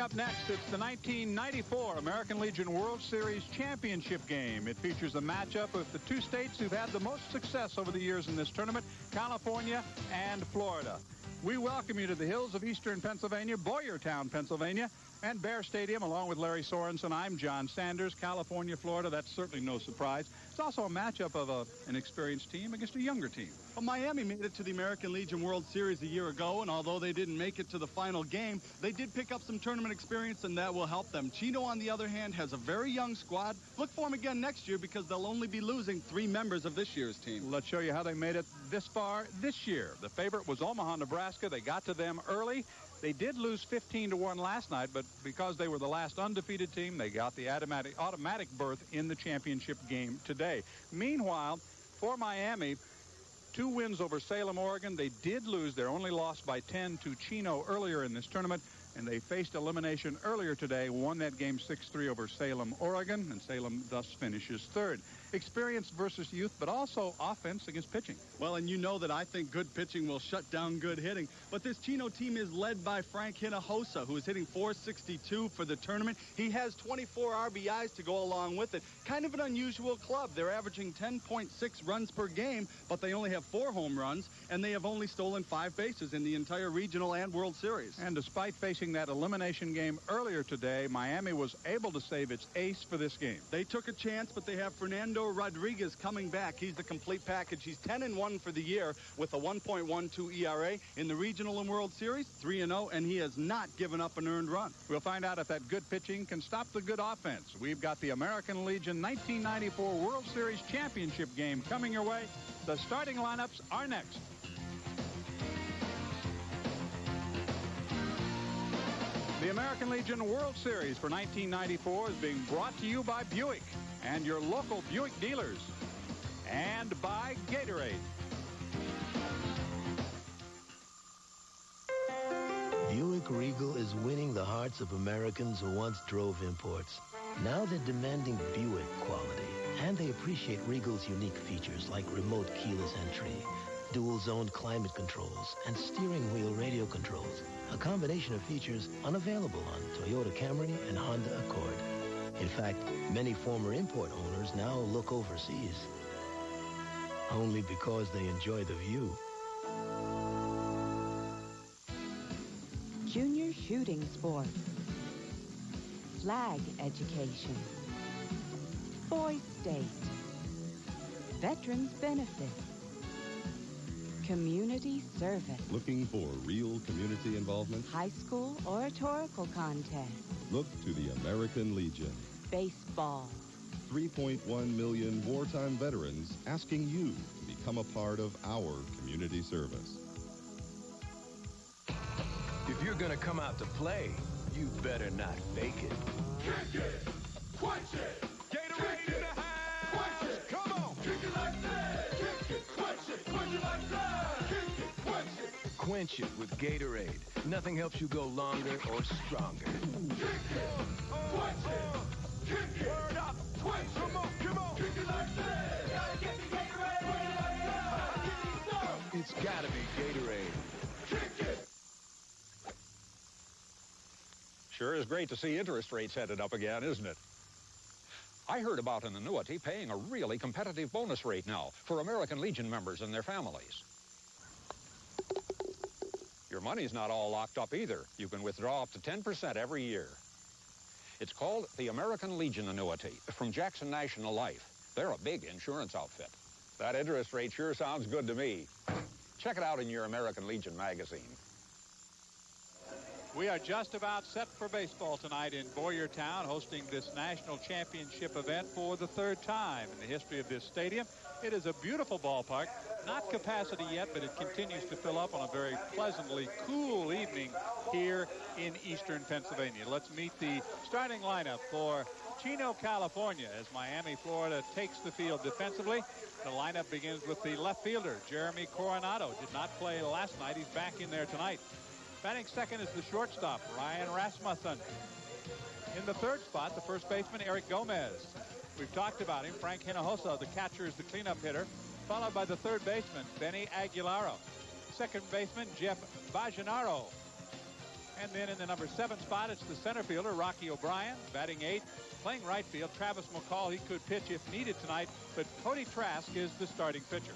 up next, it's the 1994 American Legion World Series Championship game. It features a matchup of the two states who've had the most success over the years in this tournament, California and Florida. We welcome you to the hills of eastern Pennsylvania, Boyertown, Pennsylvania, and Bear Stadium, along with Larry Sorensen. I'm John Sanders. California, Florida, that's certainly no surprise. It's also a matchup of an experienced team against a younger team. Well, Miami made it to the American Legion World Series a year ago, and although they didn't make it to the final game, they did pick up some tournament experience, and that will help them. Chino, on the other hand, has a very young squad. Look for them again next year because they'll only be losing 3 members of this year's team. Let's show you how they made it this far this year. The favorite was Omaha, Nebraska. They got to them early. They did lose 15-1 last night, but because they were the last undefeated team, they got the automatic berth in the championship game today. Meanwhile, for Miami, 2 wins over Salem, Oregon. They did lose. Their only loss by 10 to Chino earlier in this tournament, and they faced elimination earlier today, won that game 6-3 over Salem, Oregon, and Salem thus finishes third. Experience versus youth, but also offense against pitching. Well, and you know that I think good pitching will shut down good hitting, but this Chino team is led by Frank Hinojosa, who is hitting .462 for the tournament. He has 24 RBIs to go along with it. Kind of an unusual club. They're averaging 10.6 runs per game, but they only have 4 home runs, and they have only stolen 5 bases in the entire regional and World Series. And despite facing that elimination game earlier today, Miami was able to save its ace for this game. They took a chance, but they have Fernando Rodriguez coming back. He's the complete package. He's 10-1 for the year with a 1.12 ERA in the regional and World Series, 3-0, and he has not given up an earned run. We'll find out if that good pitching can stop the good offense. We've got the American Legion 1994 World Series Championship game coming your way. The starting lineups are next. The American Legion World Series for 1994 is being brought to you by Buick and your local Buick dealers, and by Gatorade. Buick Regal is winning the hearts of Americans who once drove imports. Now they're demanding Buick quality, and they appreciate Regal's unique features like remote keyless entry, dual-zone climate controls, and steering wheel radio controls. A combination of features unavailable on Toyota Camry and Honda Accord. In fact, many former import owners now look overseas. Only because they enjoy the view. Junior shooting sports. Flag education. Boys State. Veterans benefits. Community service. Looking for real community involvement? High school oratorical contest. Look to the American Legion. Baseball. 3.1 million wartime veterans asking you to become a part of our community service. If you're gonna come out to play, you better not fake it. Kick it! Quench it! Gatorade in the house! Quench it! Come on! Kick it like that! Kick it! Quench it! Quench it like that! Kick it! Quench it! Quench it with Gatorade. Nothing helps you go longer or stronger. Kick it! Quench it! Kick it! Word up! Quench it! Come on, come on! Kick it like that! Gotta get the Gatorade! Quench it like that! Kick it stuff! It's gotta be Gatorade. Kick it! Sure is great to see interest rates headed up again, isn't it? I heard about an annuity paying a really competitive bonus rate now for American Legion members and their families. Your money's not all locked up either. You can withdraw up to 10% every year. It's called the American Legion Annuity from Jackson National Life. They're a big insurance outfit. That interest rate sure sounds good to me. Check it out in your American Legion magazine. We are just about set for baseball tonight in Boyertown, hosting this national championship event for the 3rd time in the history of this stadium. It is a beautiful ballpark, not capacity yet, but it continues to fill up on a very pleasantly cool evening here in eastern Pennsylvania. Let's meet the starting lineup for Chino, California, as Miami, Florida takes the field defensively. The lineup begins with the left fielder, Jeremy Coronado. Did not play last night. He's back in there tonight. Batting second is the shortstop, Ryan Rasmussen. In the third spot, the first baseman, Erick Gomez. We've talked about him. Frank Hinojosa, the catcher, is the cleanup hitter, followed by the third baseman, Benny Aguilera. Second baseman, Jeff Bajenaru. And then in the number 7 spot, it's the center fielder, Rocky O'Brien, batting 8th. Playing right field, Travis McCall. He could pitch if needed tonight, but Cody Trask is the starting pitcher.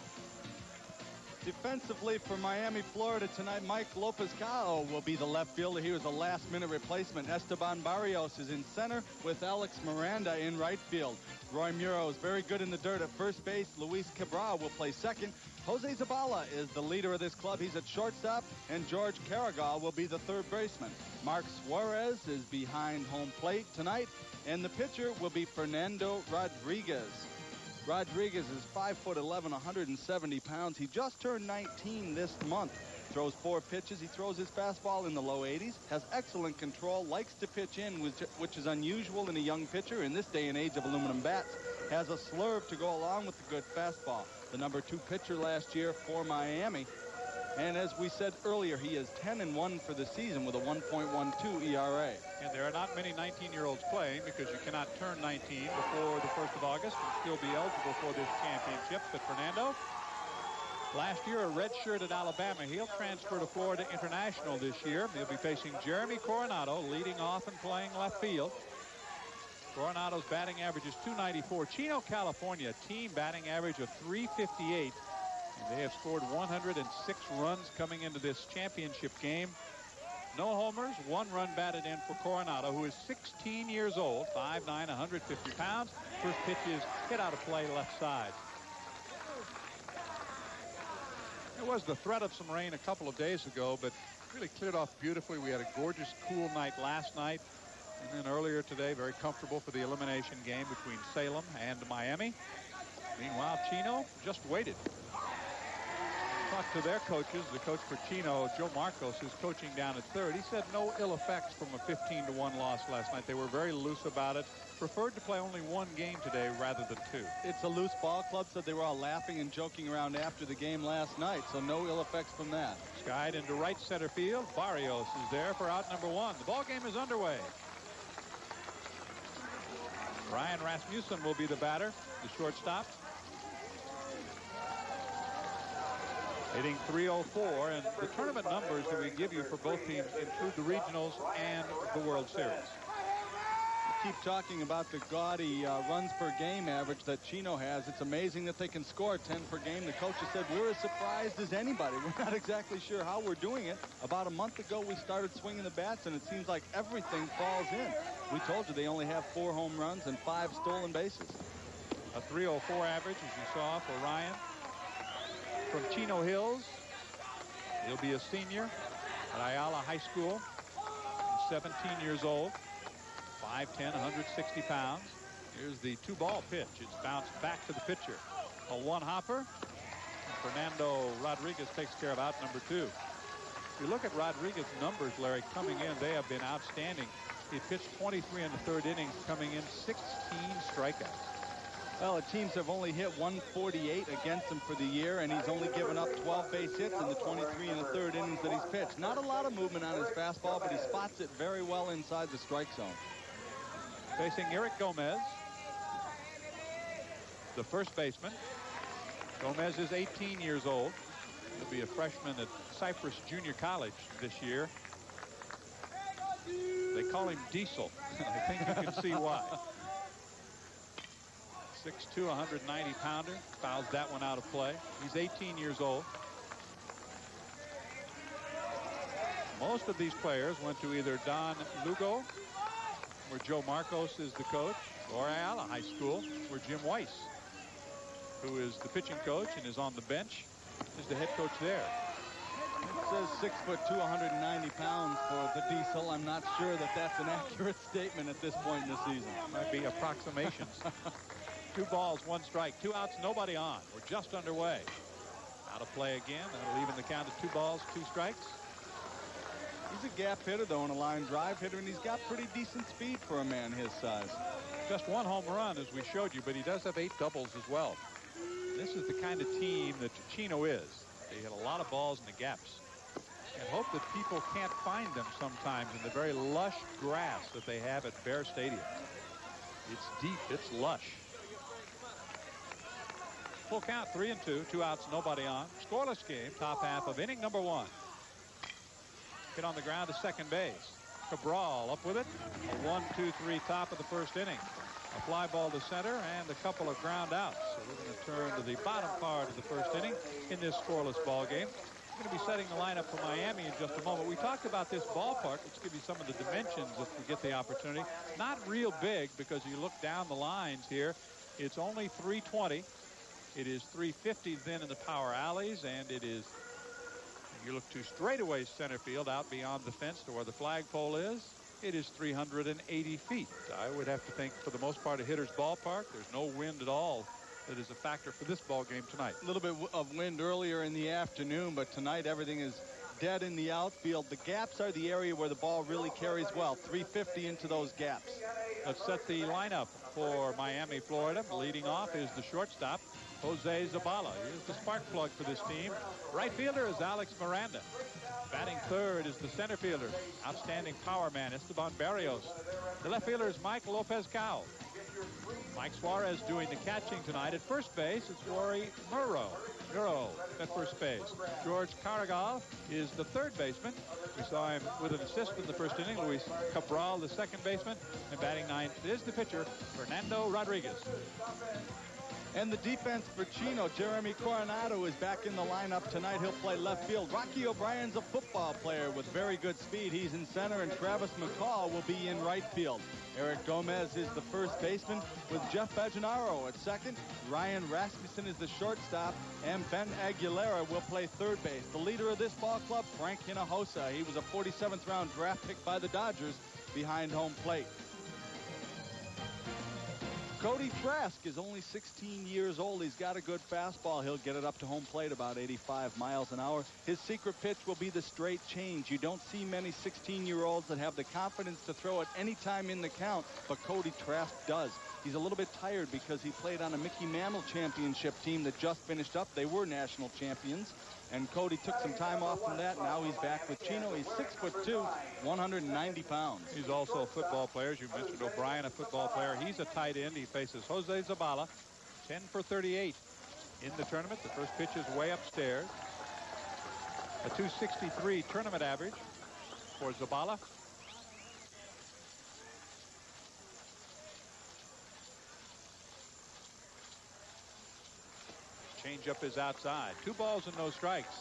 Defensively for Miami, Florida tonight, Mike Lopez-Cao will be the left fielder. He was a last-minute replacement. Esteban Barrios is in center with Alex Miranda in right field. Roy Muro is very good in the dirt at first base. Luis Cabral will play second. Jose Zabala is the leader of this club. He's at shortstop, and George Carrigal will be the third baseman. Mark Suarez is behind home plate tonight, and the pitcher will be Fernando Rodriguez. Rodriguez is 5'11", 170 pounds. He just turned 19 this month. Throws 4 pitches. He throws his fastball in the low 80s. Has excellent control. Likes to pitch in, which is unusual in a young pitcher in this day and age of aluminum bats. Has a slurve to go along with the good fastball. The number 2 pitcher last year for Miami. And as we said earlier, he is 10-1 for the season with a 1.12 ERA. And there are not many 19-year-olds playing because you cannot turn 19 before the 1st of August and still be eligible for this championship. But Fernando, last year a redshirt at Alabama. He'll transfer to Florida International this year. He'll be facing Jeremy Coronado, leading off and playing left field. Coronado's batting average is .294. Chino, California, team batting average of .358. And they have scored 106 runs coming into this championship game. No homers, 1 run batted in for Coronado, who is 16 years old, 5'9", 150 pounds. First pitch is hit out of play left side. There was the threat of some rain a couple of days ago, but really cleared off beautifully. We had a gorgeous, cool night last night. And then earlier today, very comfortable for the elimination game between Salem and Miami. Meanwhile, Chino just waited. Talked to their coaches. The coach for Chino, Joe Marcos, who's coaching down at third. He said no ill effects from a 15-1 loss last night. They were very loose about it. Preferred to play only 1 game today rather than 2. It's a loose ball club, so they were all laughing and joking around after the game last night, so no ill effects from that. Skied into right center field. Barrios is there for out number 1. The ball game is underway. Ryan Rasmussen will be the batter, the shortstop. Hitting .304, and the tournament numbers that we give you for both teams include the regionals and the World Series. We keep talking about the gaudy runs per game average that Chino has. It's amazing that they can score 10 per game. The coach has said we're as surprised as anybody. We're not exactly sure how we're doing it. About a month ago, we started swinging the bats, and it seems like everything falls in. We told you they only have 4 home runs and 5 stolen bases. A .304 average, as you saw, for Ryan. From Chino Hills, he'll be a senior at Ayala High School. He's 17 years old, 5'10", 160 pounds. Here's the 2-ball pitch. It's bounced back to the pitcher. A 1-hopper. Fernando Rodriguez takes care of out number 2. If you look at Rodriguez's numbers, Larry, coming in, they have been outstanding. He pitched 23 in the 3rd innings, coming in 16 strikeouts. Well, the teams have only hit 148 against him for the year, and he's only given up 12 base hits in the 23 in the 3rd innings that he's pitched. Not a lot of movement on his fastball, but he spots it very well inside the strike zone. Facing Erick Gomez, the first baseman. Gomez is 18 years old. He'll be a freshman at Cypress Junior College this year. They call him Diesel. I think you can see why. 6'2", 190-pounder. Fouls that one out of play. He's 18 years old. Most of these players went to either Don Lugo, where Joe Marcos is the coach, or Ayala High School, where Jim Weiss, who is the pitching coach and is on the bench, is the head coach there. It says 6'2", 190 pounds for the Diesel. I'm not sure that that's an accurate statement at this point in the season. Might be approximations. 2 balls, 1 strike, 2 outs, nobody on. We're just underway. Out of play again. That'll even the count at 2 balls, 2 strikes. He's a gap hitter, though, and a line drive hitter, and he's got pretty decent speed for a man his size. Just 1 home run, as we showed you, but he does have 8 doubles as well. This is the kind of team that Chino is. They hit a lot of balls in the gaps and hope that people can't find them sometimes in the very lush grass that they have at Bear Stadium. It's deep, it's lush. Full count, 3-2, 2 outs, nobody on. Scoreless game, top half of inning number 1. hit on the ground to second base. Cabral up with it. A 1-2-3 top of the first inning. A fly ball to center and a couple of ground outs. So we're going to turn to the bottom part of the first inning in this scoreless ball game. We're going to be setting the lineup for Miami in just a moment. We talked about this ballpark. Let's give you some of the dimensions if we get the opportunity. Not real big because you look down the lines here. It's only 320. It is 350 then in the power alleys, and it is, if you look to straightaway center field out beyond the fence to where the flagpole is, it is 380 feet. I would have to think for the most part a hitter's ballpark. There's no wind at all that is a factor for this ball game tonight. A little bit of wind earlier in the afternoon, but tonight everything is dead in the outfield. The gaps are the area where the ball really carries well. 350 into those gaps. Let's set the lineup for Miami, Florida. Leading off is the shortstop, Jose Zabala. He is the spark plug for this team. Right fielder is Alex Miranda. Batting third is the center fielder, outstanding power man, Esteban Barrios. The left fielder is Mike Lopez-Cao. Mike Suarez doing the catching tonight. At first base, it's Rory Murrow at first base. George Carregal is the third baseman. We saw him with an assist in the first inning. Luis Cabral, the second baseman. And batting ninth is the pitcher, Fernando Rodriguez. And the defense for Chino, Jeremy Coronado, is back in the lineup tonight. He'll play left field. Rocky O'Brien's a football player with very good speed. He's in center, and Travis McCall will be in right field. Erick Gomez is the first baseman with Jeff Bajenaru at second. Ryan Rasmussen is the shortstop, and Ben Aguilera will play third base. The leader of this ball club, Frank Hinojosa. He was a 47th round draft pick by the Dodgers behind home plate. Cody Trask is only 16 years old. He's got a good fastball. He'll get it up to home plate about 85 miles an hour. His secret pitch will be the straight change. You don't see many 16-year-olds that have the confidence to throw it any time in the count, but Cody Trask does. He's a little bit tired because he played on a Mickey Mantle championship team that just finished up. They were national champions. And Cody took some time off from that. Now he's back with Chino. He's 6'2", 190 pounds. He's also a football player. As you mentioned, O'Brien, a football player. He's a tight end. He faces Jose Zabala, 10 for 38 in the tournament. The first pitch is way upstairs. A 263 tournament average for Zabala. Changeup is outside. 2 balls and no strikes.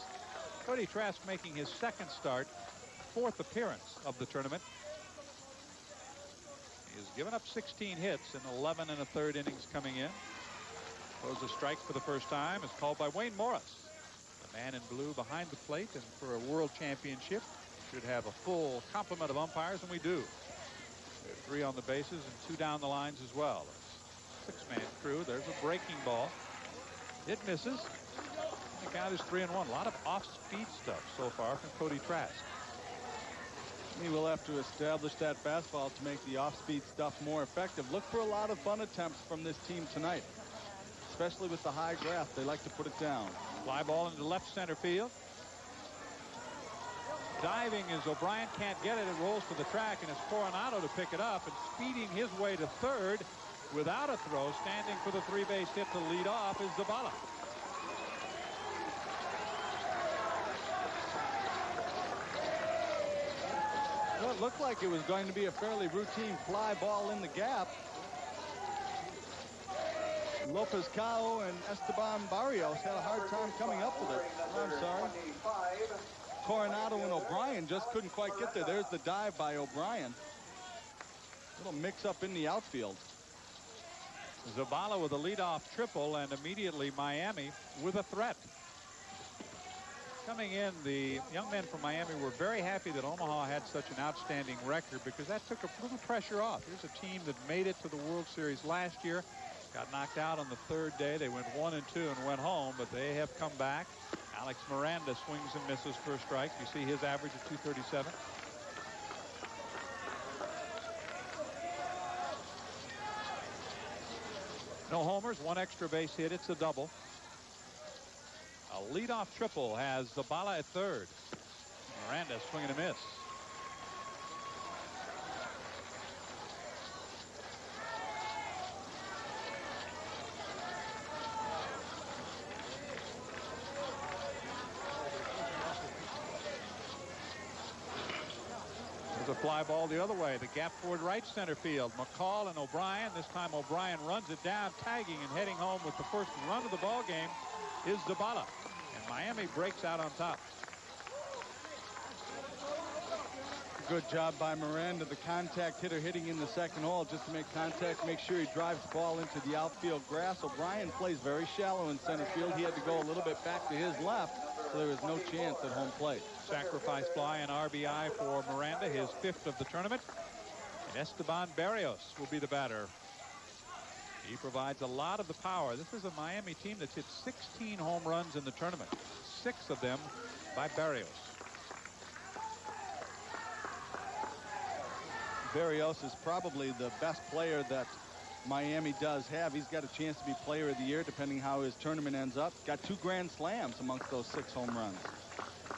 Cody Trask making his second start, 4th appearance of the tournament. He has given up 16 hits in 11 1/3 innings coming in. Throws a strike for the first time. Is called by Wayne Morris. The man in blue behind the plate, and for a world championship, should have a full complement of umpires, and we do. We have 3 on the bases and 2 down the lines as well. It's a 6-man crew. There's a breaking ball. It misses. The count is 3-1. A lot of off-speed stuff so far from Cody Trask. He will have to establish that fastball to make the off-speed stuff more effective. Look for a lot of bunt attempts from this team tonight, especially with the high graft. They like to put it down. Fly ball into left center field. Diving as O'Brien can't get it. It rolls to the track, and it's Coronado to pick it up, and speeding his way to third without a throw, standing for the 3-base hit to lead off, is Zabala. Well, it looked like it was going to be a fairly routine fly ball in the gap. Lopez-Cao and Esteban Barrios had a hard time coming up with it. I'm sorry. Coronado and O'Brien just couldn't quite get there. There's the dive by O'Brien. Little mix-up in the outfield. Zabala with a leadoff triple, and immediately Miami with a threat. Coming in, the young men from Miami were very happy that Omaha had such an outstanding record, because that took a little pressure off. Here's a team that made it to the World Series last year, got knocked out on the 3rd day. They went 1-2 and went home, but they have come back. Alex Miranda swings and misses for a strike. You see his average of 237. No homers, 1 extra base hit. It's a double. A leadoff triple has Zabala at third. Miranda swinging a miss. There's a fly ball the other way. The gap toward right center field. McCall and O'Brien. This time O'Brien runs it down, tagging and heading home with the first run of the ball game is Zabala. And Miami breaks out on top. Good job by Miranda, the contact hitter, hitting in the second hole just to make contact, make sure he drives the ball into the outfield grass. O'Brien plays very shallow in center field. He had to go a little bit back to his left, so there was no chance at home plate. Sacrifice fly and RBI for Miranda, his 5th of the tournament. And Esteban Barrios will be the batter. He provides a lot of the power. This is a Miami team that's hit 16 home runs in the tournament, 6 of them by Barrios. Barrios is probably the best player that Miami does have. He's got a chance to be player of the year depending how his tournament ends up. Got 2 grand slams amongst those 6 home runs.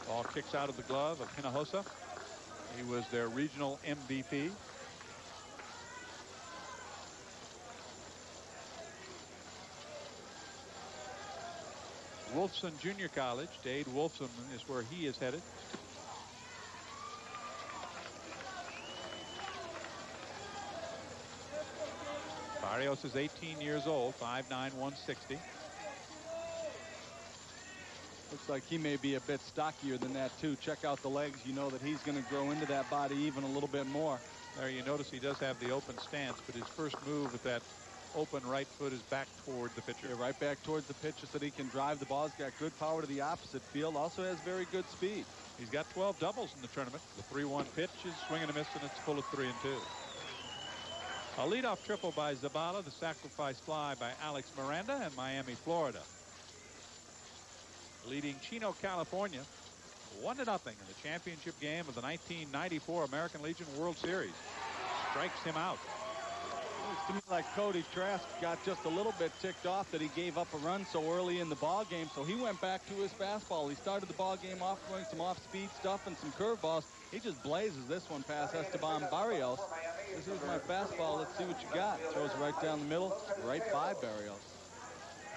Ball kicks out of the glove of Hinojosa. He was their regional MVP. Wolfson Junior College, Dade Wolfson is where he is headed. Barrios is 18 years old, 5'9", 160. Looks like he may be a bit stockier than that, too. Check out the legs. You know that he's going to grow into that body even a little bit more. There you notice he does have the open stance, but his first move with that open right foot is back toward the pitcher. Yeah, right back towards the pitcher so that he can drive the ball. He's got good power to the opposite field. Also has very good speed. He's got 12 doubles in the tournament. The 3-1 pitch is swing and a miss, and it's full of 3-2. A leadoff triple by Zabala, the sacrifice fly by Alex Miranda, and Miami, Florida. Leading Chino, California, 1-0 in the championship game of the 1994 American Legion World Series. Strikes him out. Looks to me like Cody Trask got just a little bit ticked off that he gave up a run so early in the ball game, so he went back to his fastball. He started the ball game off throwing some off-speed stuff and some curveballs. He just blazes this one past Esteban Barrios. This is my fastball. Let's see what you got. Throws it right down the middle, right by Barrios.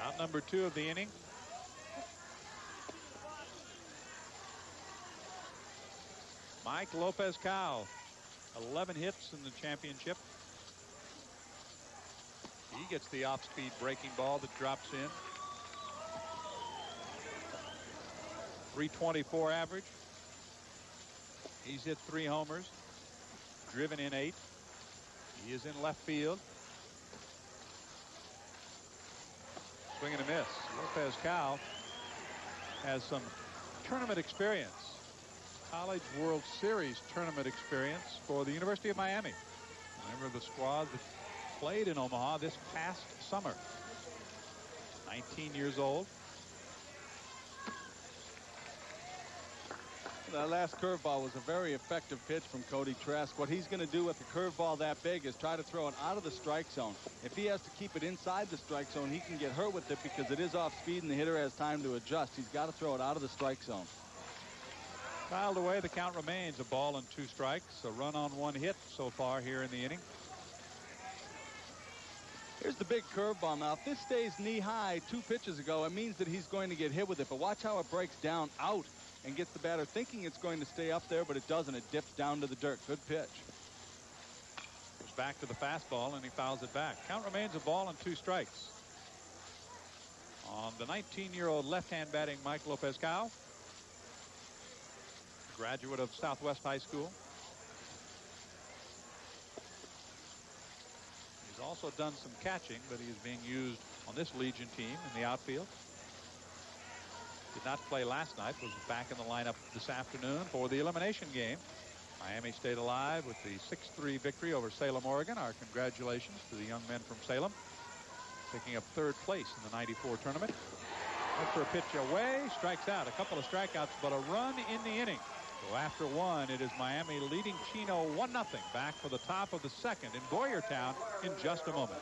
Out number 2 of the inning. Mike Lopez-Cow, 11 hits in the championship. He gets the off-speed breaking ball that drops in. 324 average. He's hit 3 homers, driven in 8. He is in left field. Swing and a miss. Lopez-Cow has some tournament experience. College World Series tournament experience for the University of Miami. Member of the squad that played in Omaha this past summer. 19 years old. That last curveball was a very effective pitch from Cody Trask. What he's going to do with a curveball that big is try to throw it out of the strike zone. If he has to keep it inside the strike zone, he can get hurt with it because it is off speed and the hitter has time to adjust. He's got to throw it out of the strike zone. Filed away, the count remains 1-2 strikes. A run on 1 hit so far here in the inning. Here's the big curveball. Now, if this stays knee high 2 pitches ago, it means that he's going to get hit with it. But watch how it breaks down out and gets the batter thinking it's going to stay up there, but it doesn't. It dips down to the dirt. Good pitch. Goes back to the fastball, and he fouls it back. Count remains 1-2 strikes. On the 19-year-old left-hand batting Mike Lopez-Cow, graduate of Southwest High School. He's also done some catching, but he's being used on this Legion team in the outfield. Did not play last night, was back in the lineup this afternoon for the elimination game. Miami stayed alive with the 6-3 victory over Salem, Oregon. Our congratulations to the young men from Salem, picking up 3rd place in the '94 tournament. Went for a pitch away, strikes out. A couple of strikeouts, but a run in the inning. So after 1, it is Miami leading Chino 1-0. Back for the top of the 2nd in Boyertown in just a moment.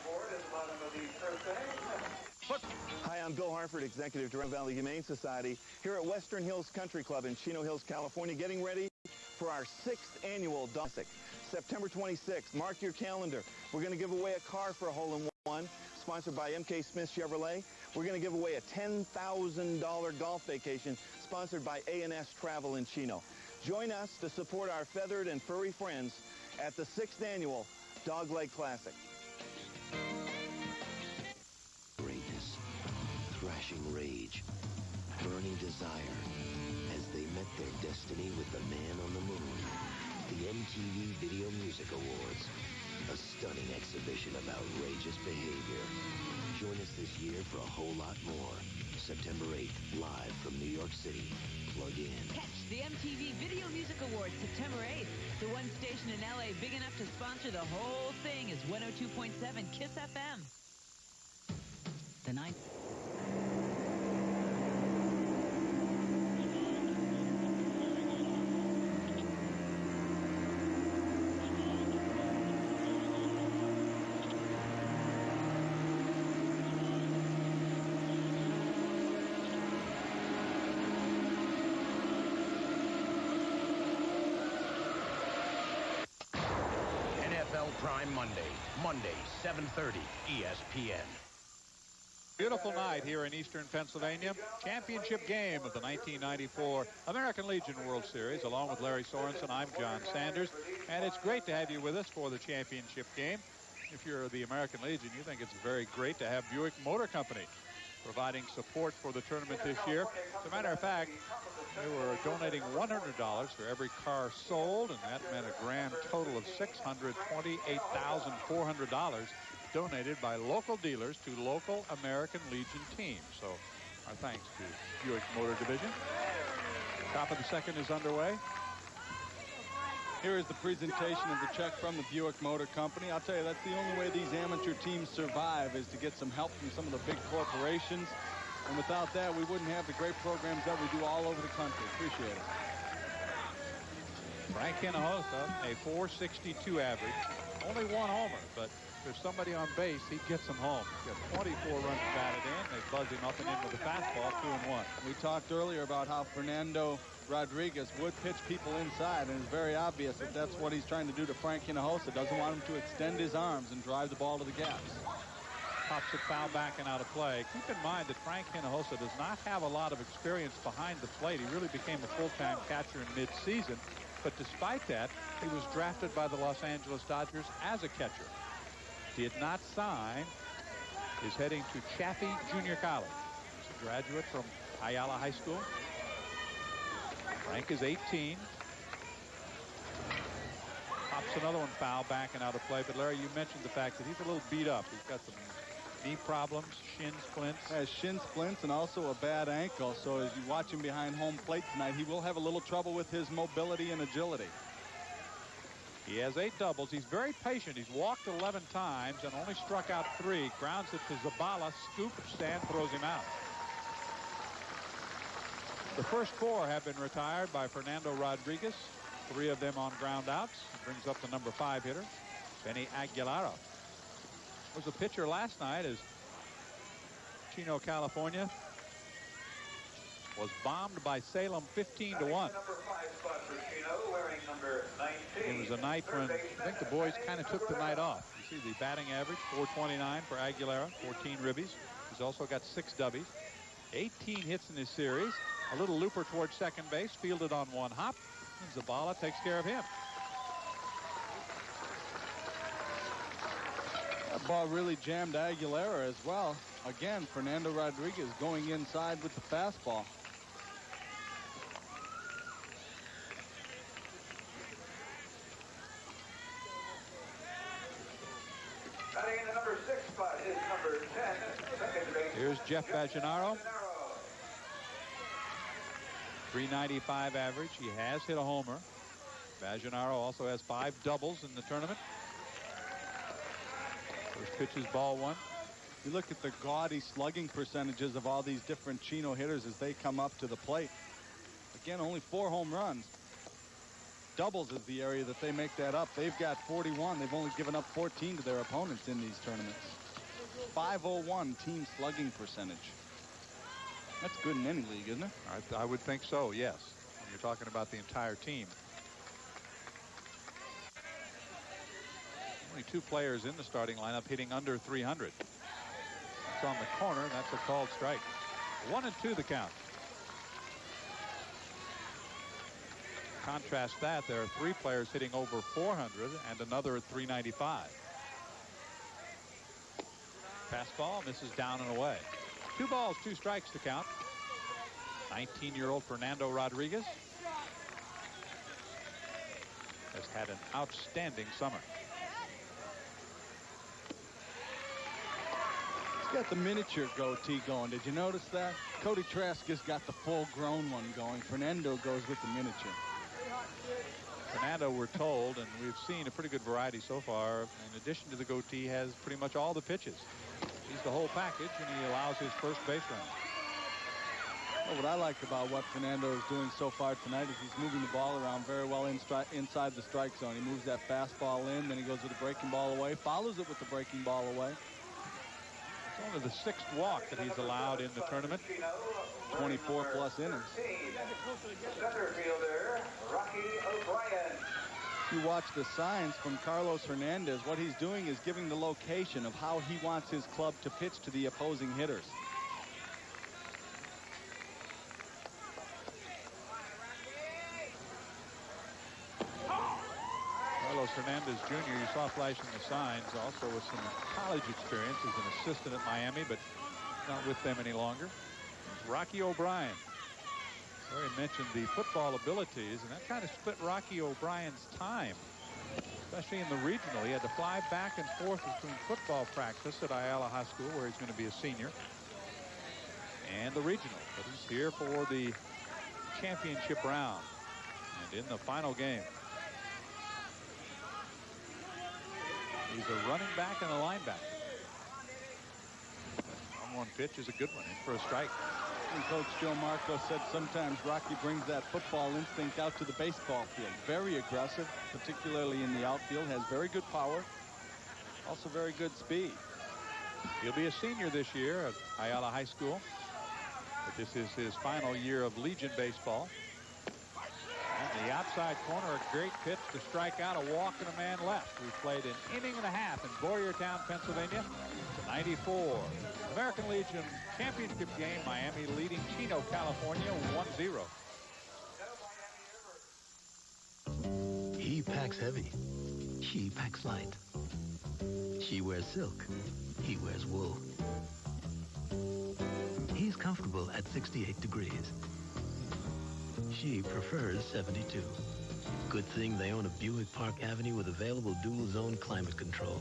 Hi, I'm Bill Harford, Executive Director of Valley Humane Society, here at Western Hills Country Club in Chino Hills, California, getting ready for our 6th annual Classic. September 26th, mark your calendar. We're going to give away a car for a hole-in-one, sponsored by M.K. Smith Chevrolet. We're going to give away a $10,000 golf vacation, sponsored by A&S Travel in Chino. Join us to support our feathered and furry friends at the 6th Annual Dogleg Classic. Greatness, thrashing rage, burning desire, as they met their destiny with the man on the moon. The MTV Video Music Awards, a stunning exhibition of outrageous behavior. Join us this year for a whole lot more. September 8th, live from New York City. Plug in. Catch the MTV Video Music Awards September 8th. The one station in LA big enough to sponsor the whole thing is 102.7 KISS FM. The night. Prime Monday, 7:30, ESPN. Beautiful night here in eastern Pennsylvania. Championship game of the 1994 American Legion World Series. Along with Larry Sorensen, I'm John Sanders. And it's great to have you with us for the championship game. If you're the American Legion, you think it's very great to have Buick Motor Company providing support for the tournament this year. As a matter of fact, they were donating $100 for every car sold, and that meant a grand total of $628,400 donated by local dealers to local American Legion teams. So our thanks to Buick Motor Division. Top of the second is underway. Here is the presentation of the check from the Buick Motor Company. I'll tell you, that's the only way these amateur teams survive, is to get some help from some of the big corporations. And without that, we wouldn't have the great programs that we do all over the country. Appreciate it. Frank Hinojosa, a .462 average. Only one homer, but if there's somebody on base, he gets them home. He's got 24 runs batted in. They buzz him up and in with a fastball, 2-1. We talked earlier about how Fernando Rodriguez would pitch people inside, and it's very obvious that that's what he's trying to do to Frank Hinojosa. Doesn't want him to extend his arms and drive the ball to the gaps. Pops it foul back and out of play. Keep in mind that Frank Hinojosa does not have a lot of experience behind the plate. He really became a full-time catcher in mid-season. But despite that, he was drafted by the Los Angeles Dodgers as a catcher. Did not sign. Is heading to Chaffee Junior College. He's a graduate from Ayala High School. Frank is 18. Pops another one foul back and out of play. But Larry, you mentioned the fact that he's a little beat up. He's got some knee problems, shin splints. Has shin splints and also a bad ankle. So as you watch him behind home plate tonight, he will have a little trouble with his mobility and agility. He has 8 doubles. He's very patient. He's walked 11 times and only struck out 3. Grounds it to Zabala, scoops and throws him out. The first 4 have been retired by Fernando Rodriguez. 3 of them on ground outs. Brings up the number 5 hitter, Benny Aguilera. Was a pitcher last night as Chino, California was bombed by Salem 15-1. It was a night when I think the boys kind of took the night off. You see the batting average, 429 for Aguilera, 14 ribbies. He's also got 6 dubbies, 18 hits in his series. A little looper towards second base, fielded on 1 hop, and Zabala takes care of him. That ball really jammed Aguilera as well. Again, Fernando Rodriguez going inside with the fastball. Batting in the number 6 spot is number 10, second base. Here's Jeff Bajenaru. 395 average. He has hit a homer. Bajenaru also has 5 doubles in the tournament. First pitch is ball 1. You look at the gaudy slugging percentages of all these different Chino hitters as they come up to the plate. Again, only 4 home runs. Doubles is the area that they make that up. They've got 41. They've only given up 14 to their opponents in these tournaments. 501 team slugging percentage. That's good in any league, isn't it? I would think so, yes. When you're talking about the entire team. Only 2 players in the starting lineup hitting under 300. It's on the corner, and that's a called strike. 1-2 the count. Contrast that, there are 3 players hitting over 400 and another at 395. Fastball misses down and away. 2 balls, 2 strikes to count. 19-year-old Fernando Rodriguez has had an outstanding summer. He's got the miniature goatee going. Did you notice that? Cody Trask has got the full-grown one going. Fernando goes with the miniature. Fernando, we're told, and we've seen a pretty good variety so far, in addition to the goatee, has pretty much all the pitches. He's the whole package, and he allows his first base run. Well, what I like about what Fernando is doing so far tonight is he's moving the ball around very well inside the strike zone. He moves that fastball in, then he goes with the breaking ball away, follows it with the breaking ball away. It's only the 6th walk that he's allowed in the tournament. 24+ innings. Center fielder, Rocky O'Brien. You watch the signs from Carlos Hernandez. What he's doing is giving the location of how he wants his club to pitch to the opposing hitters. Carlos Hernandez Jr., you saw flashing the signs, also with some college experience as an assistant at Miami, but not with them any longer. Rocky O'Brien. Larry mentioned the football abilities, and that kind of split Rocky O'Brien's time, especially in the regional. He had to fly back and forth between football practice at Ayala High School, where he's going to be a senior, and the regional. But he's here for the championship round and in the final game. He's a running back and a linebacker. That 1-1 pitch is a good one, in for a strike. And Coach Joe Marco said sometimes Rocky brings that football instinct out to the baseball field. Very aggressive, particularly in the outfield. Has very good power. Also very good speed. He'll be a senior this year at Ayala High School. But this is his final year of Legion baseball. And the outside corner, a great pitch to strike out, a walk and a man left. We played an inning and a half in Boyertown, Pennsylvania. 94. American Legion championship game. Miami leading Chino, California 1-0. He packs heavy. She packs light. She wears silk. He wears wool. He's comfortable at 68 degrees. She prefers 72. Good thing they own a Buick Park Avenue with available dual-zone climate control.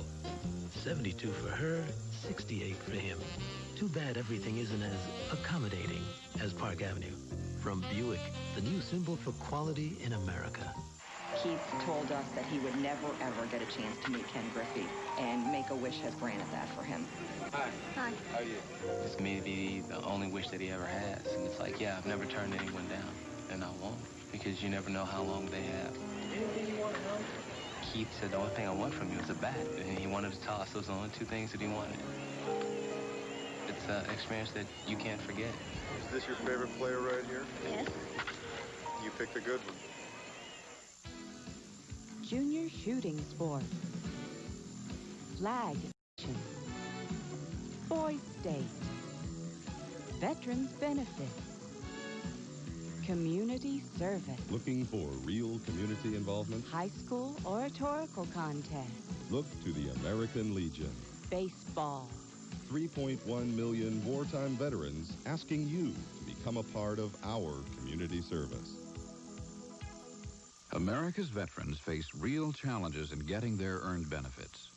72 for her, 68 for him. Too bad everything isn't as accommodating as Park Avenue. From Buick, the new symbol for quality in America. Keith told us that he would never, ever get a chance to meet Ken Griffey, and Make-A-Wish has granted that for him. Hi. Hi. How are you? This may be the only wish that he ever has. And it's like, yeah, I've never turned anyone down, and I won't, because you never know how long they have. Anything you want to know? Keith said the only thing I want from you is a bat, and he wanted to toss. Those are the only 2 things that he wanted. It's an experience that you can't forget. Is this your favorite player right here? Yes. You picked a good one. Junior shooting sports. Flag action. Boys State. Veterans benefits. Community service. Looking for real community involvement? High school oratorical contest. Look to the American Legion. Baseball. 3.1 million wartime veterans asking you to become a part of our community service. America's veterans face real challenges in getting their earned benefits.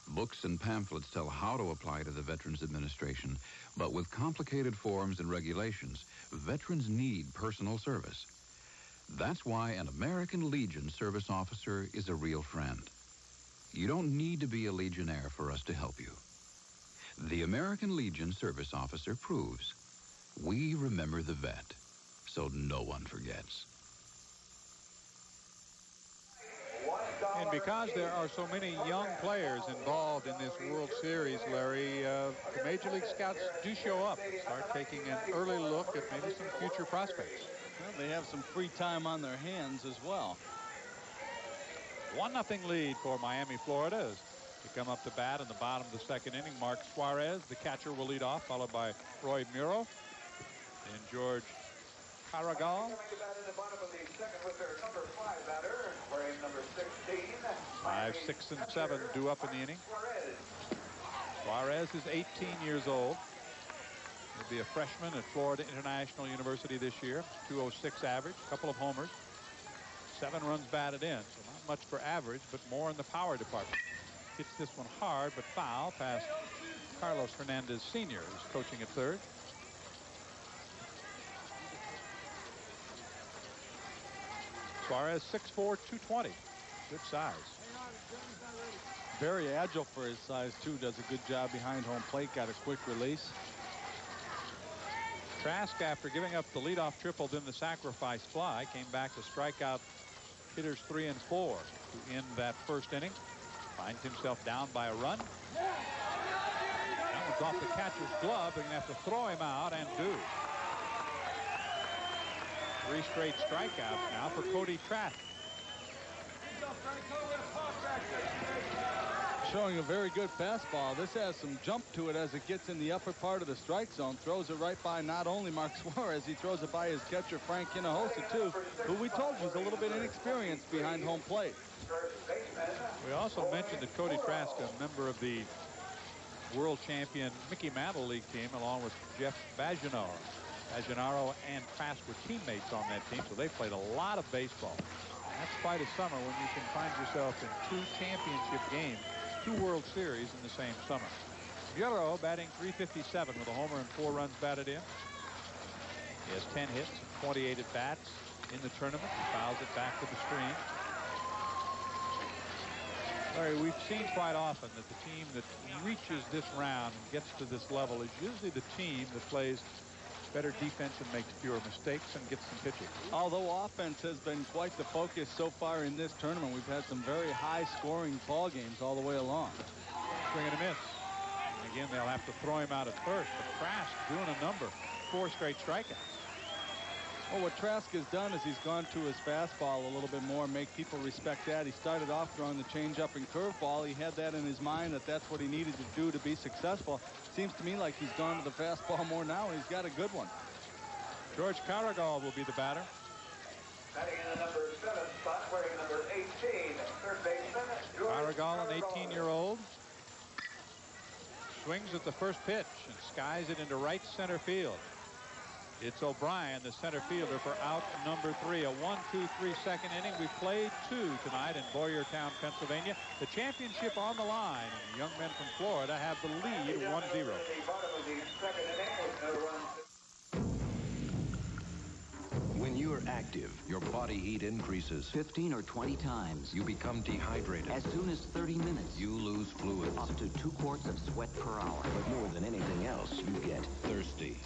Books and pamphlets tell how to apply to the Veterans Administration, but with complicated forms and regulations, veterans need personal service. That's why an American Legion service officer is a real friend. You don't need to be a Legionnaire for us to help you. The American Legion service officer proves we remember the vet, so no one forgets. And because there are so many young players involved in this World Series, Larry, the Major League Scouts do show up and start taking an early look at maybe some future prospects. Well, they have some free time on their hands as well. 1-0 lead for Miami, Florida. As to come up to bat in the bottom of the 2nd inning, Mark Suarez, the catcher, will lead off, followed by Roy Muro and George Carragal. 5, 6, and 7 due up in the inning. Suarez is 18 years old. He'll be a freshman at Florida International University this year. 206 average, a couple of homers. 7 runs batted in, so not much for average, but more in the power department. Hits this one hard, but foul past Carlos Hernandez Sr., who's coaching at third. Suarez 6'4", 220. Good size. Very agile for his size, too. Does a good job behind home plate. Got a quick release. Trask, after giving up the leadoff triple, then the sacrifice fly, came back to strike out hitters 3 and 4 to end that first inning. Finds himself down by a run. That one's off the catcher's glove. They're going to have to throw him out, and do. 3 straight strikeouts now for Cody Trask. Showing a very good fastball. This has some jump to it as it gets in the upper part of the strike zone. Throws it right by not only Mark Suarez, he throws it by his catcher, Frank Hinojosa, too, who we told you is a little bit inexperienced behind home plate. We also mentioned that Cody Trask, a member of the world champion Mickey Mantle League team, along with Jeff Bajenaru. Bajenaru and Trask were teammates on that team, so they played a lot of baseball. That's quite a summer when you can find yourself in 2 championship games, 2 World Series in the same summer. Bureau batting .357 with a homer and 4 runs batted in. He has 10 hits, 28 at bats in the tournament. He fouls it back to the screen. Larry, we've seen quite often that the team that reaches this round and gets to this level is usually the team that plays better defense and makes fewer mistakes and gets some pitching. Although offense has been quite the focus so far in this tournament, we've had some very high-scoring ball games all the way along. Swing and a miss. And again, they'll have to throw him out at first, but Trask doing a number. 4 straight strikeouts. Well, what Trask has done is he's gone to his fastball a little bit more, make people respect that. He started off throwing the changeup and curveball. He had that in his mind that that's what he needed to do to be successful. Seems to me like he's gone to the fastball more now, and he's got a good one. George Carragal will be the batter. Batting in the number 7 spot, wearing number 18, third baseman. Carragal, an 18-year-old. Swings at the first pitch and skies it into right center field. It's O'Brien, the center fielder, for out number 3. A 1-2-3 second inning. We've played 2 tonight in Boyertown, Pennsylvania. The championship on the line. And the young men from Florida have the lead 1-0. When you're active, your body heat increases 15 or 20 times. You become dehydrated. As soon as 30 minutes. You lose fluids. Up to 2 quarts of sweat per hour. But more than anything else, you get thirsty.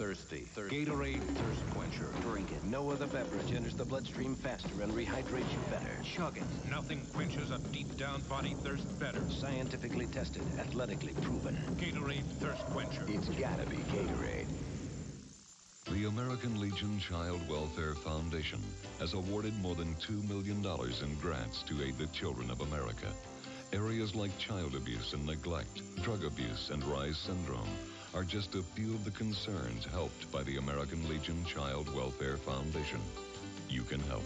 Gatorade Thirst Quencher. Drink it. No other beverage enters the bloodstream faster and rehydrates you better. Chug it. Nothing quenches a deep down body thirst better. Scientifically tested, athletically proven. Gatorade Thirst Quencher. It's gotta be Gatorade. The American Legion Child Welfare Foundation has awarded more than $2 million in grants to aid the children of America. Areas like child abuse and neglect, drug abuse, and Rise syndrome are just a few of the concerns helped by the American Legion Child Welfare Foundation. You can help.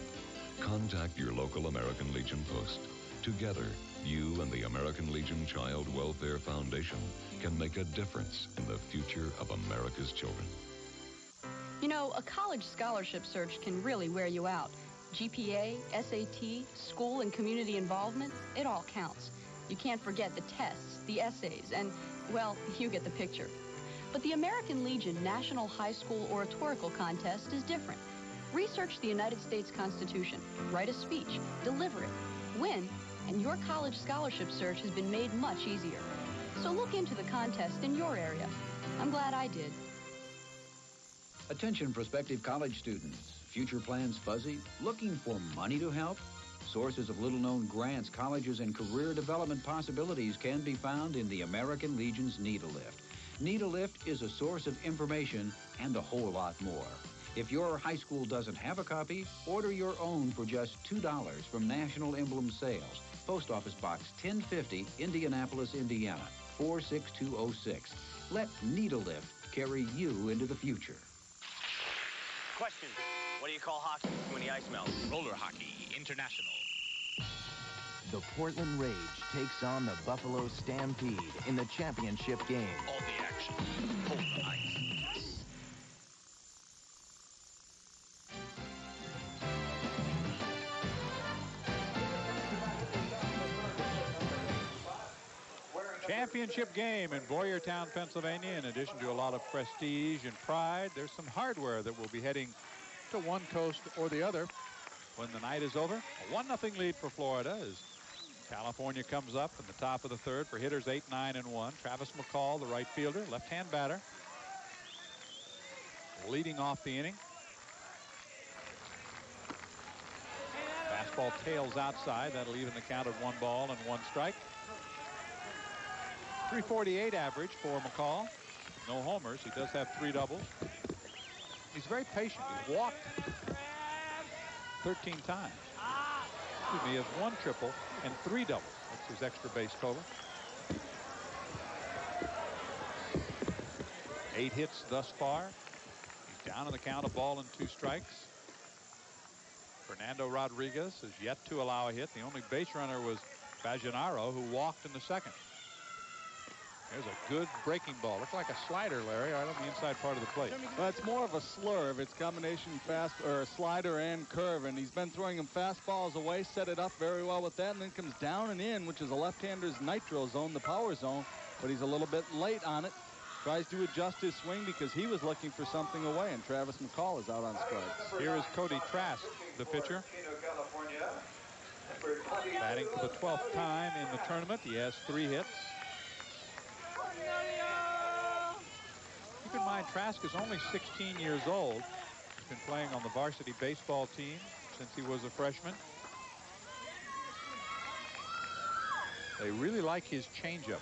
Contact your local American Legion post. Together, you and the American Legion Child Welfare Foundation can make a difference in the future of America's children. You know, a college scholarship search can really wear you out. GPA, SAT, school and community involvement, it all counts. You can't forget the tests, the essays, and, well, you get the picture. But the American Legion National High School Oratorical Contest is different. Research the United States Constitution, write a speech, deliver it, win, and your college scholarship search has been made much easier. So look into the contest in your area. I'm glad I did. Attention prospective college students. Future plans fuzzy? Looking for money to help? Sources of little-known grants, colleges, and career development possibilities can be found in the American Legion's Need-A-Lift. Need-A-Lift is a source of information and a whole lot more. If your high school doesn't have a copy, order your own for just $2 from National Emblem Sales. Post Office Box 1050, Indianapolis, Indiana, 46206. Let Need-A-Lift carry you into the future. Question. What do you call hockey when the ice melts? Roller hockey international. The Portland Rage takes on the Buffalo Stampede in the championship game. All the action, cold ice. Championship game in Boyertown, Pennsylvania. In addition to a lot of prestige and pride, there's some hardware that will be heading to one coast or the other when the night is over. A 1-0 lead for Florida as California comes up in the top of the third for hitters 8, 9, and 1. Travis McCall, the right fielder, left-hand batter, leading off the inning. Fastball tails outside. That'll even the count of 1 ball and 1 strike. 348 average for McCall. No homers. He does have 3 doubles. He's very patient. He's walked 13 times. Excuse me, he has 1 triple and 3 doubles. That's his extra base total. 8 hits thus far. He's down in the count, a ball and 2 strikes. Fernando Rodriguez is yet to allow a hit. The only base runner was Bajenaru, who walked in the second. There's a good breaking ball. Looks like a slider, Larry, right on the inside part of the plate. Well, it's more of a slurve. It's combination fast or slider and curve, and he's been throwing him fastballs away, set it up very well with that, and then comes down and in, which is a left-hander's nitro zone, the power zone, but he's a little bit late on it. Tries to adjust his swing because he was looking for something away, and Travis McCall is out on strikes. Here is Cody Trask, the pitcher. Batting for the 12th time in the tournament. He has 3 hits. Keep in mind, Trask is only 16 years old. He's been playing on the varsity baseball team since he was a freshman. They really like his changeup.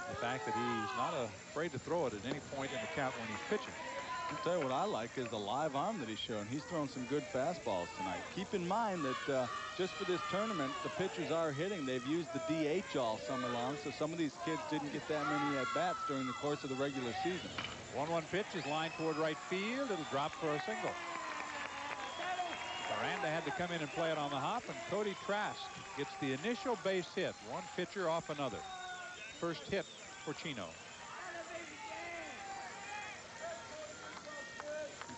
The fact that he's not afraid to throw it at any point in the count when he's pitching. I'll tell you what I like is the live arm that he's showing. He's thrown some good fastballs tonight. Keep in mind that just for this tournament, the pitchers are hitting. They've used the DH all summer long, so some of these kids didn't get that many at-bats during the course of the regular season. 1-1 pitch is lined toward right field. It'll drop for a single. Miranda had to come in and play it on the hop, and Cody Trask gets the initial base hit. One pitcher off another. First hit for Chino.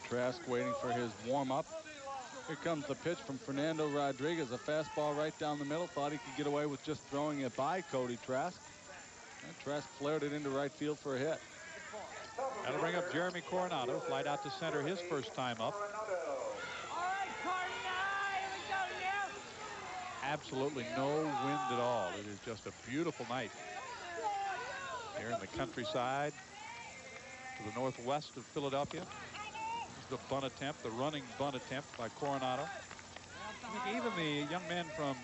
Trask waiting for his warm-up. Here comes the pitch from Fernando Rodriguez. A fastball right down the middle. Thought he could get away with just throwing it by Cody Trask. And Trask flared it into right field for a hit. That'll bring up Jeremy Coronado. Flight out to center his first time up. Absolutely no wind at all. It is just a beautiful night here in the countryside to the northwest of Philadelphia. The bunt attempt, the running bunt attempt by Coronado. I think even the young men from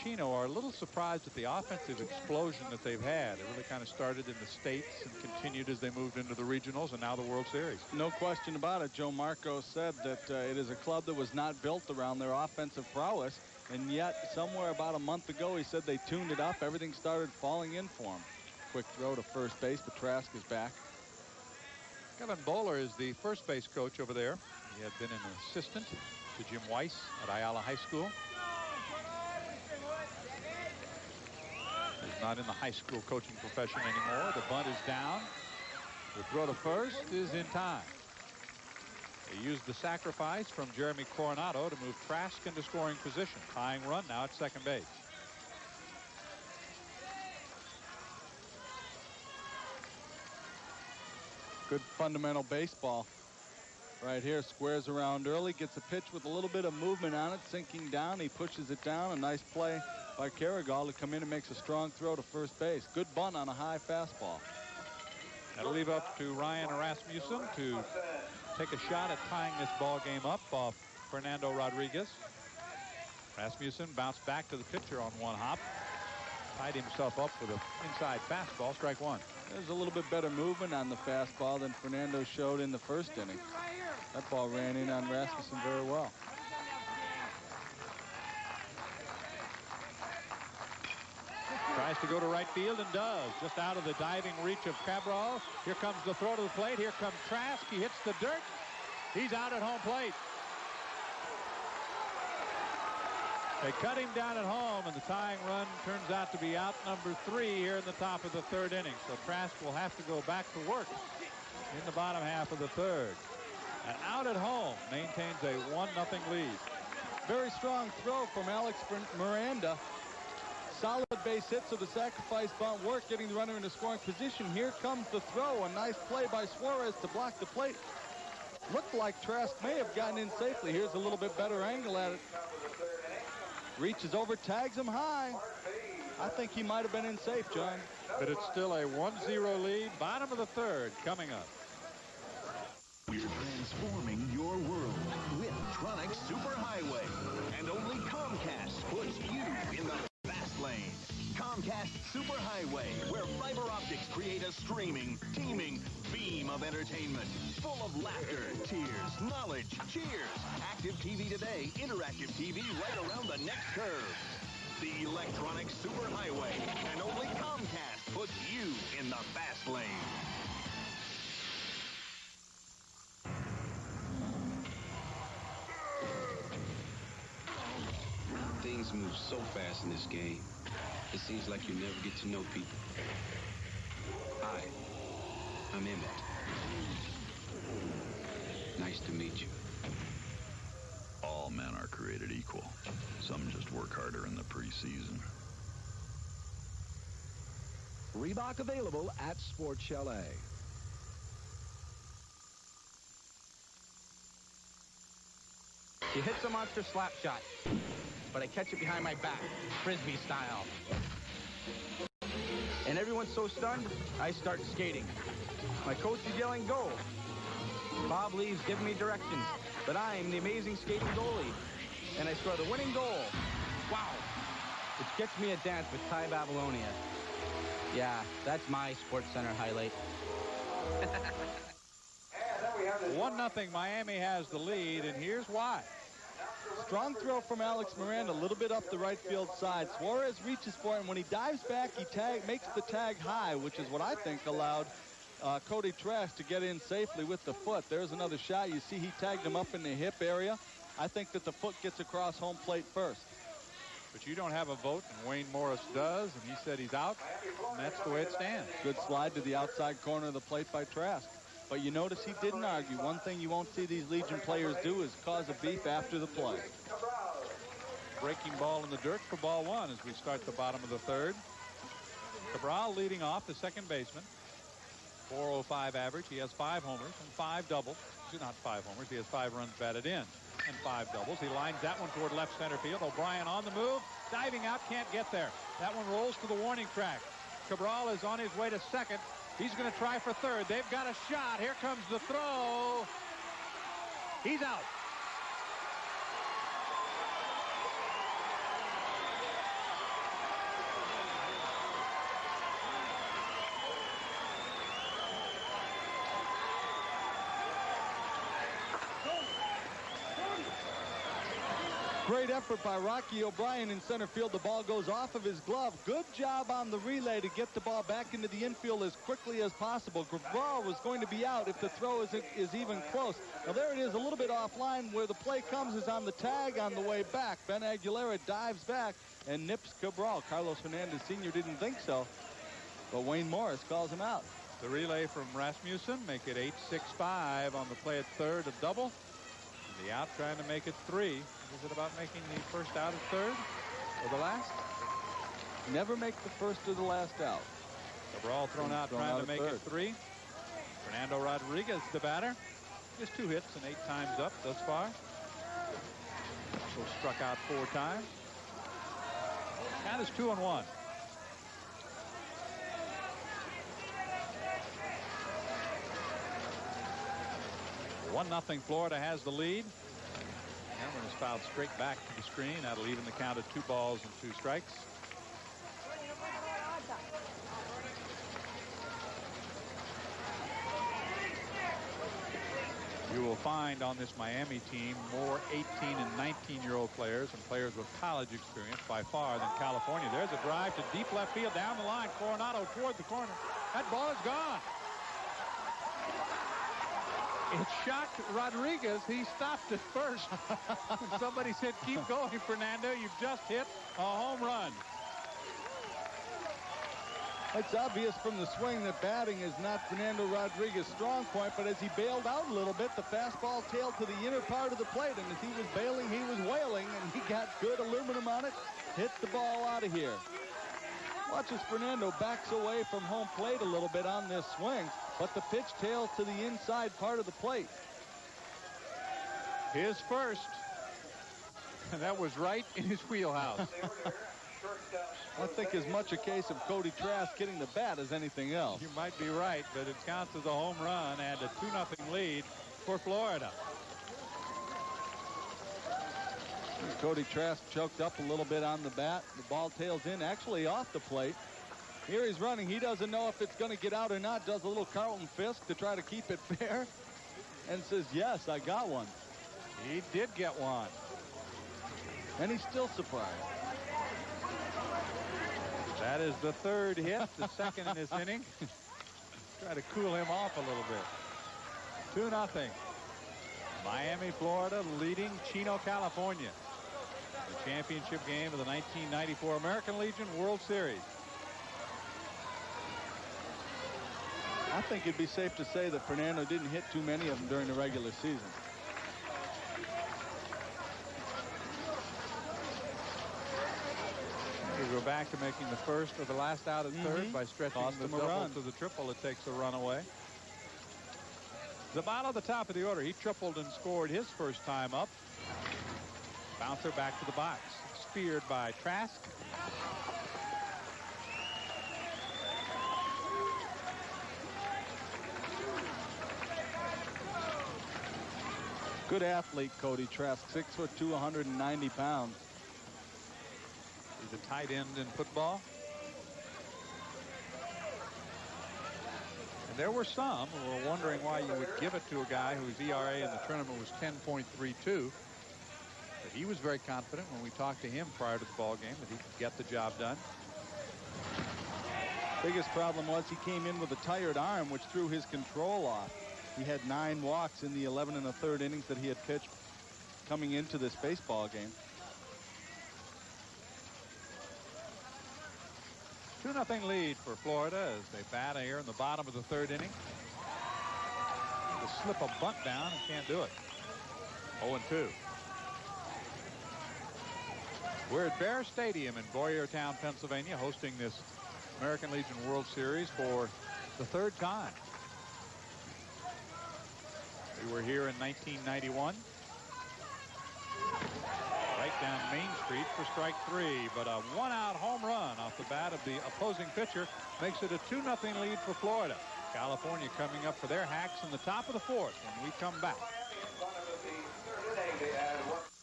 Chino are a little surprised at the offensive explosion that they've had. It really kind of started in the States and continued as they moved into the regionals and now the World Series. No question about it. Joe Marco said that it is a club that was not built around their offensive prowess, and yet somewhere about a month ago he said they tuned it up. Everything started falling in for him. Quick throw to first base, but Trask is back. Kevin Bowler is the first base coach over there. He had been an assistant to Jim Weiss at Ayala High School. He's not in the high school coaching profession anymore. The bunt is down. The throw to first is in time. They used the sacrifice from Jeremy Coronado to move Trask into scoring position. Tying run now at second base. Good fundamental baseball right here. Squares around early, gets a pitch with a little bit of movement on it, sinking down. He pushes it down. A nice play by Carrigal to come in and makes a strong throw to first base. Good bunt on a high fastball. That'll leave up to Ryan Rasmussen to take a shot at tying this ball game up off Fernando Rodriguez. Rasmussen bounced back to the pitcher on one hop. Tied himself up with an inside fastball, strike one. There's a little bit better movement on the fastball than Fernando showed in the first inning. That ball ran in on Rasmussen very well. Tries to go to right field and does. Just out of the diving reach of Cabral. Here comes the throw to the plate. Here comes Trask. He hits the dirt. He's out at home plate. They cut him down at home, and the tying run turns out to be out number 3 here in the top of the 3rd inning. So Trask will have to go back to work in the bottom half of the 3rd. And out at home maintains a 1-0 lead. Very strong throw from Alex Miranda. Solid base hit, so the sacrifice bunt work, getting the runner in a scoring position. Here comes the throw. A nice play by Suarez to block the plate. Looked like Trask may have gotten in safely. Here's a little bit better angle at it. Reaches over, tags him high. I think he might have been in safe, John. But it's still a 1-0 lead. Bottom of the 3rd coming up. We're transforming your world with Tronic Superhighway. And only Comcast puts you in the fast lane. Comcast Superhighway, where fiber optics create a streaming, teeming beam of entertainment. Full of laughter, tears, knowledge, cheers. Active TV today, interactive TV right around the next curve. The electronic superhighway, and only Comcast puts you in the fast lane. Things move so fast in this game. It seems like you never get to know people. Hi, I'm Emmett. Nice to meet you. All men are created equal. Some just work harder in the preseason. Reebok available at Sports Chalet. He hits a monster slap shot, but I catch it behind my back, Frisbee style. And everyone's so stunned, I start skating. My coach is yelling, "Go!" Bob leaves giving me directions, but I am the amazing skating goalie, and I score the winning goal. Wow! Which gets me a dance with Ty Babylonia. Yeah, that's my Sports Center highlight. 1-0 Miami has the lead, and here's why. Strong throw from Alex Miranda, a little bit up the right field side. Suarez reaches for it, and when he dives back, he makes the tag high, which is what I think allowed Cody Trask to get in safely with the foot. There's another shot. You see he tagged him up in the hip area. I think that the foot gets across home plate first. But you don't have a vote, and Wayne Morris does, and he said he's out, and that's the way it stands. Good slide to the outside corner of the plate by Trask. But you notice he didn't argue. One thing you won't see these Legion players do is cause a beef after the play. Breaking ball in the dirt for ball 1 as we start the bottom of the 3rd. Cabral leading off, the second baseman. 405 average. He has 5 homers and 5 doubles. Not 5 homers. He has 5 runs batted in and 5 doubles. He lines that one toward left center field. O'Brien on the move. Diving out. Can't get there. That one rolls to the warning track. Cabral is on his way to second. He's going to try for third. They've got a shot. Here comes the throw. He's out. Great effort by Rocky O'Brien in center field. The ball goes off of his glove. Good job on the relay to get the ball back into the infield as quickly as possible. Cabral was going to be out if the throw is even close. Now there it is, a little bit offline. Where the play comes is on the tag on the way back. Ben Aguilera dives back and nips Cabral. Carlos Hernandez Sr. didn't think so, but Wayne Morris calls him out. The relay from Rasmussen make it 8-6-5 on the play at third, a double. And the out trying to make it 3. Is it about making the first out at third or the last? Never make the first or the last out. Cabral thrown out trying to make it 3. Fernando Rodriguez, the batter. Just 2 hits and 8 times up thus far. So struck out 4 times. Count is 2-1. One nothing. Florida has the lead. Cameron is fouled straight back to the screen. That'll even the count at 2 balls and 2 strikes. You will find on this Miami team more 18 and 19-year-old players and players with college experience by far than California. There's a drive to deep left field down the line. Coronado toward the corner. That ball is gone. It shocked Rodriguez. He stopped at first. Somebody said, keep going, Fernando. You've just hit a home run. It's obvious from the swing that batting is not Fernando Rodriguez's strong point, but as he bailed out a little bit, the fastball tailed to the inner part of the plate, and as he was bailing, he was wailing, and he got good aluminum on it, hit the ball out of here. Watch as Fernando backs away from home plate a little bit on this swing, but the pitch tails to the inside part of the plate. His first. And that was right in his wheelhouse. I think as much a case of Cody Trask hitting the bat as anything else. You might be right, but it counts as a home run and a 2-0 lead for Florida. Cody Trask choked up a little bit on the bat. The ball tails in, actually off the plate. Here he's running. He doesn't know if it's going to get out or not. Does a little Carlton Fisk to try to keep it fair. And says, yes, I got one. He did get one. And he's still surprised. That is the third hit, the second in this inning. Try to cool him off a little bit. 2-0. Miami, Florida leading Chino, California. The championship game of the 1994 American Legion World Series. I think it'd be safe to say that Fernando didn't hit too many of them during the regular season. We go back to making the first or the last out at third by stretching the double to the triple. It takes a run away. Zabato at the top of the order. He tripled and scored his first time up. Bouncer back to the box. Speared by Trask. Good athlete, Cody Trask. 6'2", 190 pounds. He's a tight end in football. And there were some who were wondering why you would give it to a guy whose ERA in the tournament was 10.32. But he was very confident when we talked to him prior to the ball game that he could get the job done. Biggest problem was he came in with a tired arm, which threw his control off. He had 9 walks in the 11 1/3 innings that he had pitched coming into this baseball game. 2-0 lead for Florida as they bat here in the bottom of the third inning. To slip a bunt down and can't do it. 0-2. We're at Bear Stadium in Boyertown, Pennsylvania, hosting this American Legion World Series for the third time. We were here in 1991. Right down Main Street for strike 3, but a 1-out home run off the bat of the opposing pitcher makes it a 2-0 lead for Florida. California coming up for their hacks in the top of the fourth when we come back.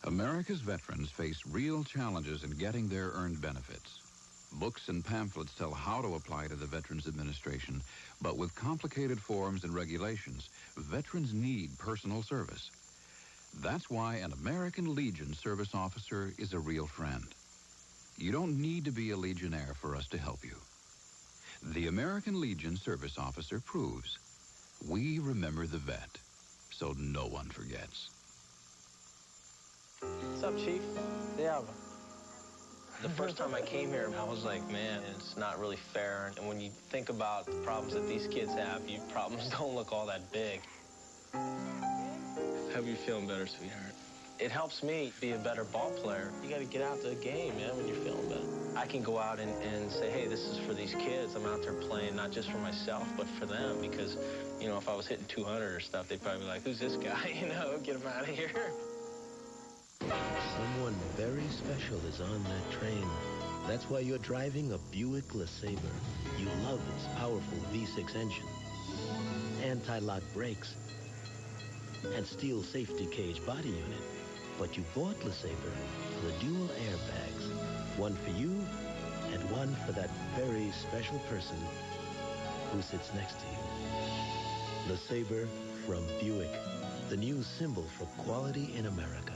America's veterans face real challenges in getting their earned benefits. Books and pamphlets tell how to apply to the Veterans Administration, but with complicated forms and regulations, veterans need personal service. That's why an American Legion service officer is a real friend. You don't need to be a Legionnaire for us to help you. The American Legion service officer proves we remember the vet, so no one forgets. What's up, Chief? Yeah. The first time I came here, I was like, man, it's not really fair. And when you think about the problems that these kids have, your problems don't look all that big. How are you feeling better, sweetheart? It helps me be a better ball player. You got to get out to the game, man, when you're feeling better. I can go out and say, hey, this is for these kids. I'm out there playing not just for myself, but for them. Because, you know, if I was hitting 200 or stuff, they'd probably be like, who's this guy? You know, get him out of here. Someone very special is on that train. That's why you're driving a Buick LeSabre. You love its powerful V6 engine, anti-lock brakes, and steel safety cage body unit. But you bought LeSabre for the dual airbags. One for you and one for that very special person who sits next to you. LeSabre from Buick, the new symbol for quality in America.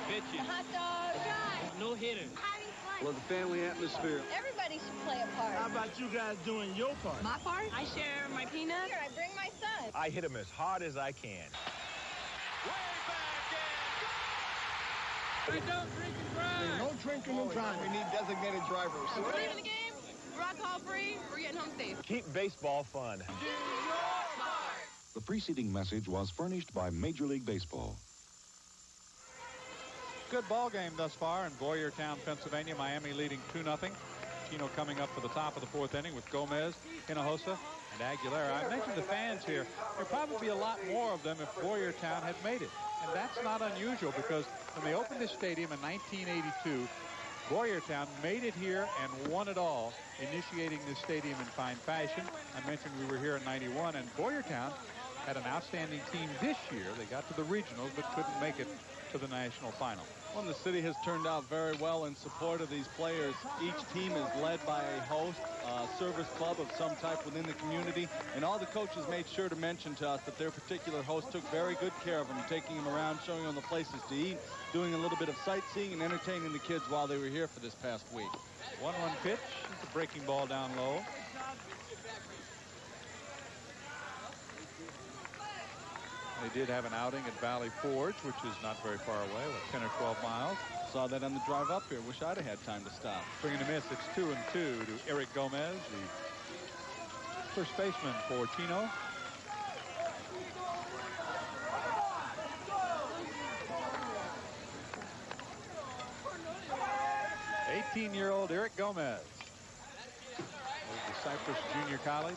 Pitching. The hot dog. No hitter. Having fun. Well, the family atmosphere. Everybody should play a part. How about you guys doing your part? My part? I share my peanuts. Here, I bring my son. what? I hit him as hard as I can. I don't drink and drive. No drinking and driving. We need designated drivers. We're leaving the game. We're alcohol-free. We're getting home safe. Keep baseball fun. The preceding message was furnished by Major League Baseball. Good ball game thus far in Boyertown, Pennsylvania. Miami leading 2-0. Chino coming up for the top of the fourth inning with Gomez, Hinojosa, and Aguilera. I mentioned the fans here. There'd probably be a lot more of them if Boyertown had made it. And that's not unusual because when they opened this stadium in 1982, Boyertown made it here and won it all, initiating this stadium in fine fashion. I mentioned we were here in 91, and Boyertown had an outstanding team this year. They got to the regionals but couldn't make it to the national final. Well, the city has turned out very well in support of these players. Each team is led by a host, service club of some type within the community, and all the coaches made sure to mention to us that their particular host took very good care of them, taking them around, showing them the places to eat, doing a little bit of sightseeing, and entertaining the kids while they were here for this past week. 1-1 pitch. It's a breaking ball down low. They did have an outing at Valley Forge, which is not very far away, like 10 or 12 miles. Saw that on the drive up here. Wish I'd have had time to stop. Swing and a miss. It's 2-2 to Erick Gomez, the first baseman for Chino. '18-year-old Erick Gomez of the Cypress Junior College.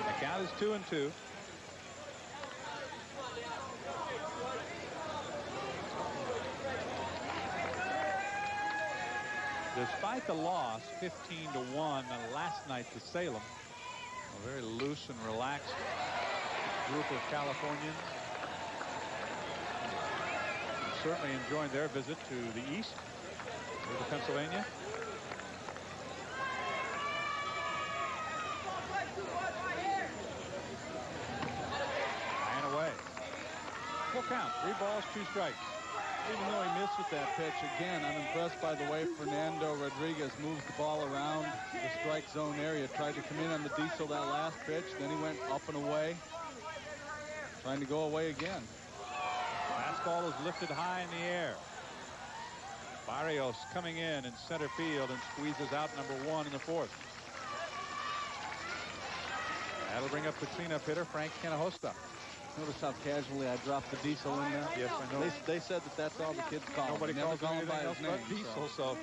The count is 2-2. Despite the loss, 15-1 last night to Salem, a very loose and relaxed group of Californians, certainly enjoying their visit to the east, to Pennsylvania. Full count, 3 balls, 2 strikes. Even though he missed with that pitch, again, I'm impressed by the way Fernando Rodriguez moves the ball around the strike zone area. Tried to come in on the diesel that last pitch, then he went up and away, trying to go away again. Fastball is lifted high in the air. Barrios coming in center field and squeezes out number 1 in the fourth. That'll bring up the cleanup hitter, Frank Hinojosa. Notice how casually I dropped the diesel in there? Yes, I know. They said that that's all the kids call him. Nobody calls him by his name, but diesel, so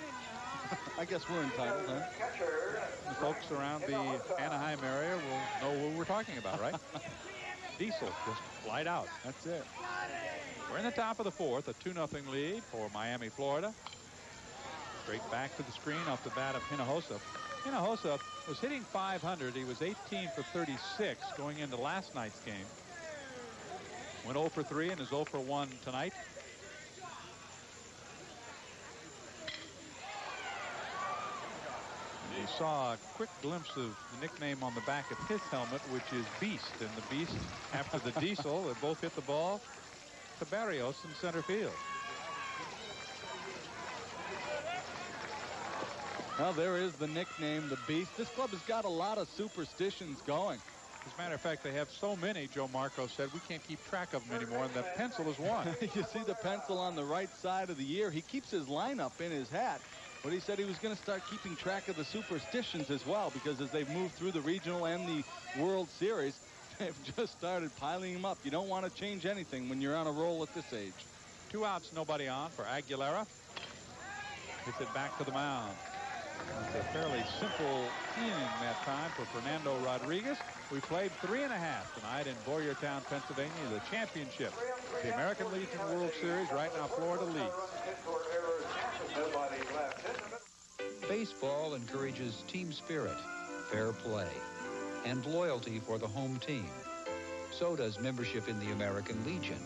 I guess we're entitled, huh? The folks around the Anaheim area will know what we're talking about, right? Diesel, just light out. That's it. We're in the top of the fourth, a 2-0 lead for Miami, Florida. Straight back to the screen off the bat of Hinojosa. Hinojosa was hitting .500. He was 18 for 36 going into last night's game. Went 0 for 3 and is 0 for 1 tonight. And you saw a quick glimpse of the nickname on the back of his helmet, which is Beast. And the Beast, after the diesel, they both hit the ball to Barrios in center field. Well, there is the nickname, the Beast. This club has got a lot of superstitions going. As a matter of fact, they have so many, Joe Marco said, we can't keep track of them anymore, and the pencil is one. You see the pencil on the right side of the ear. He keeps his lineup in his hat, but he said he was going to start keeping track of the superstitions as well, because as they've moved through the regional and the World Series, they've just started piling them up. You don't want to change anything when you're on a roll at this age. 2 outs, nobody on for Aguilera. Hits it back to the mound. It's a fairly simple inning that time for Fernando Rodriguez. We played 3.5 tonight in Boyertown, Pennsylvania, the championship, the American Legion World Series. Right now, Florida leads. Baseball encourages team spirit, fair play, and loyalty for the home team. So does membership in the American Legion.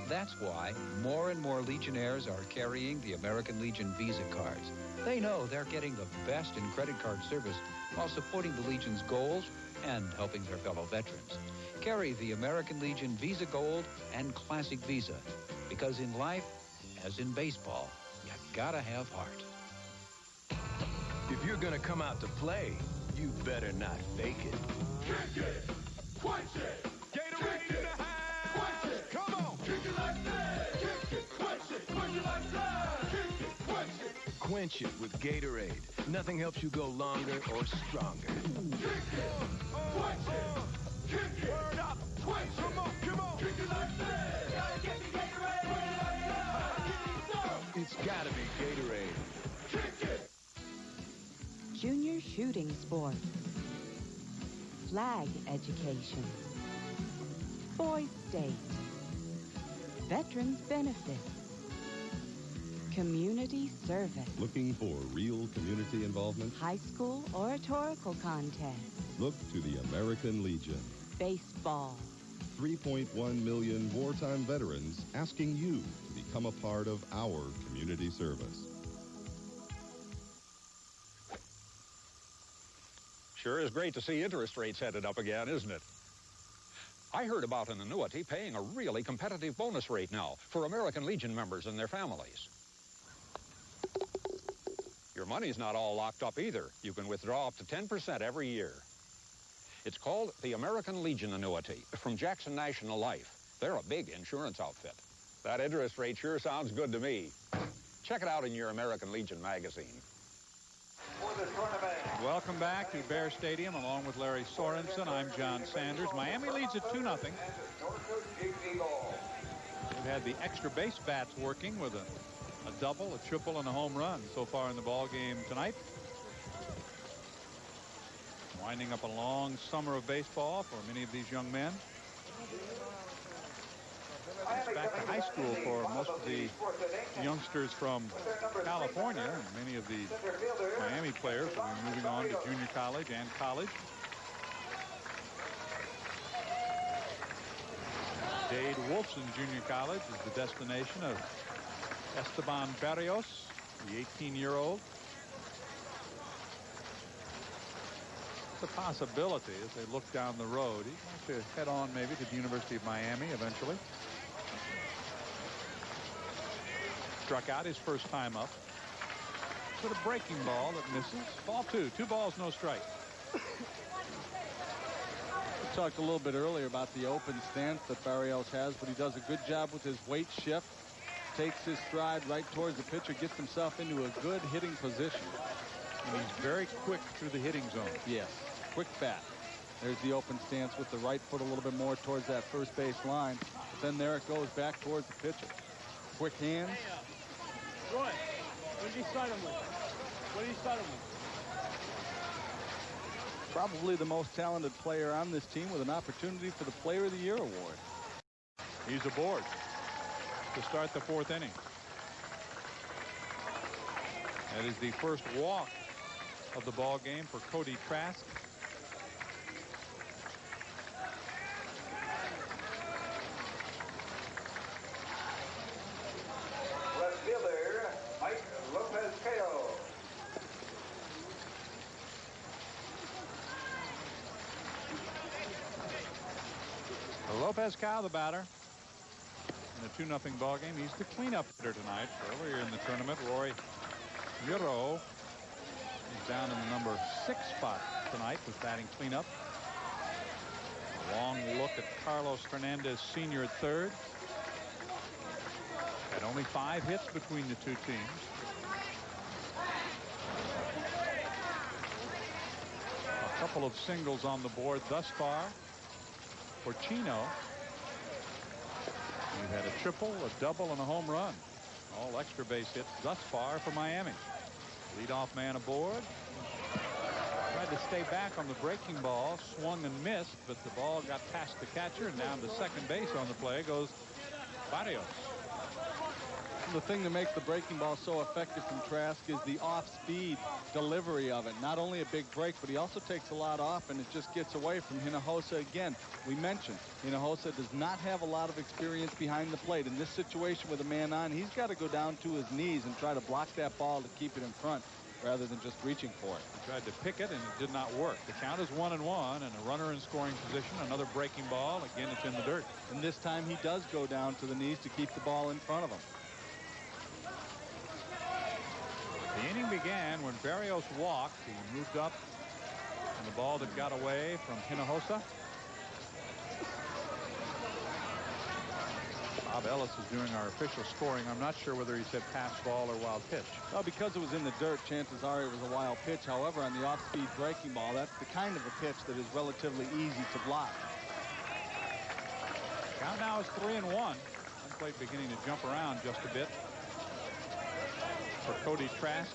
That's why more and more Legionnaires are carrying the American Legion Visa cards. They know they're getting the best in credit card service while supporting the Legion's goals and helping their fellow veterans. Carry the American Legion Visa Gold and Classic Visa, because in life, as in baseball, you gotta have heart. If you're gonna come out to play, You better not fake it. Kick it! Quench it! Gatorade in the house! Quench it! Come on! Kick it like that! Kick it! Quench it! Quench it like that! Kick it! Quench it! Quench it with Gatorade. Nothing helps you go longer or stronger. Kick it! Quench it! Kick it! Word up! Quench it! Come on! Come on! Kick it like that! Gotta get the Gatorade! Quench it like that! Give me some! It's gotta be Gatorade. Kick it! Junior shooting sports, flag education, boys state, veterans benefits, community service, Looking for real community involvement? high school oratorical contest, Look to the American Legion. baseball, 3.1 million wartime veterans asking you to become a part of our community service. Sure is great to see interest rates headed up again, isn't it? I heard about an annuity paying a really competitive bonus rate now for American Legion members and their families. Your money's not all locked up either. You can withdraw up to 10% every year. It's called the American Legion Annuity from Jackson National Life. They're a big insurance outfit. That interest rate sure sounds good to me. Check it out in your American Legion magazine. Welcome back to Bear Stadium along with Larry Sorensen. I'm John Sanders. Miami leads at 2-0. We've had the extra base bats working with a double, a triple, and a home run so far in the ball game tonight. Winding up a long summer of baseball for many of these young men. It's back to high school for most of the youngsters from California, and many of the Miami players will be moving on to junior college and college. Dade Wolfson Junior College is the destination of Esteban Barrios, the 18-year-old. It's a possibility as they look down the road. He'd like to head on maybe to the University of Miami eventually. Struck out his first time up with a breaking ball that misses. Ball two. 2 balls, no strike. We talked a little bit earlier about the open stance that Barrios has, but he does a good job with his weight shift. Takes his stride right towards the pitcher, gets himself into a good hitting position. And he's very quick through the hitting zone. Yes, quick bat. There's the open stance with the right foot a little bit more towards that first base line. But then there it goes back towards the pitcher. Quick hands. Roy, what did you start him with? What did you start him with? Probably the most talented player on this team with an opportunity for the Player of the Year award. He's aboard to start the 4th inning. That is the first walk of the ball game for Cody Trask. Left fielder, Mike Lopez-Cayo. Lopez-Cayo, the batter. In a 2-0 ball game. He's the cleanup hitter tonight. Earlier in the tournament, Roy Miro is down in the number 6 spot tonight with batting cleanup. A long look at Carlos Hernandez Sr. at third. Had only 5 hits between the two teams. A couple of singles on the board thus far for Chino. We've had a triple, a double, and a home run. All extra base hits thus far for Miami. Leadoff man aboard. Tried to stay back on the breaking ball, swung and missed, but the ball got past the catcher, and down to second base on the play goes Barrios. The thing that makes the breaking ball so effective from Trask is the off-speed delivery of it. Not only a big break, but he also takes a lot off, and it just gets away from Hinojosa again. We mentioned Hinojosa does not have a lot of experience behind the plate. In this situation with a man on, he's got to go down to his knees and try to block that ball to keep it in front rather than just reaching for it. He tried to pick it, and it did not work. The count is 1-1, and a runner in scoring position. Another breaking ball. Again, it's in the dirt. And this time he does go down to the knees to keep the ball in front of him. The inning began when Barrios walked. He moved up And the ball that got away from Hinojosa. Bob Ellis is doing our official scoring. I'm not sure whether he said pass ball or wild pitch. Well, because it was in the dirt, chances are it was a wild pitch. However, on the off-speed breaking ball, that's the kind of a pitch that is relatively easy to block. Count now is 3-1. One plate beginning to jump around just a bit for Cody Trask.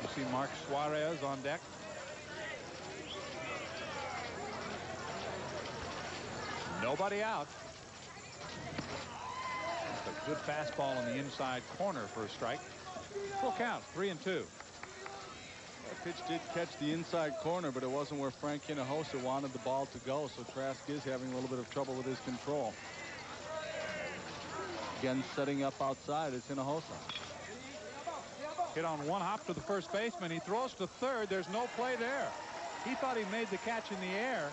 You see Mark Suarez on deck. Nobody out. That's a good fastball in the inside corner for a strike. Full count, 3-2. That pitch did catch the inside corner, but it wasn't where Frank Hinojosa wanted the ball to go, so Trask is having a little bit of trouble with his control. Again, setting up outside is Hinojosa. Hit on one hop to the first baseman. He throws to third. There's no play there. He thought he made the catch in the air.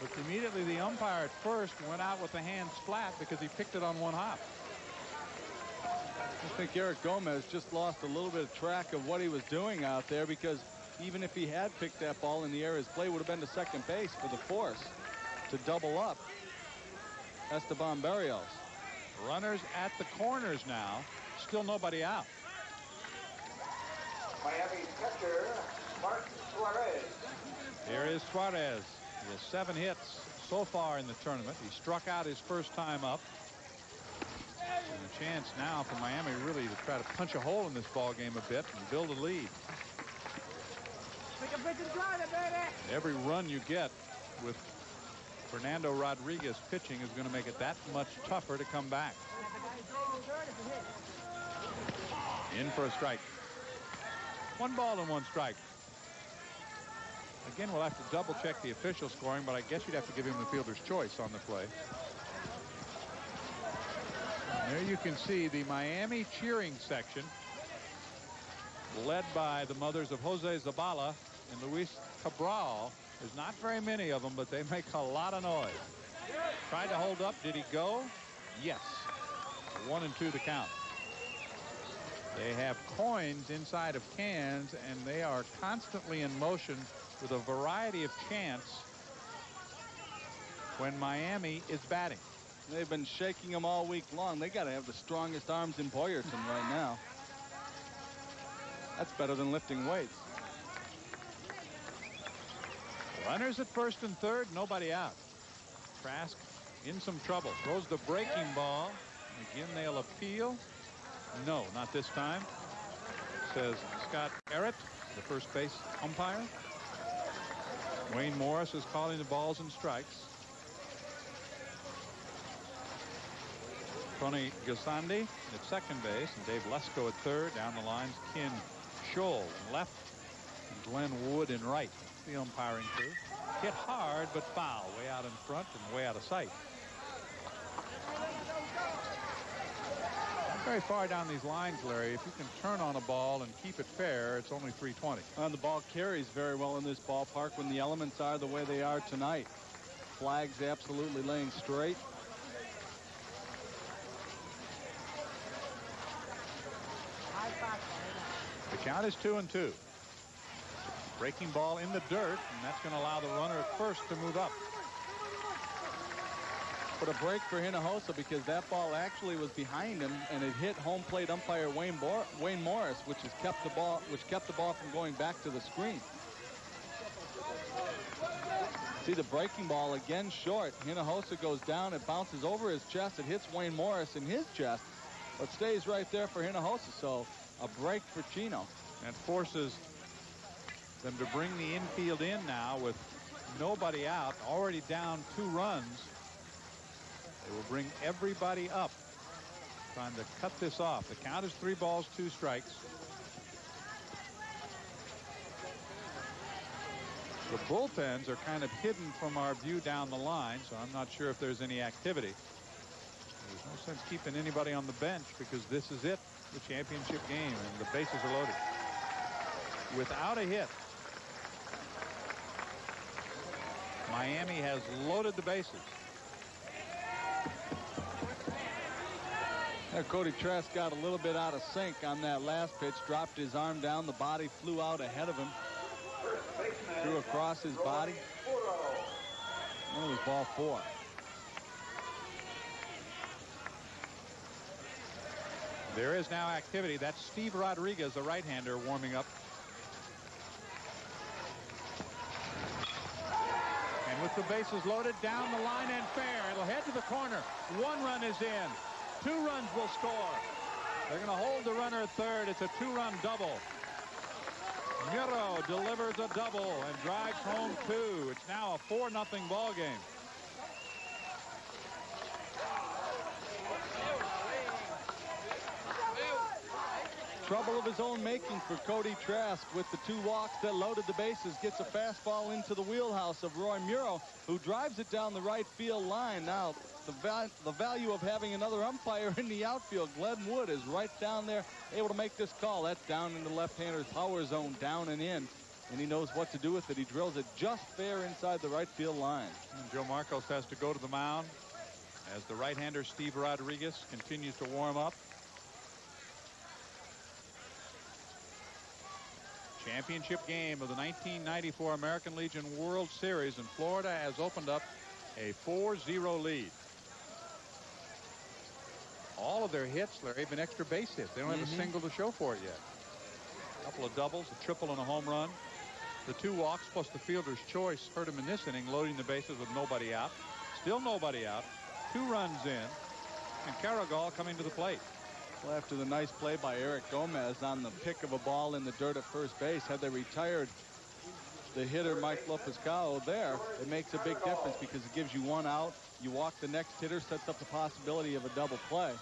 But immediately the umpire at first went out with the hands flat because he picked it on one hop. I think Erick Gomez just lost a little bit of track of what he was doing out there, because even if he had picked that ball in the air, his play would have been to second base for the force to double up Esteban Barrios. Runners at the corners now. Still nobody out. Miami catcher, Mark Suarez. Here is Suarez. He has 7 hits so far in the tournament. He struck out his first time up. And a chance now for Miami really to try to punch a hole in this ball game a bit and build a lead. Every run you get with Fernando Rodriguez pitching is going to make it that much tougher to come back. In for a strike. 1 ball and 1 strike. Again, we'll have to double check the official scoring, but I guess you'd have to give him the fielder's choice on the play. And there you can see the Miami cheering section, led by the mothers of Jose Zabala and Luis Cabral. There's not very many of them, but they make a lot of noise. Tried to hold up. Did he go? Yes. 1-2 to count. They have coins inside of cans, and they are constantly in motion with a variety of chants when Miami is batting. They've been shaking them all week long. They got to have the strongest arms in Boyerton right now. That's better than lifting weights. Runners at first and third, nobody out. Trask in some trouble. Throws the breaking ball. Again, they'll appeal. No, not this time, says Scott Erick, the first base umpire. Wayne Morris is calling the balls and strikes. Tony Gasandi at second base and Dave Lesko at third. Down the lines, Ken Scholl in left and Glenn Wood in right. The umpiring crew. Hit hard but foul, way out in front and way out of sight. Not very far down these lines, Larry. If you can turn on a ball and keep it fair, it's only 320. And the ball carries very well in this ballpark when the elements are the way they are tonight. Flags absolutely laying straight. The count is 2-2. Breaking ball in the dirt, and that's going to allow the runner at first to move up. But a break for Hinojosa, because that ball actually was behind him and it hit home plate umpire Wayne Morris, which kept the ball from going back to the screen. See the breaking ball again short. Hinojosa goes down, it bounces over his chest, it hits Wayne Morris in his chest, but stays right there for Hinojosa. So a break for Chino. And forces them to bring the infield in now with nobody out, already down 2 runs. They will bring everybody up, trying to cut this off. The count is 3 balls, 2 strikes. The bullpens are kind of hidden from our view down the line, so I'm not sure if there's any activity. There's no sense keeping anybody on the bench because this is it, the championship game, and the bases are loaded. Without a hit, Miami has loaded the bases. Cody Trask got a little bit out of sync on that last pitch, dropped his arm down, the body flew out ahead of him, threw across his body. That was ball 4. There is now activity. That's Steve Rodriguez, the right-hander, warming up. And with the bases loaded, down the line and fair. It'll head to the corner. 1 run is in. 2 runs will score. They're going to hold the runner at third. It's a 2-run double. Muro delivers a double and drives home 2. It's now a 4-0 ball game. Trouble of his own making for Cody Trask with the 2 walks that loaded the bases. Gets a fastball into the wheelhouse of Roy Muro, who drives it down the right field line. Now, the value of having another umpire in the outfield, Glenn Wood, is right down there, able to make this call. That's down in the left-hander's power zone, down and in. And he knows what to do with it. He drills it just fair inside the right field line. And Joe Marcos has to go to the mound as the right-hander Steve Rodriguez continues to warm up. Championship game of the 1994 American Legion World Series, and Florida has opened up a 4-0 lead. All of their hits, Larry, have been extra base hits. They don't have a single to show for it yet. A couple of doubles, a triple, and a home run. The 2 walks plus the fielder's choice hurt him in this inning, loading the bases with nobody out. Still nobody out. 2 runs in, and Caragol coming to the plate. Well, after the nice play by Erick Gomez on the pick of a ball in the dirt at first base, had they retired the hitter Mike Lopez-Cao there, it makes a big difference because it gives you 1 out. You walk the next hitter, sets up the possibility of a double play.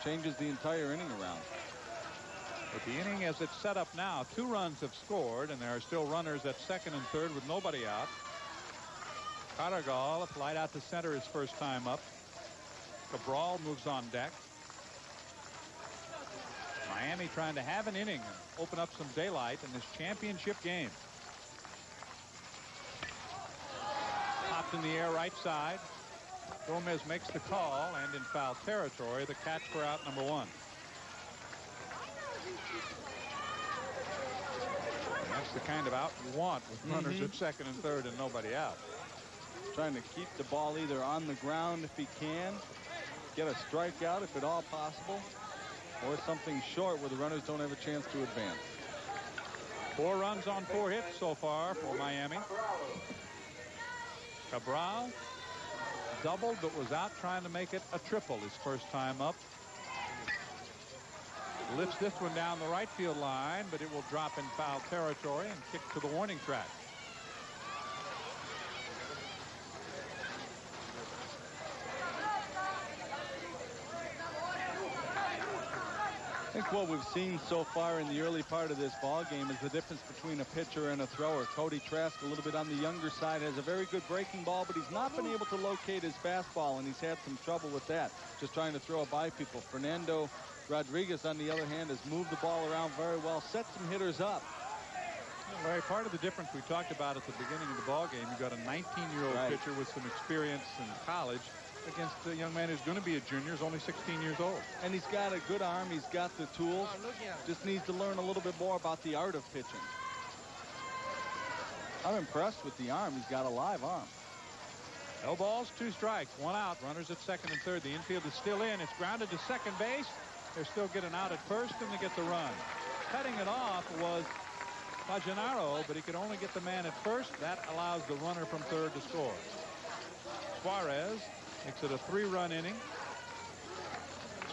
Changes the entire inning around. But the inning as it's set up now, 2 runs have scored, and there are still runners at second and third with nobody out. Caragol, a flight out to center his first time up. Cabral moves on deck. Miami trying to have an inning and open up some daylight in this championship game. Popped in the air right side. Gomez makes the call, and in foul territory, the catch for out number 1. And that's the kind of out you want with runners at second and third and nobody out. Trying to keep the ball either on the ground if he can, get a strikeout if at all possible, or something short where the runners don't have a chance to advance. 4 runs on 4 hits so far for Miami. Cabral doubled but was out trying to make it a triple his first time up. Lifts this one down the right field line, but it will drop in foul territory and kick to the warning track. I think what we've seen so far in the early part of this ball game is the difference between a pitcher and a thrower. Cody Trask, a little bit on the younger side, has a very good breaking ball, but he's not been able to locate his fastball, and he's had some trouble with that, just trying to throw it by people. Fernando Rodriguez, on the other hand, has moved the ball around very well, set some hitters up. Larry, part of the difference we talked about at the beginning of the ball game, you got a 19-year-old pitcher with some experience in college against a young man who's going to be a junior, is only 16 years old. And he's got a good arm. He's got the tools. Just needs to learn a little bit more about the art of pitching. I'm impressed with the arm. He's got a live arm. No balls, 2 strikes, 1 out. Runners at second and third. The infield is still in. It's grounded to second base. They're still getting out at first, and they get the run. Cutting it off was Bajenaru, but he could only get the man at first. That allows the runner from third to score. Suarez makes it a 3-run inning.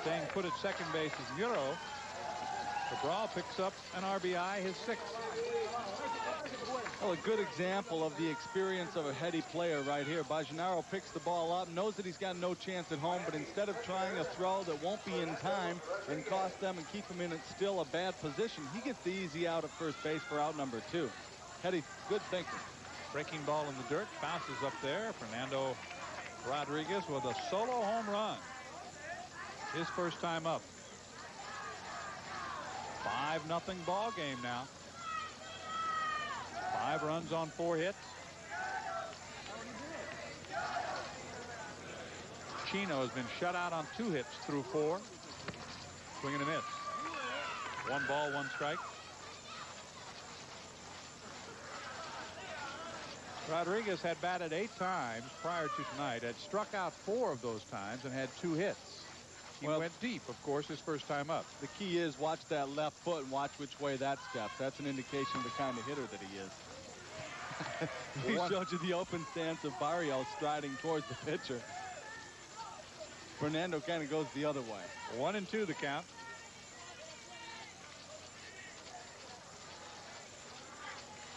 Staying put at second base is Muro. Cabral picks up an RBI, his 6th. Well, a good example of the experience of a heady player right here. Bajenaru picks the ball up, knows that he's got no chance at home, but instead of trying a throw that won't be in time and cost them and keep them in still a bad position, he gets the easy out at first base for out number 2. Heady, good thinking. Breaking ball in the dirt, bounces up there. Fernando Rodriguez with a solo home run. His first time up. 5-0 ball game now. 5 runs on 4 hits. Chino has been shut out on 2 hits through 4. Swing and a miss. 1 ball, 1 strike. Rodriguez had batted 8 times prior to tonight, had struck out 4 of those times and had 2 hits. He went deep, of course, his first time up. The key is watch that left foot and watch which way that steps. That's an indication of the kind of hitter that he is. He showed you the open stance of Barrios striding towards the pitcher. Fernando kind of goes the other way. 1-2 the count.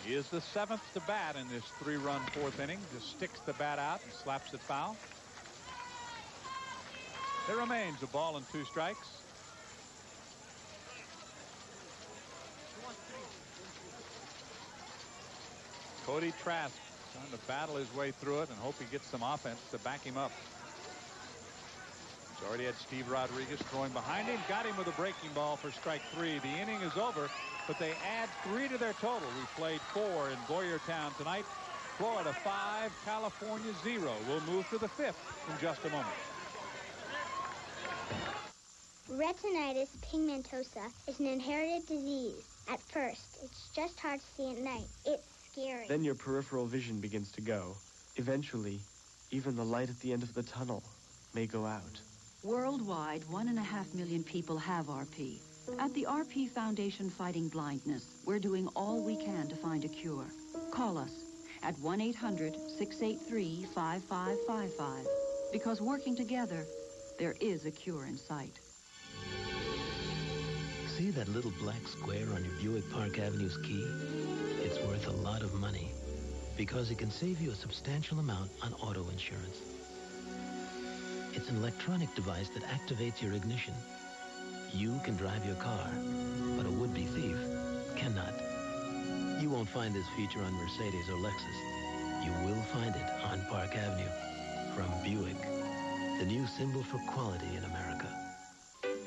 He is the 7th to bat in this 3-run 4th inning. Just sticks the bat out and slaps it foul. There remains a ball and 2 strikes. Cody Trask trying to battle his way through it and hope he gets some offense to back him up. He's already had Steve Rodriguez throwing behind him. Got him with a breaking ball for strike 3. The inning is over, but they add 3 to their total. We played 4 in Boyertown tonight. Florida 5, California 0. We'll move to the 5th in just a moment. Retinitis pigmentosa is an inherited disease. At first, it's just hard to see at night. It's scary. Then your peripheral vision begins to go. Eventually, even the light at the end of the tunnel may go out. Worldwide, 1.5 million people have RP. At the RP Foundation Fighting Blindness, we're doing all we can to find a cure. Call us at 1-800-683-5555. Because working together, there is a cure in sight. See that little black square on your Buick Park Avenue's key? It's worth a lot of money because it can save you a substantial amount on auto insurance. It's an electronic device that activates your ignition. You can drive your car, but a would-be thief cannot. You won't find this feature on Mercedes or Lexus. You will find it on Park Avenue from Buick, the new symbol for quality in America.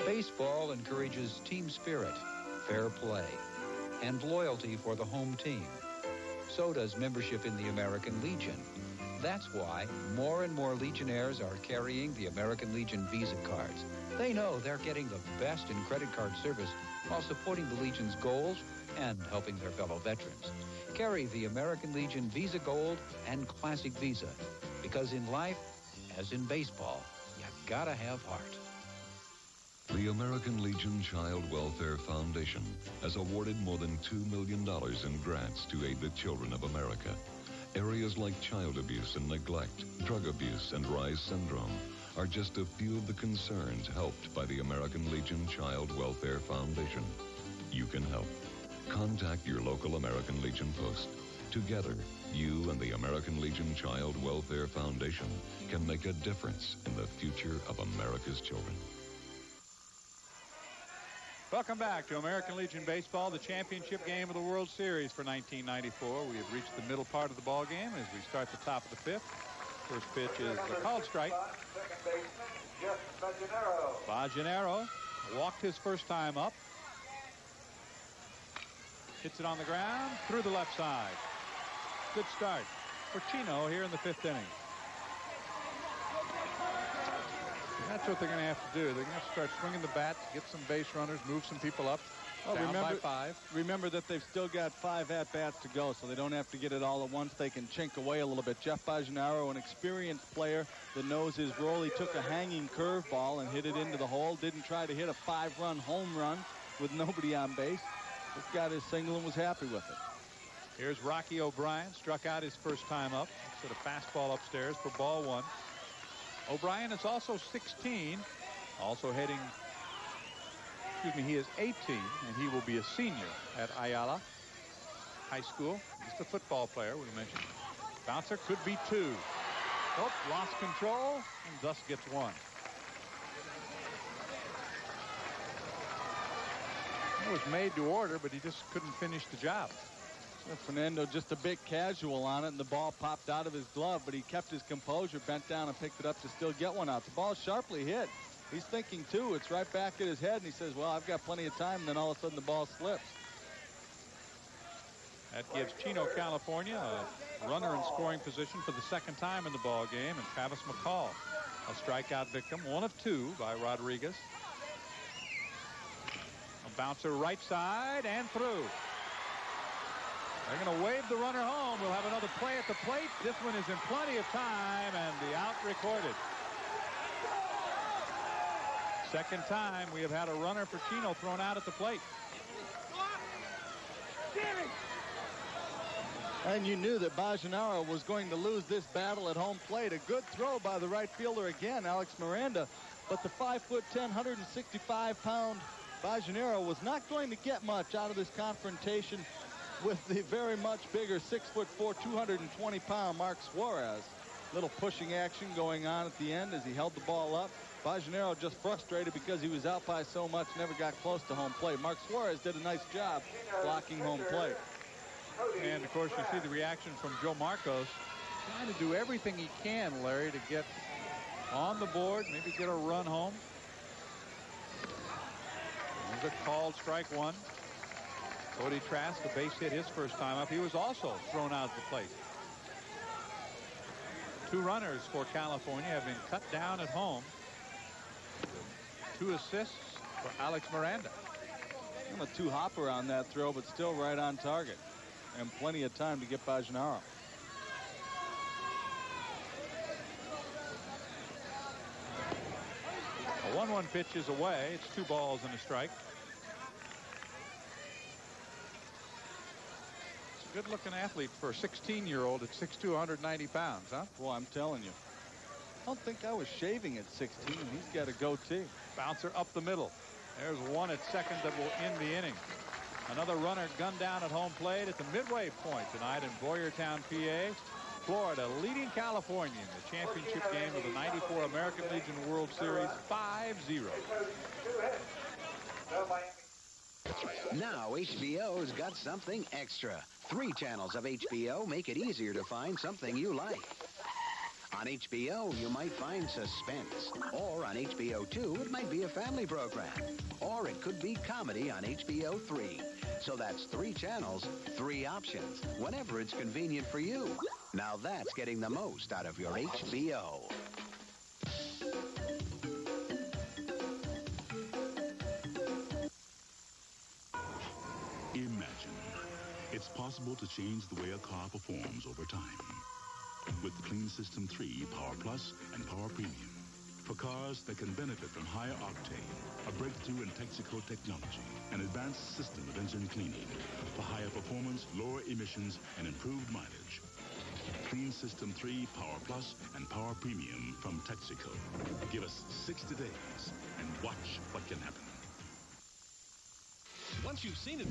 Baseball encourages team spirit, fair play, and loyalty for the home team. So does membership in the American Legion. That's why more and more Legionnaires are carrying the American Legion Visa cards. They know they're getting the best in credit card service while supporting the Legion's goals and helping their fellow veterans. Carry the American Legion Visa Gold and Classic Visa, because in life, as in baseball, you gotta have heart. The American Legion Child Welfare Foundation has awarded more than $2 million in grants to aid the children of America. Areas like child abuse and neglect, drug abuse, and Rise syndrome are just a few of the concerns helped by the American Legion Child Welfare Foundation. You can help. Contact your local American Legion post. Together, you and the American Legion Child Welfare Foundation can make a difference in the future of America's children. Welcome back to American Legion Baseball, the championship game of the World Series for 1994. We have reached the middle part of the ball game as we start the top of the 5th. First pitch is a called strike. Bajenaru walked his first time up. Hits it on the ground through the left side. Good start for Chino here in the 5th inning. That's what they're going to have to do. They're going to have to start swinging the bat to get some base runners, move some people up. Down by 5. Remember that they've still got 5 at-bats to go, so they don't have to get it all at once. They can chink away a little bit. Jeff Bajenaru, an experienced player that knows his role. He took a hanging curveball and hit it into the hole. Didn't try to hit a 5-run home run with nobody on base. Just got his single and was happy with it. Here's Rocky O'Brien. Struck out his first time up. Sort of fastball upstairs for ball 1. O'Brien is also 16, also heading, he is 18, and he will be a senior at Ayala High School. He's the football player we mentioned. Bouncer could be 2. Oh, lost control, and thus gets 1. It was made to order, but he just couldn't finish the job. So Fernando just a bit casual on it, and the ball popped out of his glove, but he kept his composure, bent down and picked it up to still get one out. The ball sharply hit. He's thinking, too. It's right back at his head, and he says, well, I've got plenty of time, and then all of a sudden the ball slips. That gives Chino, California, a runner in scoring position for the 2nd time in the ball game, and Travis McCall, a strikeout victim, 1 of 2 by Rodriguez. bouncer right side and through. They're going to wave the runner home. We'll have another play at the plate. This one is in plenty of time, and the out recorded. Second time we have had a runner for Chino thrown out at the plate. And you knew that Bajenaru was going to lose this battle at home plate. A good throw by the right fielder again, Alex Miranda. But the 5'10", 165-pound Bajenaru was not going to get much out of this confrontation with the very much bigger 6'4", 220-pound Mark Suarez. Little pushing action going on at the end as he held the ball up. Bajenaru just frustrated because he was out by so much, never got close to home plate. Mark Suarez did a nice job blocking home plate. And, of course, you see the reaction from Joe Marcos, trying to do everything he can, Larry, to get on the board, maybe get a run home. There's a called strike one. Cody Trask, a base hit his first time up. He was also thrown out at the plate. Two runners for California have been cut down at home. 2 assists for Alex Miranda. And a 2-hopper on that throw, but still right on target. And plenty of time to get Bajenaru. A 1-1 pitch is away. It's 2 balls and a strike. It's a good-looking athlete for a 16-year-old at 6'2", 190 pounds, huh? Well, I'm telling you. I don't think I was shaving at 16. He's got a goatee. Bouncer up the middle. There's one at second that will end the inning. Another runner gunned down at home plate at the midway point tonight in Boyertown, PA. Florida leading California in the championship game of the '94 American Legion World Series 5-0. Now HBO's got something extra. 3 channels of HBO make it easier to find something you like. On HBO, you might find suspense. Or on HBO 2, it might be a family program. Or it could be comedy on HBO 3. So that's 3 channels, 3 options, whenever it's convenient for you. Now that's getting the most out of your HBO. Imagine. It's possible to change the way a car performs over time. With the Clean System 3 Power Plus and Power Premium. For cars that can benefit from higher octane, a breakthrough in Texaco technology, an advanced system of engine cleaning for higher performance, lower emissions, and improved mileage. Clean System 3 Power Plus and Power Premium from Texaco. Give us 60 days and watch what can happen. Once you've seen it.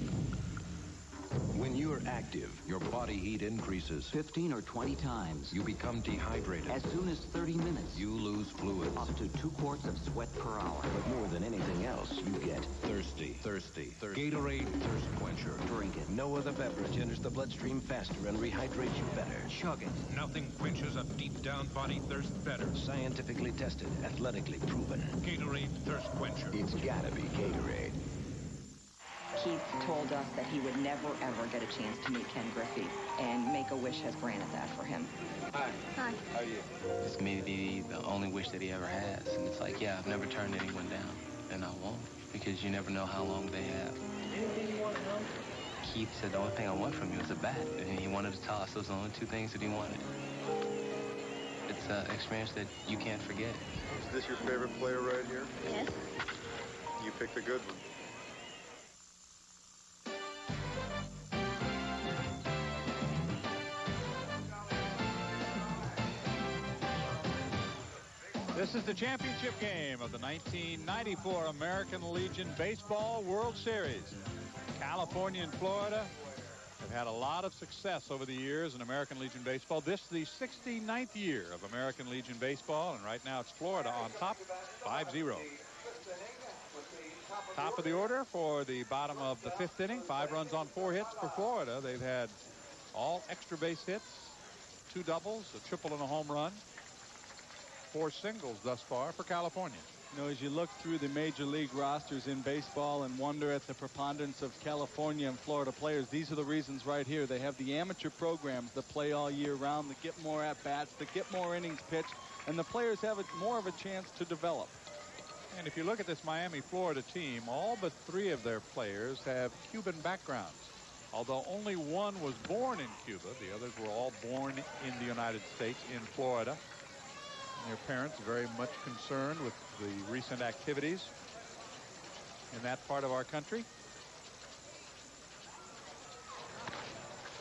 When you're active, your body heat increases 15 or 20 times. You become dehydrated. As soon as 30 minutes, you lose fluids. Up to 2 quarts of sweat per hour. But more than anything else, you get thirsty. Gatorade Thirst Quencher. Drink it. No other beverage enters the bloodstream faster and rehydrates you better. Chug it. Nothing quenches a deep down body thirst better. Scientifically tested, athletically proven. Gatorade Thirst Quencher. It's gotta be Gatorade. Keith told us that he would never, ever get a chance to meet Ken Griffey, and Make-A-Wish has granted that for him. Hi. Hi. How are you? This may be the only wish that he ever has. And it's like, yeah, I've never turned anyone down, and I won't, because you never know how long they have. Anything you want to know? Keith said the only thing I want from you is a bat, and he wanted to tell us those are the only 2 things that he wanted. It's an experience that you can't forget. Is this your favorite player right here? Yes. You picked a good one. This is the championship game of the 1994 American Legion Baseball World Series. California and Florida have had a lot of success over the years in American Legion Baseball. This is the 69th year of American Legion Baseball, and right now it's Florida on top, 5-0. Top of the order for the bottom of the 5th inning. 5 runs on 4 hits for Florida. They've had all extra base hits, 2 doubles, a triple, and a home run. 4 singles thus far for California. You know, as you look through the major league rosters in baseball and wonder at the preponderance of California and Florida players, these are the reasons right here. They have the amateur programs that play all year round, that get more at-bats, that get more innings pitched, and the players have more of a chance to develop. And if you look at this Miami, Florida team, all but 3 of their players have Cuban backgrounds. Although only one was born in Cuba, the others were all born in the United States, in Florida. And their parents very much concerned with the recent activities in that part of our country.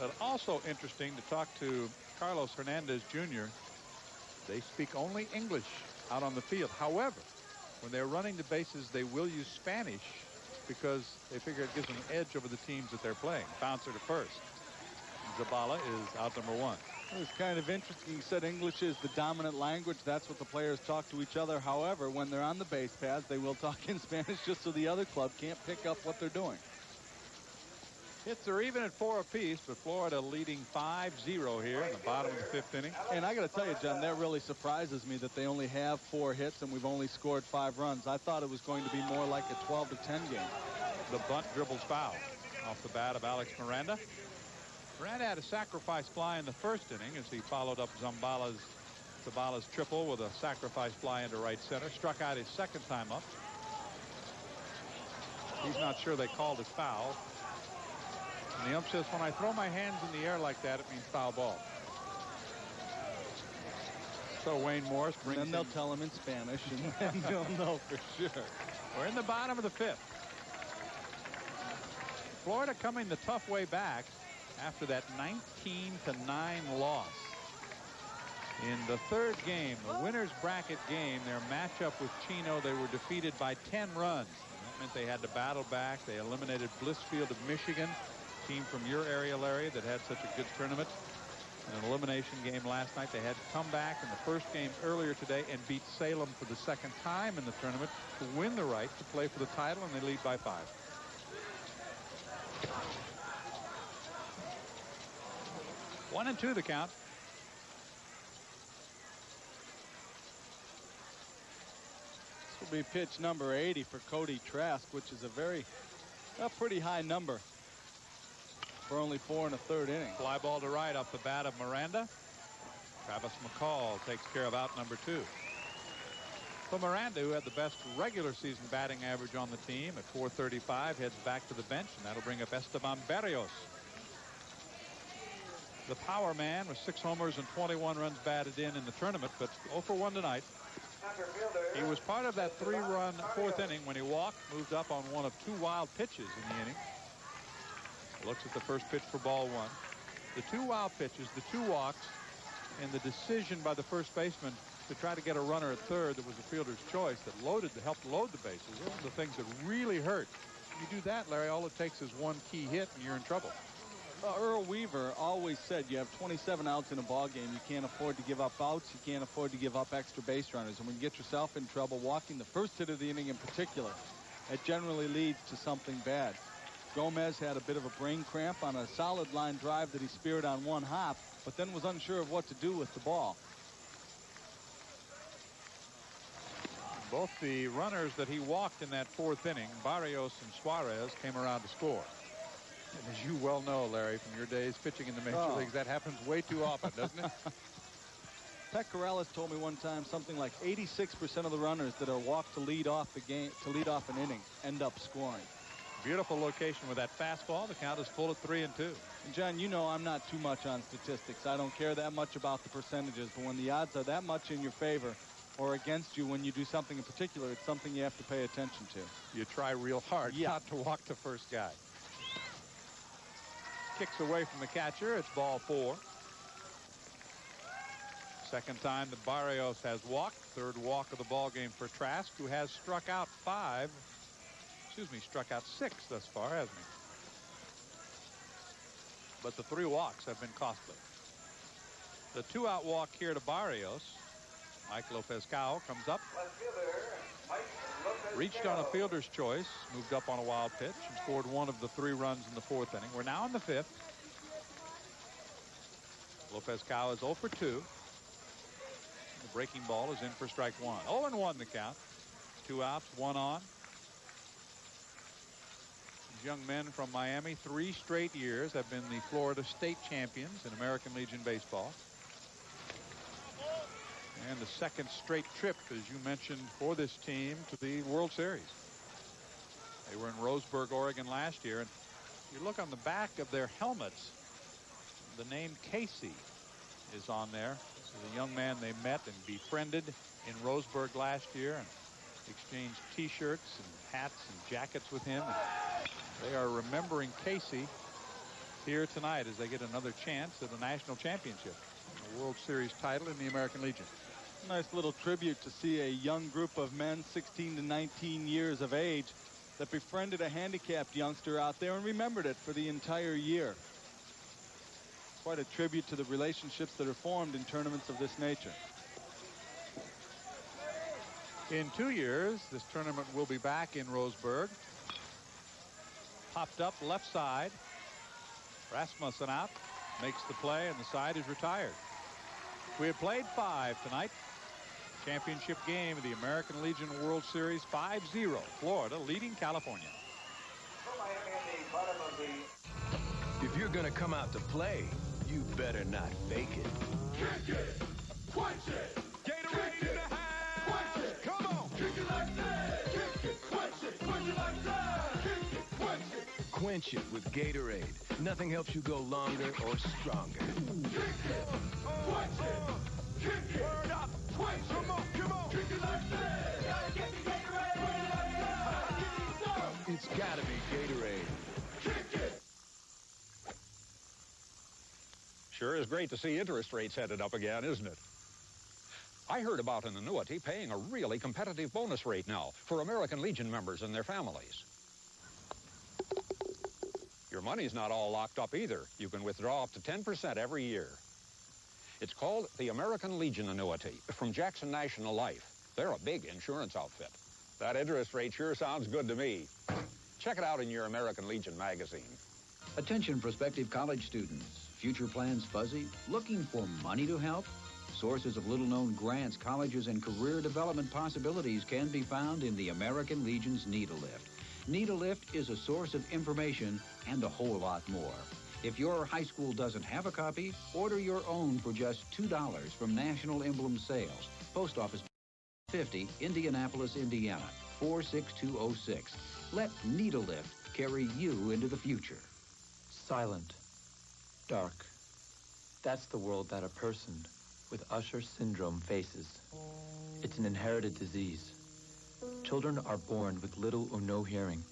But also interesting to talk to Carlos Hernandez Jr. They speak only English out on the field. However, when they're running the bases, they will use Spanish because they figure it gives them an edge over the teams that they're playing. Bouncer to first. Zabala is out number 1. It was kind of interesting. He said English is the dominant language. That's what the players talk to each other. However, when they're on the base paths, they will talk in Spanish just so the other club can't pick up what they're doing. Hits are even at 4 apiece, but Florida leading 5-0 here in the bottom of the 5th inning. And I got to tell you, John, that really surprises me that they only have 4 hits and we've only scored 5 runs. I thought it was going to be more like a 12-10 game. The bunt dribbles foul off the bat of Alex Miranda. Miranda had a sacrifice fly in the first inning as he followed up Zabala's triple with a sacrifice fly into right center. Struck out his second time up. He's not sure they called it foul. And the ump says, when I throw my hands in the air like that, it means foul ball. So Wayne Morris brings and then they'll tell him in Spanish, and then he'll know for sure. We're in the bottom of the 5th. Florida coming the tough way back after that 19-9 loss. In the 3rd game, the winner's bracket game, their matchup with Chino, they were defeated by 10 runs. That meant they had to battle back. They eliminated Blissfield of Michigan, team from your area, Larry, that had such a good tournament. In an elimination game last night, they had to come back in the first game earlier today and beat Salem for the 2nd time in the tournament to win the right to play for the title, and they lead by 5. One and 2 the count. This will be pitch number 80 for Cody Trask, which is a pretty high number for only 4 1/3 innings. Fly ball to right off the bat of Miranda. Travis McCall takes care of out number 2. So Miranda, who had the best regular season batting average on the team at .435, heads back to the bench, and that'll bring up Esteban Berrios, the power man, with 6 homers and 21 runs batted in the tournament, but 0 for 1 tonight. He was part of that 3-run 4th inning when he walked, moved up on one of 2 wild pitches in the inning. Looks at the first pitch for ball 1. The 2 wild pitches, the 2 walks, and the decision by the first baseman to try to get a runner at third that was a fielder's choice that helped load the bases. Those are the things that really hurt. When you do that, Larry, all it takes is 1 key hit and you're in trouble. Earl Weaver always said you have 27 outs in a ball game. You can't afford to give up outs. You can't afford to give up extra base runners. And when you get yourself in trouble, walking the first hit of the inning in particular, it generally leads to something bad. Gomez had a bit of a brain cramp on a solid line drive that he speared on 1 hop, but then was unsure of what to do with the ball. Both the runners that he walked in that 4th inning, Barrios and Suarez, came around to score. And as you well know, Larry, from your days pitching in the major leagues, that happens way too often, doesn't it? Pet Corrales told me one time something like 86% of the runners that are walked to lead off the game, to lead off an inning, end up scoring. Beautiful location with that fastball. The count is full at 3 and 2. And John, you know I'm not too much on statistics. I don't care that much about the percentages, but when the odds are that much in your favor or against you when you do something in particular, it's something you have to pay attention to. You try real hard not to walk the first guy. Kicks away from the catcher. It's ball 4. Second time that Barrios has walked. 3rd walk of the ball game for Trask, who has struck out 6 thus far, hasn't he? But the 3 walks have been costly. The 2-out walk here to Barrios. Mike Lopez-Cao comes up. Reached on a fielder's choice, moved up on a wild pitch, and scored 1 of the 3 runs in the 4th inning. We're now in the 5th. Lopez-Cao is 0 for 2. The breaking ball is in for strike 1. 0-1 the count. 2 outs, 1 on. These young men from Miami, 3 straight years, have been the Florida State champions in American Legion Baseball. And the second straight trip, as you mentioned, for this team to the World Series. They were in Roseburg, Oregon last year. And you look on the back of their helmets, the name Casey is on there. This is a young man they met and befriended in Roseburg last year and exchanged T-shirts and hats and jackets with him. And they are remembering Casey here tonight as they get another chance at the national championship, a World Series title in the American Legion. Nice little tribute to see a young group of men, 16 to 19 years of age, that befriended a handicapped youngster out there and remembered it for the entire year. Quite a tribute to the relationships that are formed in tournaments of this nature. In 2 years, this tournament will be back in Roseburg. Popped up left side. Rasmussen out, makes the play, and the side is retired. We have played 5 tonight. Championship game of the American Legion World Series, 5-0. Florida leading California. If you're gonna come out to play, you better not fake it. Kick it, quench it, Gatorade in the house. Come on. kick it like that, kick it, quench it like that, kick it, quench it. Quench it with Gatorade. Nothing helps you go longer or stronger. Kick it, quench it, kick it, Word up. quench it. Come on. Kick it like that. Gotta get the Gatorade, quench it like that. Give me some. It's gotta be Gatorade. Kick it. Sure is great to see interest rates headed up again, isn't it? I heard about an annuity paying a really competitive bonus rate now for American Legion members and their families. Your money's not all locked up either. You can withdraw up to 10% every year. It's called the American Legion Annuity from Jackson National Life. They're a big insurance outfit. That interest rate sure sounds good to me. Check it out in your American Legion magazine. Attention prospective college students. Future plans fuzzy? Looking for money to help? Sources of little-known grants, colleges, and career development possibilities can be found in the American Legion's Need a Lift. Need a Lift is a source of information and a whole lot more. If your high school doesn't have a copy, order your own for just $2 from National Emblem Sales. Post Office 50, Indianapolis, Indiana, 46206. Let Need a Lift carry you into the future. Silent. Dark. That's the world that a person with Usher syndrome faces. It's an inherited disease. Children are born with little or no hearing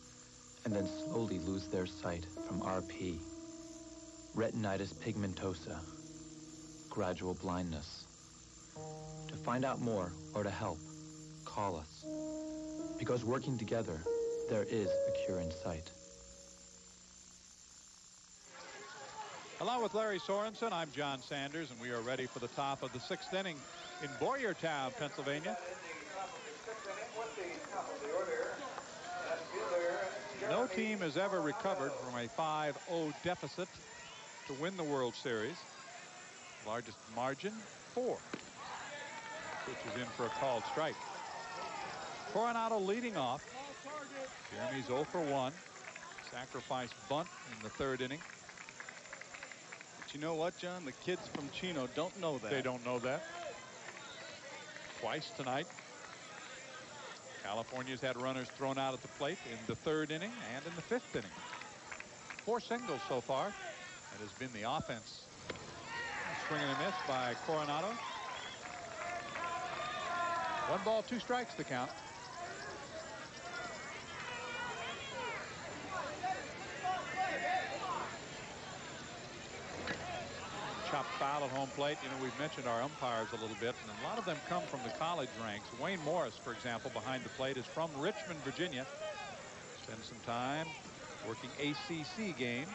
and then slowly lose their sight from RP. Retinitis pigmentosa. Gradual blindness. To find out more or to help, call us. Because working together, there is a cure in sight. Along with Larry Sorensen, I'm John Sanders, and we are ready for the top of the 6th inning in Boyertown, Pennsylvania. No team has ever recovered from a 5-0 deficit to win the World Series. Largest margin, 4. Which is in for a called strike. Coronado leading off. Jeremy's 0 for 1. Sacrifice bunt in the 3rd inning. But you know what, John? The kids from Chino don't know that. They don't know that. Twice tonight. California's had runners thrown out at the plate in the 3rd inning and in the 5th inning. 4 singles so far. That has been the offense. Swing and a miss by Coronado. 1 ball, 2 strikes to count. Chopped foul at home plate. You know, we've mentioned our umpires a little bit, and a lot of them come from the college ranks. Wayne Morris, for example, behind the plate, is from Richmond, Virginia. Spent some time working ACC games.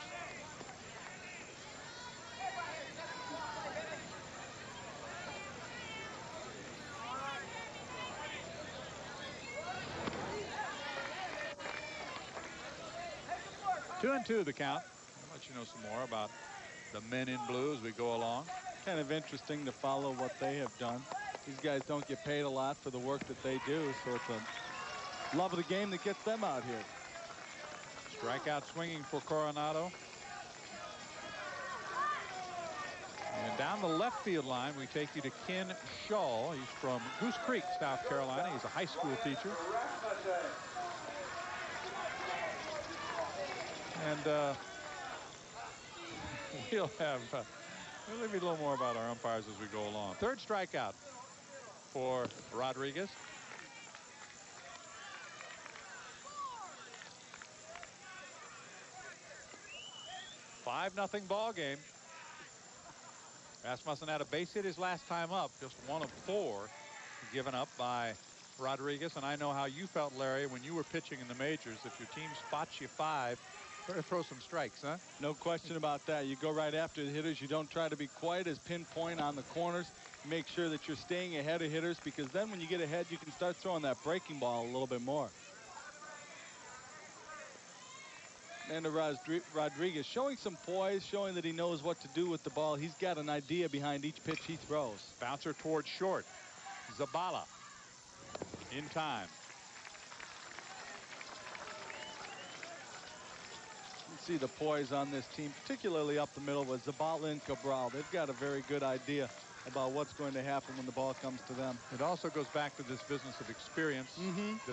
Two and 2 the count. I'll let you know some more about the men in blue as we go along. Kind of interesting to follow what they have done. These guys don't get paid a lot for the work that they do, so it's a love of the game that gets them out here. Strikeout swinging for Coronado. And down Down the left field line, we take you to Ken Shaw. He's from Goose Creek, South Carolina. He's a high school teacher. And we'll leave you a little more about our umpires as we go along. Third strikeout for Rodriguez. Five-0 ball game. Rasmussen had a base hit his last time up, just one of 4 given up by Rodriguez. And I know how you felt, Larry, when you were pitching in the majors. If your team spots you 5, better throw some strikes, huh? No question about that. You go right after the hitters. You don't try to be quite as pinpoint on the corners. Make sure that you're staying ahead of hitters, because then when you get ahead, you can start throwing that breaking ball a little bit more. And Rodriguez showing some poise, showing that he knows what to do with the ball. He's got an idea behind each pitch he throws. Bouncer towards short. Zabala in time. You see the poise on this team, particularly up the middle with Zabala and Cabral. They've got a very good idea about what's going to happen when the ball comes to them. It also goes back to this business of experience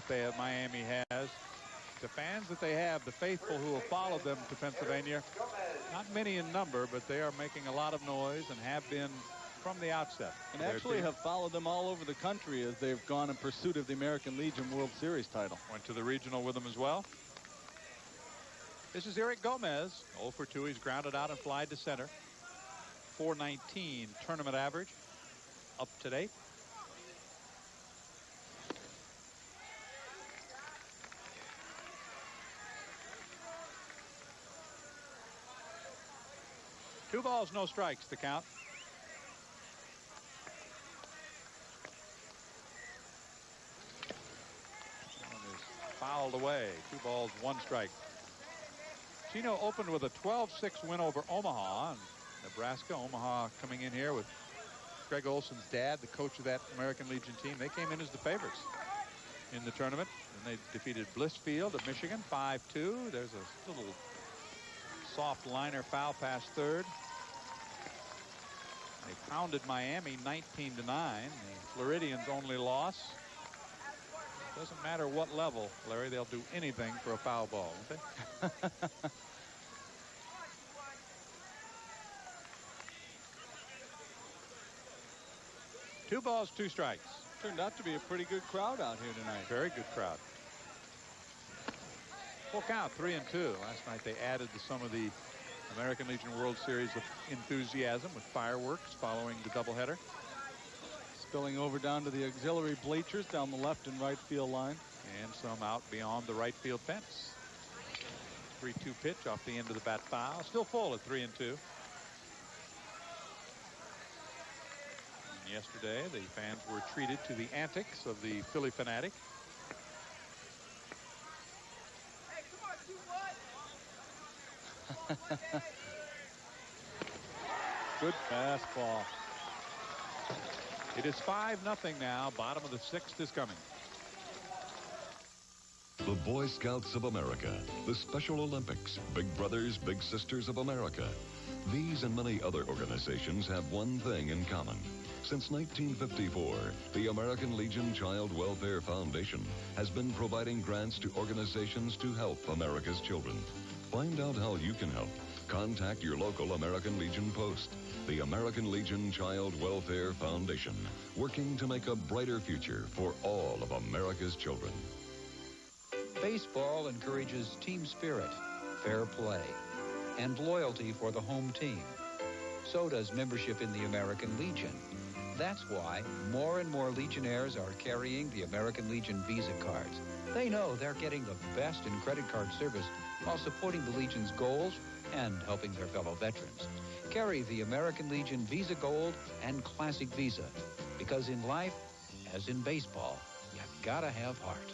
that Miami has. The fans that they have, the faithful who have followed them to Pennsylvania, not many in number, but they are making a lot of noise and have been from the outset. And actually have followed them all over the country as they've gone in pursuit of the American Legion World Series title. Went to the regional with them as well. This is Erick Gomez, 0 for 2. He's grounded out and flied to center. 419 tournament average, up to date. Two balls, no strikes to count. One is fouled away. 2 balls, 1 strike. Chino opened with a 12-6 win over Omaha. Nebraska. Omaha coming in here with Greg Olson's dad, the coach of that American Legion team. They came in as the favorites in the tournament. And they defeated Blissfield of Michigan 5-2. There's a little soft liner foul past third. They pounded Miami 19-9. The Floridians' only loss. Doesn't matter what level, Larry, they'll do anything for a foul ball, won't they? Two balls, 2 strikes. Turned out to be a pretty good crowd out here tonight. Very good crowd. Full count, 3-2. Last night they added to some of the American Legion World Series of enthusiasm with fireworks following the doubleheader. Spilling over down to the auxiliary bleachers down the left and right field line. And some out beyond the right field fence. 3-2 pitch off the end of the bat foul. Still full at 3-2. Yesterday, the fans were treated to the antics of the Philly fanatic. Good fastball. It is 5-0 now. Bottom of the 6th is coming. The Boy Scouts of America, the Special Olympics, Big Brothers, Big Sisters of America. These and many other organizations have one thing in common. Since 1954, the American Legion Child Welfare Foundation has been providing grants to organizations to help America's children. Find out how you can help. Contact your local American Legion post. The American Legion Child Welfare Foundation, working to make a brighter future for all of America's children. Baseball encourages team spirit, fair play, and loyalty for the home team. So does membership in the American Legion. That's why more and more Legionnaires are carrying the American Legion Visa cards. They know they're getting the best in credit card service while supporting the Legion's goals and helping their fellow veterans. Carry the American Legion Visa Gold and Classic Visa, because in life, as in baseball, you gotta have heart.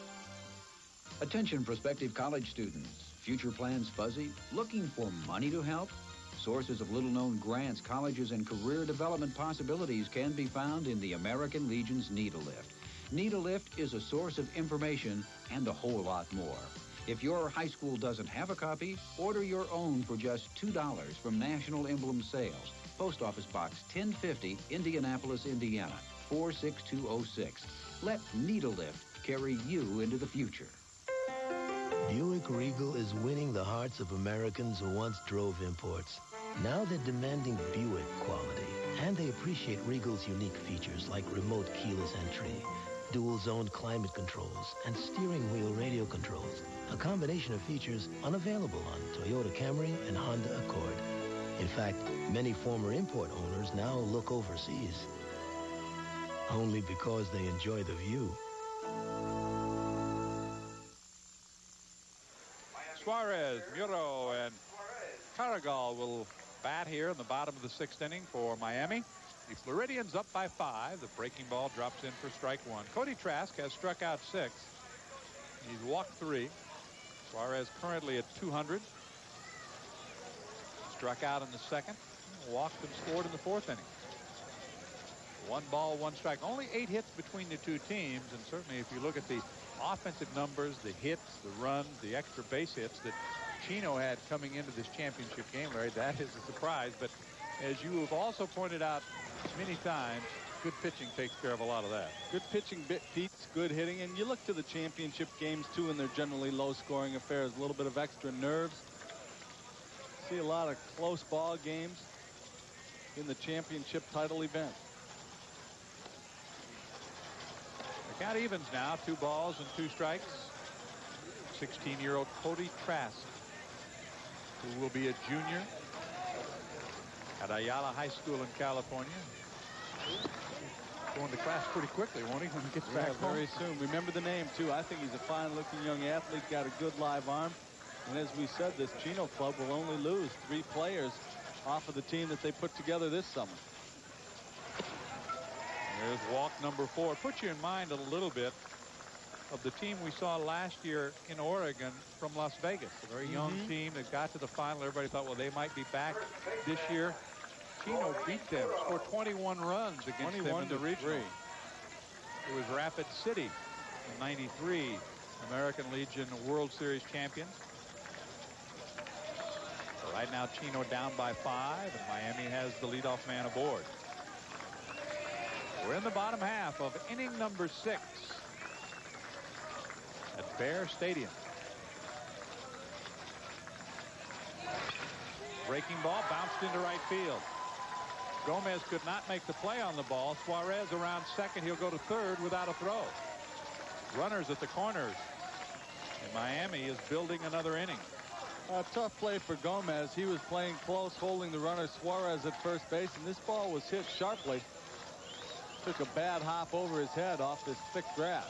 Attention prospective college students. Future plans fuzzy? Looking for money to help? Sources of little-known grants, colleges, and career development possibilities can be found in the American Legion's Need-A-Lift. Need-A-Lift is a source of information and a whole lot more. If your high school doesn't have a copy, order your own for just $2 from National Emblem Sales. Post Office Box 1050, Indianapolis, Indiana, 46206. Let Needle Lift carry you into the future. Buick Regal is winning the hearts of Americans who once drove imports. Now they're demanding Buick quality, and they appreciate Regal's unique features like remote keyless entry, dual-zoned climate controls, and steering wheel radio controls, a combination of features unavailable on Toyota Camry and Honda Accord. In fact, many former import owners now look overseas, only because they enjoy the view. Suarez, Muro, and Carregal will bat here in the bottom of the 6th inning for Miami. The Floridians up by 5. The breaking ball drops in for strike 1. Cody Trask has struck out 6. He's walked 3. Suarez currently at 200. Struck out in the 2nd. Walked and scored in the 4th inning. 1 ball, 1 strike. Only 8 hits between the two teams, and certainly if you look at the offensive numbers, the hits, the runs, the extra base hits that Chino had coming into this championship game, Larry, that is a surprise. But as you have also pointed out many times, good pitching takes care of a lot of that. Good pitching beats good hitting, and you look to the championship games too, and they're generally low-scoring affairs. A little bit of extra nerves. See a lot of close ball games in the championship title event. The count evens now, 2 balls and 2 strikes. 16-year-old Cody Trask, who will be a junior at Ayala High School in California. Going to class pretty quickly, won't he, when he gets back home? Very soon. Remember the name, too. I think he's a fine-looking young athlete, got a good live arm. And as we said, this Chino club will only lose 3 players off of the team that they put together this summer. There's walk number 4. Put you in mind a little bit of the team we saw last year in Oregon from Las Vegas. A very young team that got to the final. Everybody thought, well, they might be back this year. Chino beat them, scored 21 runs against them in the regional. It was Rapid City in '93, American Legion World Series champions. So right now, Chino down by 5, and Miami has the leadoff man aboard. We're in the bottom half of inning number 6 at Bear Stadium. Breaking ball bounced into right field. Gomez could not make the play on the ball. Suarez around second. He'll go to third without a throw. Runners at the corners. And Miami is building another inning. A tough play for Gomez. He was playing close, holding the runner Suarez at first base, and this ball was hit sharply. Took a bad hop over his head off this thick grass.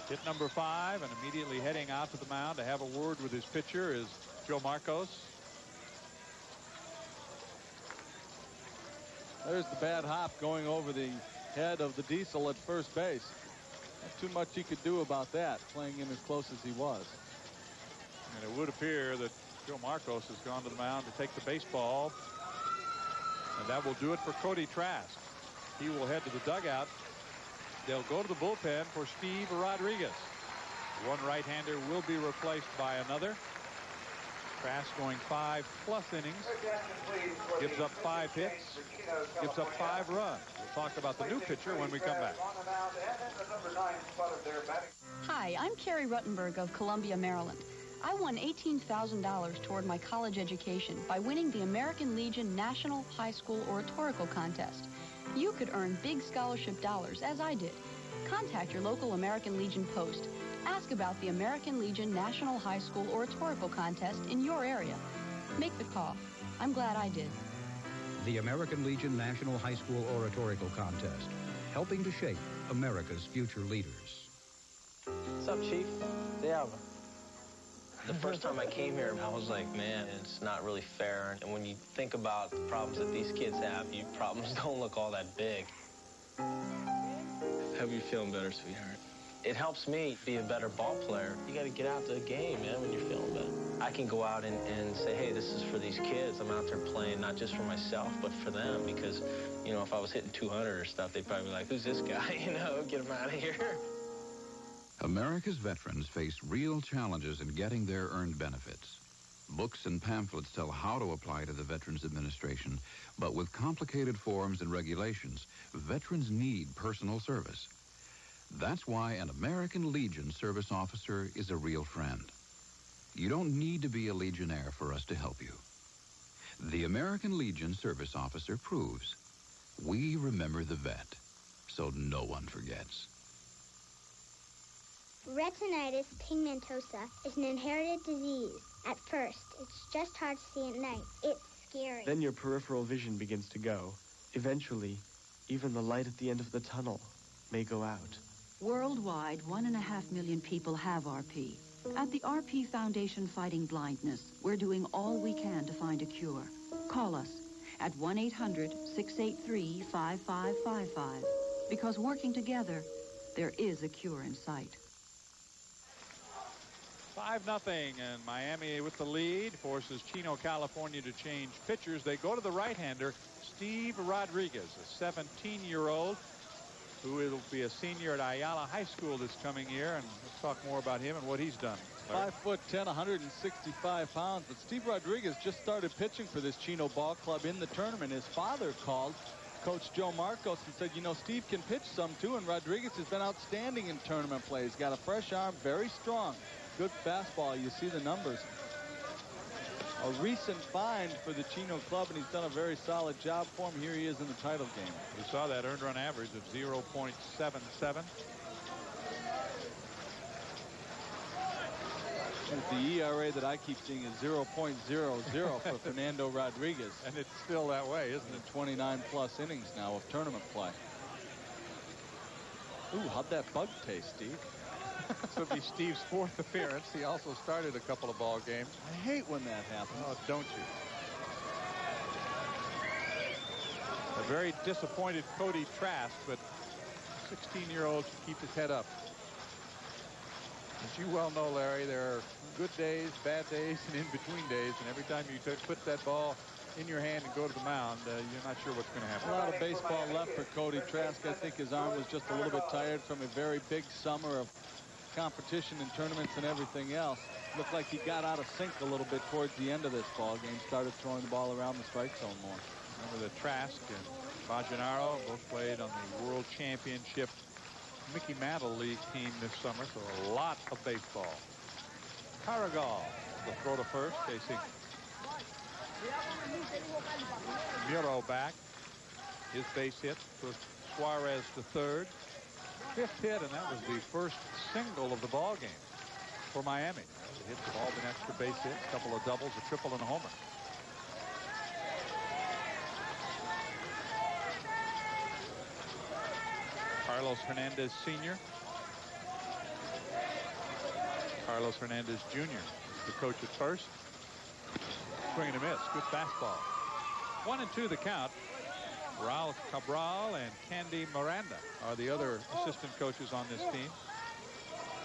Hit number 5, and immediately heading out to the mound to have a word with his pitcher is Joe Marcos. There's the bad hop going over the head of the Diesel at first base. Not too much he could do about that, playing in as close as he was. And it would appear that Joe Marcos has gone to the mound to take the baseball. And that will do it for Cody Trask. He will head to the dugout. They'll go to the bullpen for Steve Rodriguez. One right-hander will be replaced by another. Trask going 5+ innings. Gives up 5 hits. Gives up 5 runs. We'll talk about the new pitcher when we come back. Hi, I'm Carrie Ruttenberg of Columbia, Maryland. I won $18,000 toward my college education by winning the American Legion National High School Oratorical Contest. You could earn big scholarship dollars, as I did. Contact your local American Legion post. Ask about the American Legion National High School Oratorical Contest in your area. Make the call. I'm glad I did. The American Legion National High School Oratorical Contest, helping to shape America's future leaders. What's up, Chief? Yeah. The first time I came here, I was like, man, it's not really fair. And when you think about the problems that these kids have, your problems don't look all that big. Hope you're feeling better, sweetheart. It helps me be a better ball player. You got to get out to the game, man, when you're feeling better. I can go out and say, hey, this is for these kids. I'm out there playing not just for myself, but for them. Because, you know, if I was hitting 200 or stuff, they'd probably be like, who's this guy? You know, get him out of here. America's veterans face real challenges in getting their earned benefits. Books and pamphlets tell how to apply to the Veterans Administration, but with complicated forms and regulations, veterans need personal service. That's why an American Legion service officer is a real friend. You don't need to be a Legionnaire for us to help you. The American Legion service officer proves we remember the vet, so no one forgets. Retinitis pigmentosa is an inherited disease. At first, it's just hard to see at night. It's scary. Then your peripheral vision begins to go. Eventually, even the light at the end of the tunnel may go out. Worldwide, 1.5 million people have RP. At the RP Foundation Fighting Blindness, we're doing all we can to find a cure. Call us at 1-800-683-5555. Because working together, there is a cure in sight. 5-0, and Miami with the lead forces Chino, California to change pitchers. They go to the right-hander, Steve Rodriguez, a 17-year-old who will be a senior at Ayala High School this coming year, and let's talk more about him and what he's done. 5'10", 165 pounds, but Steve Rodriguez just started pitching for this Chino ball club in the tournament. His father called Coach Joe Marcos and said, you know, Steve can pitch some too, and Rodriguez has been outstanding in tournament play. He's got a fresh arm, very strong. Good fastball. You see the numbers. A recent find for the Chino club, and he's done a very solid job for him. Here he is in the title game. We saw that earned run average of 0.77. The ERA that I keep seeing is 0.00 for Fernando Rodriguez. And it's still that way, isn't it? 29-plus innings now of tournament play. Ooh, how'd that bug taste, Steve? This will be Steve's 4th appearance. He also started a couple of ball games. I hate when that happens. Oh, don't you? A very disappointed Cody Trask, but 16-year-old should keep his head up. As you well know, Larry, there are good days, bad days, and in-between days, and every time you put that ball in your hand and go to the mound, you're not sure what's going to happen. A lot of baseball left for Cody Trask. I think his arm was just a little bit tired from a very big summer of competition and tournaments and everything else. Looked like he got out of sync a little bit towards the end of this ball game, started throwing the ball around the strike zone more. Remember the Trask and Bajenaru both played on the World Championship Mickey Mantle League team this summer, so a lot of baseball. Carregal, the throw to first, facing Muro back. His base hit for Suarez to third. 5th hit, and that was the first single of the ball game for Miami. The hits have all been extra base hits, a couple of doubles, a triple, and a homer. Carlos Hernandez Sr. Carlos Hernandez Jr. is the coach at first. Swing and a miss. Good fastball. 1-2 the count. Raul Cabral and Candy Miranda are the other assistant coaches on this team.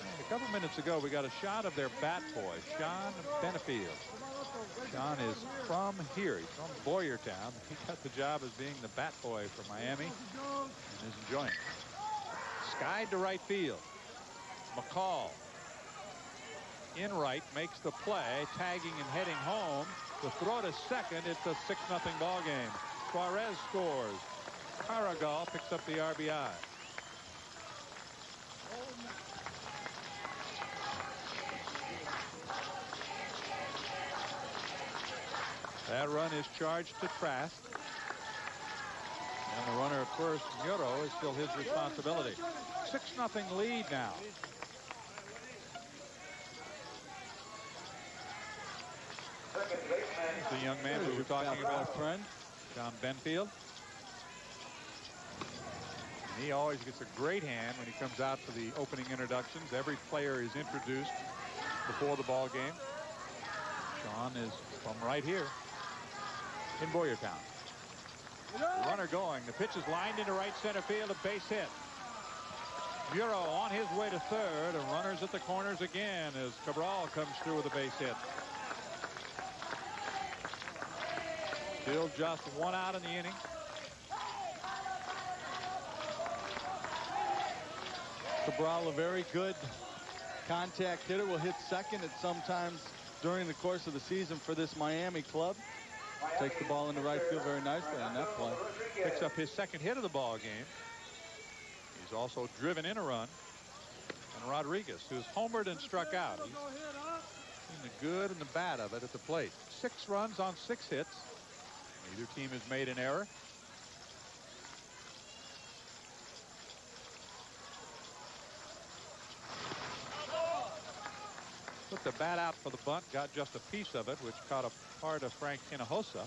And a couple minutes ago, we got a shot of their bat boy, Sean Benefield. Sean is from here. He's from Boyertown. He got the job as being the bat boy for Miami and is enjoying it. Skied to right field. McCall in right makes the play, tagging and heading home. The throw to second. It's a 6-0 ball game. Suarez scores. Carregal picks up the RBI. That run is charged to Trask. And the runner at first, Muro, is still his responsibility. 6-0 lead now. The young man we were talking about, friend, John Benfield. And he always gets a great hand when he comes out for the opening introductions. Every player is introduced before the ball game. Sean is from right here in Boyertown. Runner going. The pitch is lined into right center field. A base hit. Muro on his way to third, and runners at the corners again as Cabral comes through with a base hit. Still just one out in the inning. Cabral, a very good contact hitter, will hit second at sometimes during the course of the season for this Miami club. Takes the ball into right field very nicely on that play. Picks up his second hit of the ball game. He's also driven in a run. And Rodriguez, who's homered and struck out. He's seen the good and the bad of it at the plate. 6 runs on 6 hits. Neither team has made an error. Took the bat out for the bunt, got just a piece of it, which caught a part of Frank Hinojosa.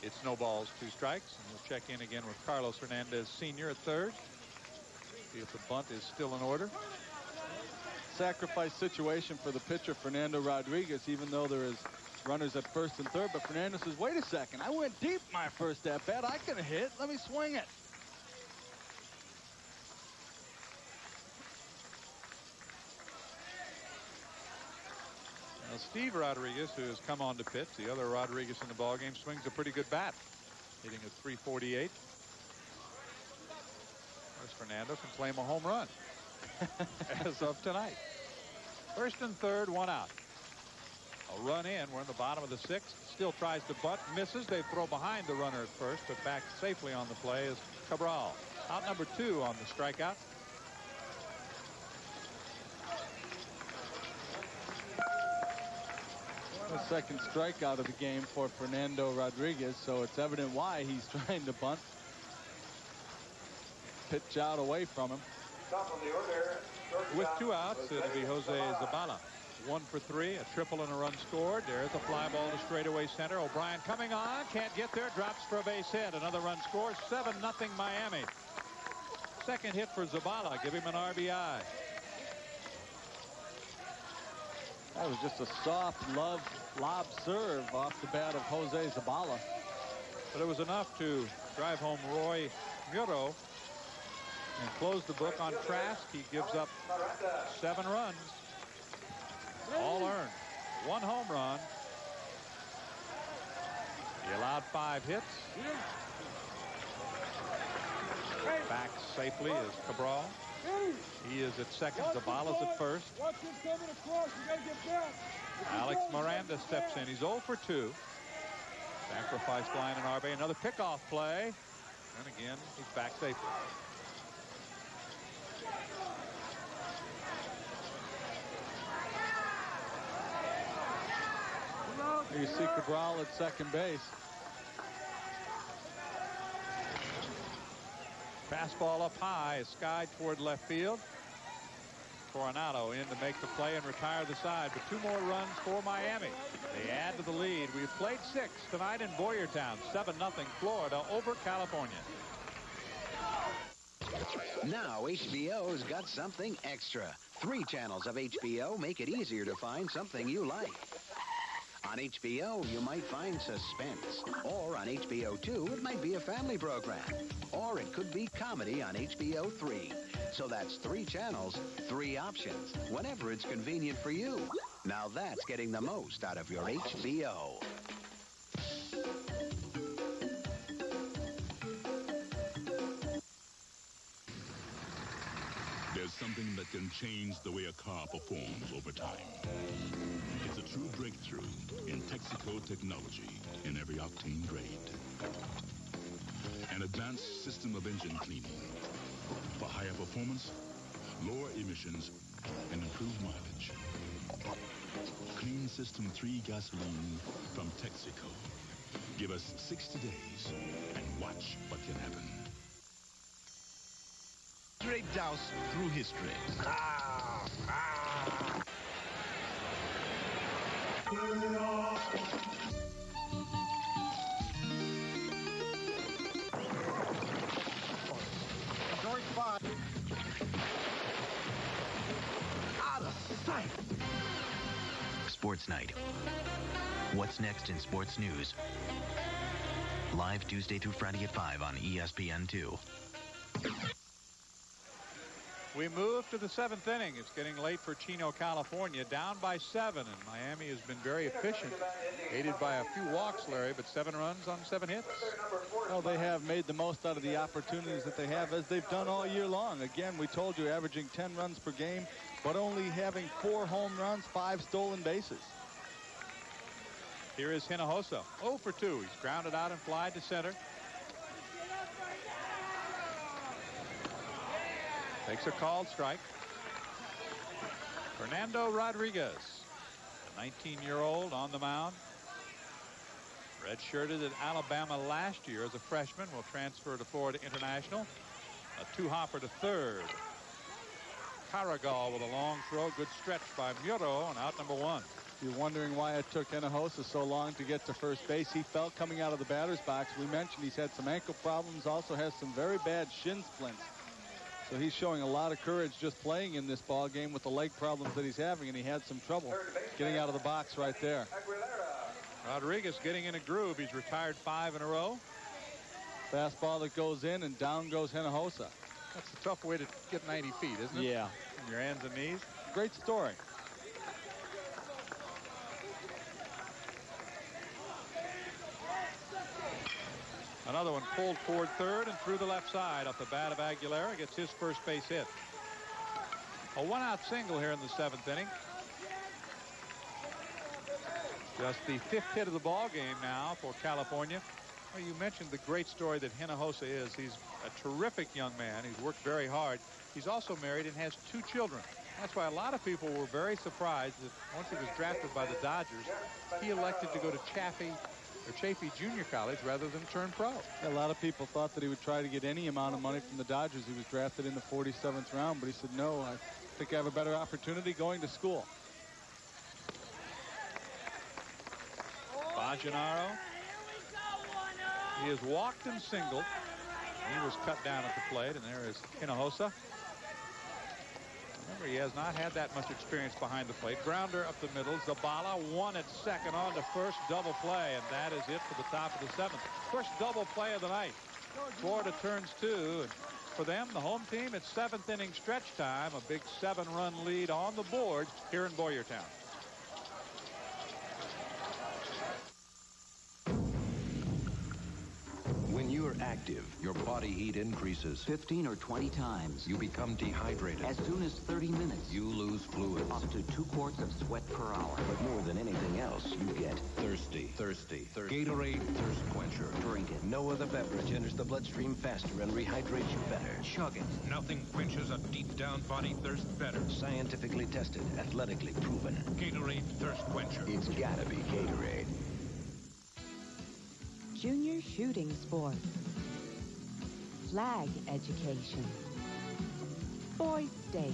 It's no balls, 2 strikes, and we'll check in again with Carlos Hernandez Sr. at third. See if the bunt is still in order. Sacrifice situation for the pitcher Fernando Rodriguez, even though there is runners at first and third. But Fernando says, wait a second, I went deep my first at bat. I could have hit. Let me swing it. Now, Steve Rodriguez, who has come on to pitch, the other Rodriguez in the ballgame, swings a pretty good bat, hitting a .348. There's Fernando can claim a home run as of tonight. First and third, 1 out. A run in. We're in the bottom of the 6th. Still tries to bunt, misses. They throw behind the runner at first, but back safely on the play is Cabral. Out number 2 on the strikeout. The second strikeout of the game for Fernando Rodriguez, so it's evident why he's trying to bunt. Pitch out away from him. With 2 outs, it'll be Jose Zabala. 1 for 3, a triple and a run scored. There's a fly ball to straightaway center. O'Brien coming on, can't get there, drops for a base hit. Another run scores, 7-0 Miami. Second hit for Zabala, give him an RBI. That was just a soft lob serve off the bat of Jose Zabala. But it was enough to drive home Roy Muro and close the book on Trask. He gives up 7 runs. All earned. 1 home run. He allowed 5 hits. Back safely is Cabral. He is at second. Zabala's at first. Alex Miranda steps in. He's 0 for 2. Sacrifice line and RB. Another pickoff play. And again, he's back safely. You see Cabral at second base. Fastball up high, skied toward left field. Coronado in to make the play and retire the side, but 2 more runs for Miami. They add to the lead. We've played 6 tonight in Boyertown. 7-0 Florida over California. Now HBO's got something extra. 3 channels of HBO make it easier to find something you like. On HBO, you might find suspense. Or on HBO 2, it might be a family program. Or it could be comedy on HBO 3. So that's 3 channels, 3 options, whenever it's convenient for you. Now that's getting the most out of your HBO. There's something that can change the way a car performs over time. It's a true breakthrough in Texaco technology in every octane grade. An advanced system of engine cleaning for higher performance, lower emissions, and improved mileage. Clean System 3 gasoline from Texaco. Give us 60 days and watch what can happen. Straight douse through history. Short spot. Out of sight. Sports Night. What's next in sports news? Live Tuesday through Friday at 5 on ESPN2. We move to the 7th inning. It's getting late for Chino, California, down by 7, and Miami has been very efficient, aided by a few walks, Larry, but 7 runs on 7 hits. Well, they have made the most out of the opportunities that they have, as they've done all year long. Again, we told you, averaging 10 runs per game, but only having 4 home runs, 5 stolen bases. Here is Hinojosa, 0 for 2. He's grounded out and flied to center. Takes a called strike. Fernando Rodriguez, the 19-year-old on the mound. Redshirted at Alabama last year as a freshman. Will transfer to Florida International. A 2-hopper to third. Carragal with a long throw. Good stretch by Muro on out number 1. You're wondering why it took Hinojosa so long to get to first base. He felt coming out of the batter's box. We mentioned he's had some ankle problems. Also has some very bad shin splints. So he's showing a lot of courage just playing in this ball game with the leg problems that he's having, and he had some trouble getting out of the box right there. Rodriguez getting in a groove. He's retired 5 in a row. Fastball that goes in, and down goes Hinojosa. That's a tough way to get 90 feet, isn't it? Yeah. From your hands and knees. Great story. Another one pulled toward third and through the left side off the bat of Aguilera. Gets his first base hit. A 1-out single here in the 7th inning. Just the 5th hit of the ball game now for California. Well, you mentioned the great story that Hinojosa is. He's a terrific young man. He's worked very hard. He's also married and has 2 children. That's why a lot of people were very surprised that once he was drafted by the Dodgers, he elected to go to Chaffee Junior College rather than turn pro. A lot of people thought that he would try to get any amount of money from the Dodgers. He was drafted in the 47th round, but he said, no, I think I have a better opportunity going to school. Bajenaru. He has walked and singled. He was cut down at the plate, and there is Hinojosa. Remember, he has not had that much experience behind the plate. Grounder up the middle. Zabala 1 at second on to first, double play, and that is it for the top of the 7th. First double play of the night. Florida turns 2, and for them, the home team, it's 7th inning stretch time. A big 7-run lead on the board here in Boyertown. When you're active, your body heat increases 15 or 20 times. You become dehydrated. As soon as 30 minutes. You lose fluids. Up to 2 quarts of sweat per hour. But more than anything else, you get thirsty. Gatorade Thirst Quencher. Drink it. No other beverage enters the bloodstream faster and rehydrates you better. Chug it. Nothing quenches a deep-down body thirst better. Scientifically tested, athletically proven. Gatorade Thirst Quencher. It's gotta be Gatorade. Junior shooting sports, flag education, boys state,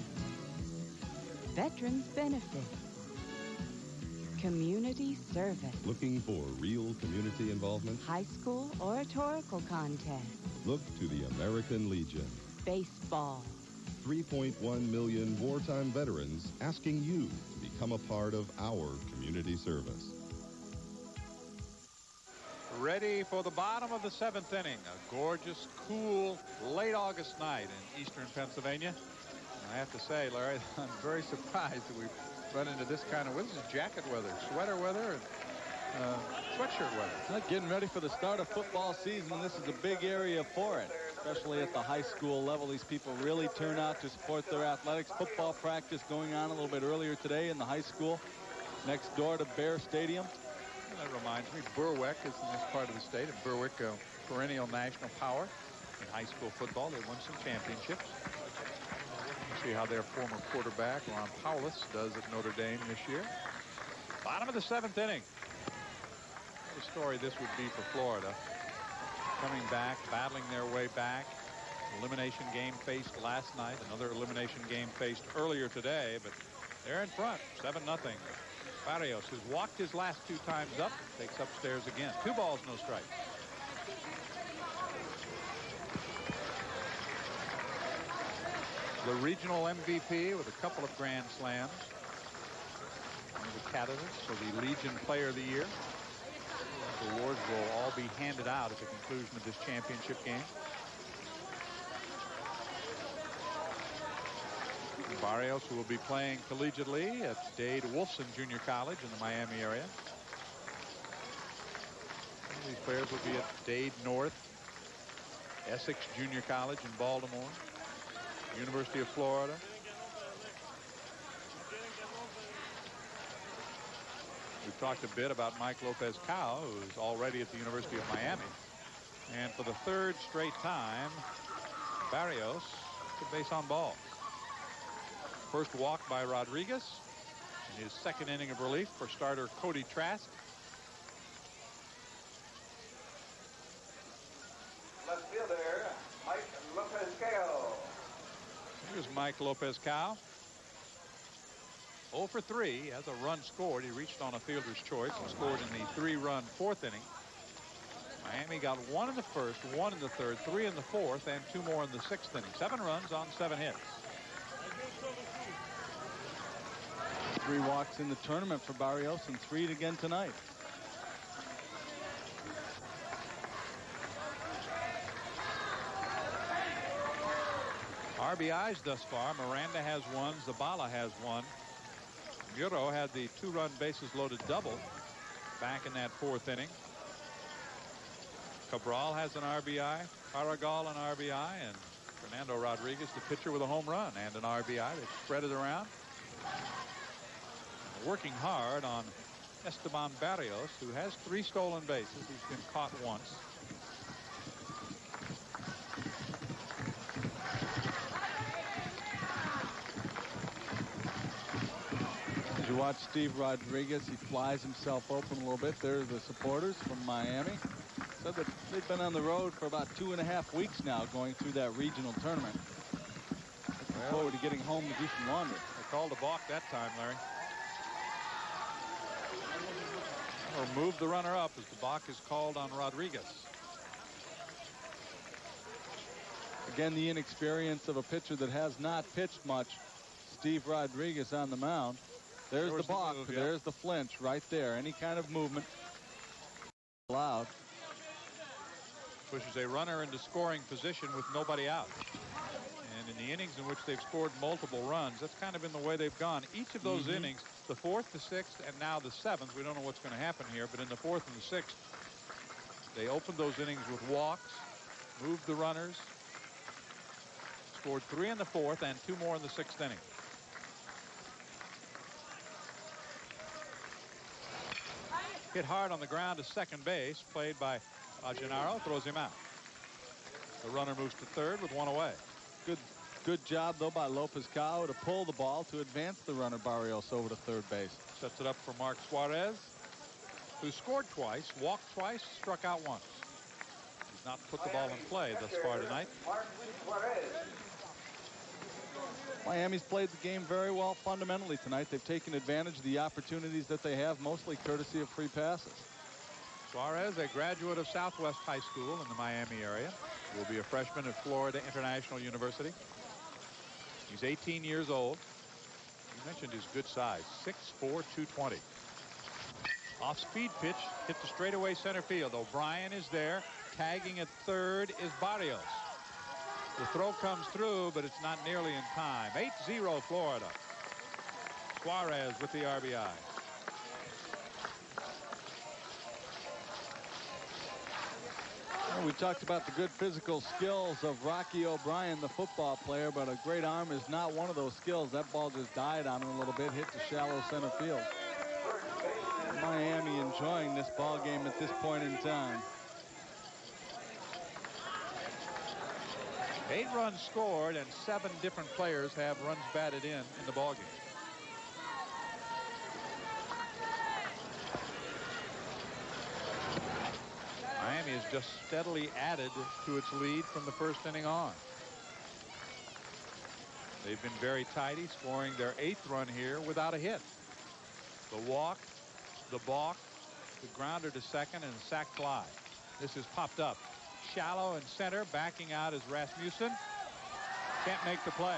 veterans benefits, community service. Looking for real community involvement? High school oratorical contest. Look to the American Legion. Baseball. 3.1 million wartime veterans asking you to become a part of our community service. Ready for the bottom of the 7th inning. A gorgeous, cool, late August night in eastern Pennsylvania. And I have to say, Larry, I'm very surprised that we've run into this kind of weather. This is jacket weather, sweater weather, and sweatshirt weather. Getting ready for the start of football season. This is a big area for it, especially at the high school level. These people really turn out to support their athletics. Football practice going on a little bit earlier today in the high school next door to Bear Stadium. That reminds me, Berwick is in this part of the state, and Berwick, perennial national power in high school football. They won some championships. We'll see how their former quarterback, Ron Paulus, does at Notre Dame this year. Bottom of the 7th inning. What a story this would be for Florida. Coming back, battling their way back. Elimination game faced last night. Another elimination game faced earlier today, but they're in front, 7-0. Barrios has walked his last 2 times up, takes upstairs again. 2 balls, no strikes. The regional MVP with a couple of grand slams. One of the candidates for the Legion Player of the Year. The awards will all be handed out at the conclusion of this championship game. Barrios, who will be playing collegiately at Dade Wolfson Junior College in the Miami area. These players will be at Dade North, Essex Junior College in Baltimore, University of Florida. We've talked a bit about Mike Lopez-Cao, who's already at the University of Miami. And for the third straight time, Barrios to base on ball. First walk by Rodriguez in his second inning of relief for starter Cody Trask. Left fielder, Mike Lopez-Cao. Here's Mike Lopez-Cao. 0 for 3, has a run scored. He reached on a fielder's choice and scored in the 3-run fourth inning. Miami got 1 in the first, 1 in the third, 3 in the fourth, and 2 more in the sixth inning. 7 runs on 7 hits. 3 walks in the tournament for Barrios and 3 again tonight. RBIs thus far. Miranda has 1. Zabala has 1. Muro had the 2-run bases loaded double back in that fourth inning. Cabral has an RBI. Carragal an RBI. And Fernando Rodriguez, the pitcher, with a home run and an RBI. They spread it around. Working hard on Esteban Barrios, who has 3 stolen bases. He's been caught once. As you watch Steve Rodriguez, he flies himself open a little bit. There's the supporters from Miami. Said that they've been on the road for about 2.5 weeks now, going through that regional tournament. Looking forward to getting home to do some laundry. They called a balk that time, Larry. Or move the runner up as the balk is called on Rodriguez. Again, the inexperience of a pitcher that has not pitched much. Steve Rodriguez on the mound. There's the balk. Move, yeah. There's the flinch right there. Any kind of movement allowed. Pushes a runner into scoring position with nobody out. And in the innings in which they've scored multiple runs, that's kind of been the way they've gone. Each of those innings, the 4th, the 6th, and now the 7th, we don't know what's going to happen here, but in the 4th and the 6th, they opened those innings with walks, moved the runners, scored 3 in the 4th and 2 more in the 6th inning. Hit hard on the ground to second base, played by Bajenaru, throws him out. The runner moves to third with 1 away. Good job, though, by Lopez-Cao to pull the ball to advance the runner Barrios over to third base. Sets it up for Mark Suarez, who scored twice, walked twice, struck out once. He's not put the ball in play thus far tonight. Miami's played the game very well fundamentally tonight. They've taken advantage of the opportunities that they have, mostly courtesy of free passes. Suarez, a graduate of Southwest High School in the Miami area, will be a freshman at Florida International University. He's 18 years old. You mentioned his good size, 6'4", 220. Off-speed pitch, hit the straightaway center field. O'Brien is there. Tagging at third is Barrios. The throw comes through, but it's not nearly in time. 8-0 Florida. Suarez with the RBI. Well, we talked about the good physical skills of Rocky O'Brien, the football player, but a great arm is not one of those skills. That ball just died on him a little bit, hit the shallow center field. Miami enjoying this ball game at this point in time. 8 runs scored, and 7 different players have runs batted in the ball game. Miami has just steadily added to its lead from the first inning on. They've been very tidy, scoring their 8th run here without a hit. The walk, the balk, the grounder to second, and a sac fly. This is popped up. Shallow and center, backing out is Rasmussen. Can't make the play.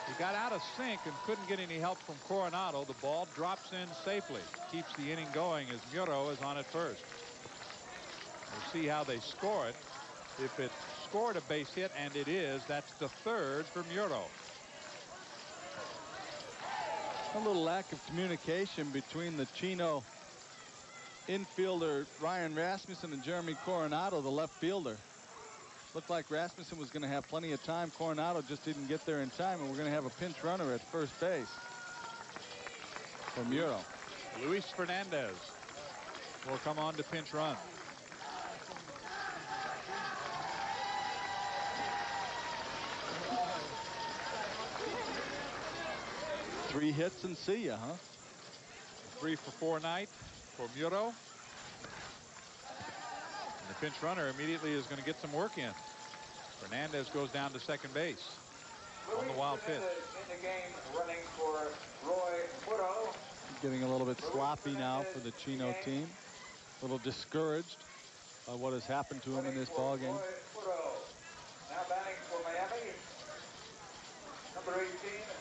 He got out of sync and couldn't get any help from Coronado. The ball drops in safely. Keeps the inning going as Muro is on at first. We'll see how they score it. If it scored a base hit, and it is, that's the 3rd for Muro. A little lack of communication between the Chino infielder Ryan Rasmussen and Jeremy Coronado, the left fielder. Looked like Rasmussen was going to have plenty of time. Coronado just didn't get there in time, and we're going to have a pinch runner at first base for Muro. Luis Fernandez will come on to pinch run. Three hits and see ya, huh? 3 for 4 night for Muro. And the pinch runner immediately is going to get some work in. Fernandez goes down to second base on the wild pitch. In the game, running for Roy Muto. Getting a little bit sloppy now for the Chino team. A little discouraged by what has happened to him in this ball game. Now batting for Miami, number 18,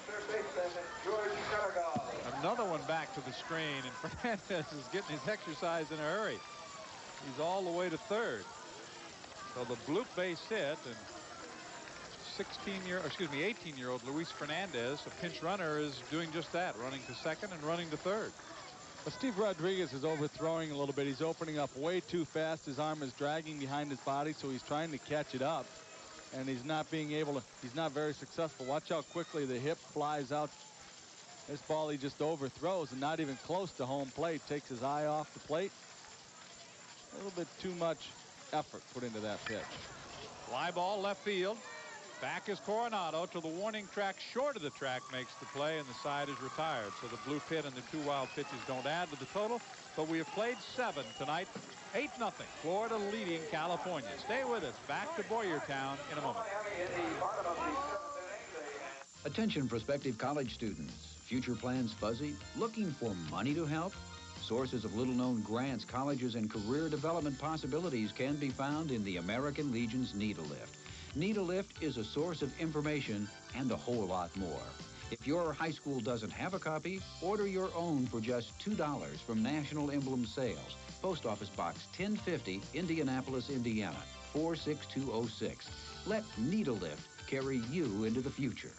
third baseman George Caragall. Another one back to the screen, and Fernandez is getting his exercise in a hurry. He's all the way to third. So the bloop base hit, and 18-year-old Luis Fernandez, a pinch runner, is doing just that, running to second and running to third. But Steve Rodriguez is overthrowing a little bit. He's opening up way too fast. His arm is dragging behind his body, so he's trying to catch it up, and he's not being able to. He's not very successful. Watch how quickly the hip flies out. This ball he just overthrows, and not even close to home plate. Takes his eye off the plate. A little bit too much effort put into that pitch. Fly ball left field. Back is Coronado to the warning track. Short of the track makes the play, and the side is retired. So the blue pit and the 2 wild pitches don't add to the total. But we have played 7 tonight. 8-0. Florida leading California. Stay with us. Back to Boyertown in a moment. Attention prospective college students. Future plans fuzzy? Looking for money to help? Sources of little-known grants, colleges, and career development possibilities can be found in the American Legion's Need-A-Lift. Need-A-Lift is a source of information and a whole lot more. If your high school doesn't have a copy, order your own for just $2 from National Emblem Sales. Post Office Box 1050, Indianapolis, Indiana, 46206. Let Need-A-Lift carry you into the future.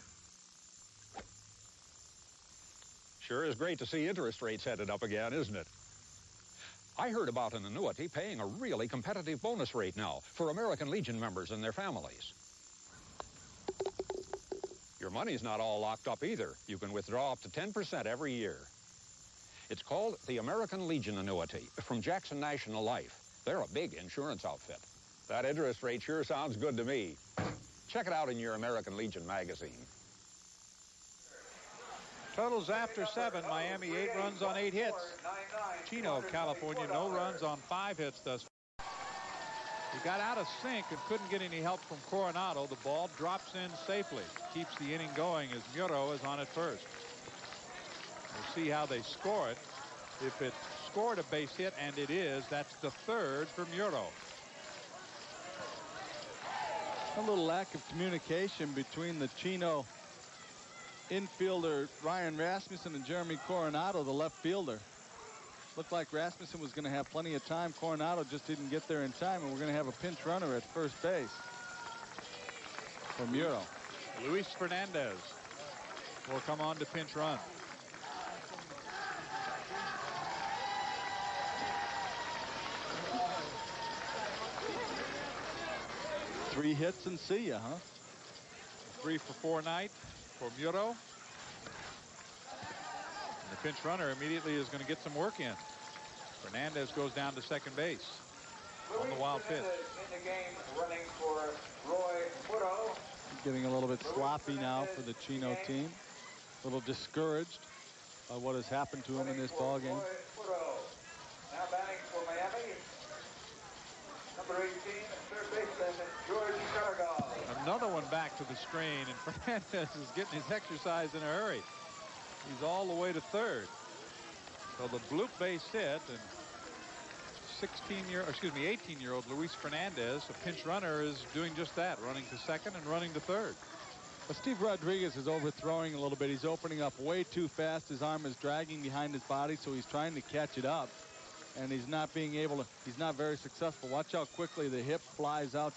Sure is great to see interest rates headed up again, isn't it? I heard about an annuity paying a really competitive bonus rate now for American Legion members and their families. Your money's not all locked up either. You can withdraw up to 10% every year. It's called the American Legion Annuity from Jackson National Life. They're a big insurance outfit. That interest rate sure sounds good to me. Check it out in your American Legion magazine. Totals after 7. Miami 8 runs on 8 hits. Chino, California, no runs on 5 hits thus far. He got out of sync and couldn't get any help from Coronado. The ball drops in safely. Keeps the inning going as Muro is on at first. We'll see how they score it. If it scored a base hit, and it is, that's the 3rd for Muro. A little lack of communication between the Chino infielder Ryan Rasmussen and Jeremy Coronado, the left fielder. Looked like Rasmussen was going to have plenty of time. Coronado just didn't get there in time, and we're going to have a pinch runner at first base for Muro. Luis Fernandez will come on to pinch run. Three hits and see ya, huh? 3 for 4 night for Muro. And the pinch runner immediately is going to get some work in. Fernandez goes down to second base on the wild pitch. In the game, running for Roy Muto. Getting a little bit sloppy now for the Chino team. A little discouraged by what has happened to him in this ball game. Now batting for Miami, number 18, third baseman George Caragall. Another one back to the screen, and Fernandez is getting his exercise in a hurry. He's all the way to third. So the bloop base hit, and 18-year-old Luis Fernandez, a pinch runner, is doing just that, running to second and running to third. But Steve Rodriguez is overthrowing a little bit. He's opening up way too fast. His arm is dragging behind his body, so he's trying to catch it up, and he's not being able to. He's not very successful. Watch how quickly the hip flies out.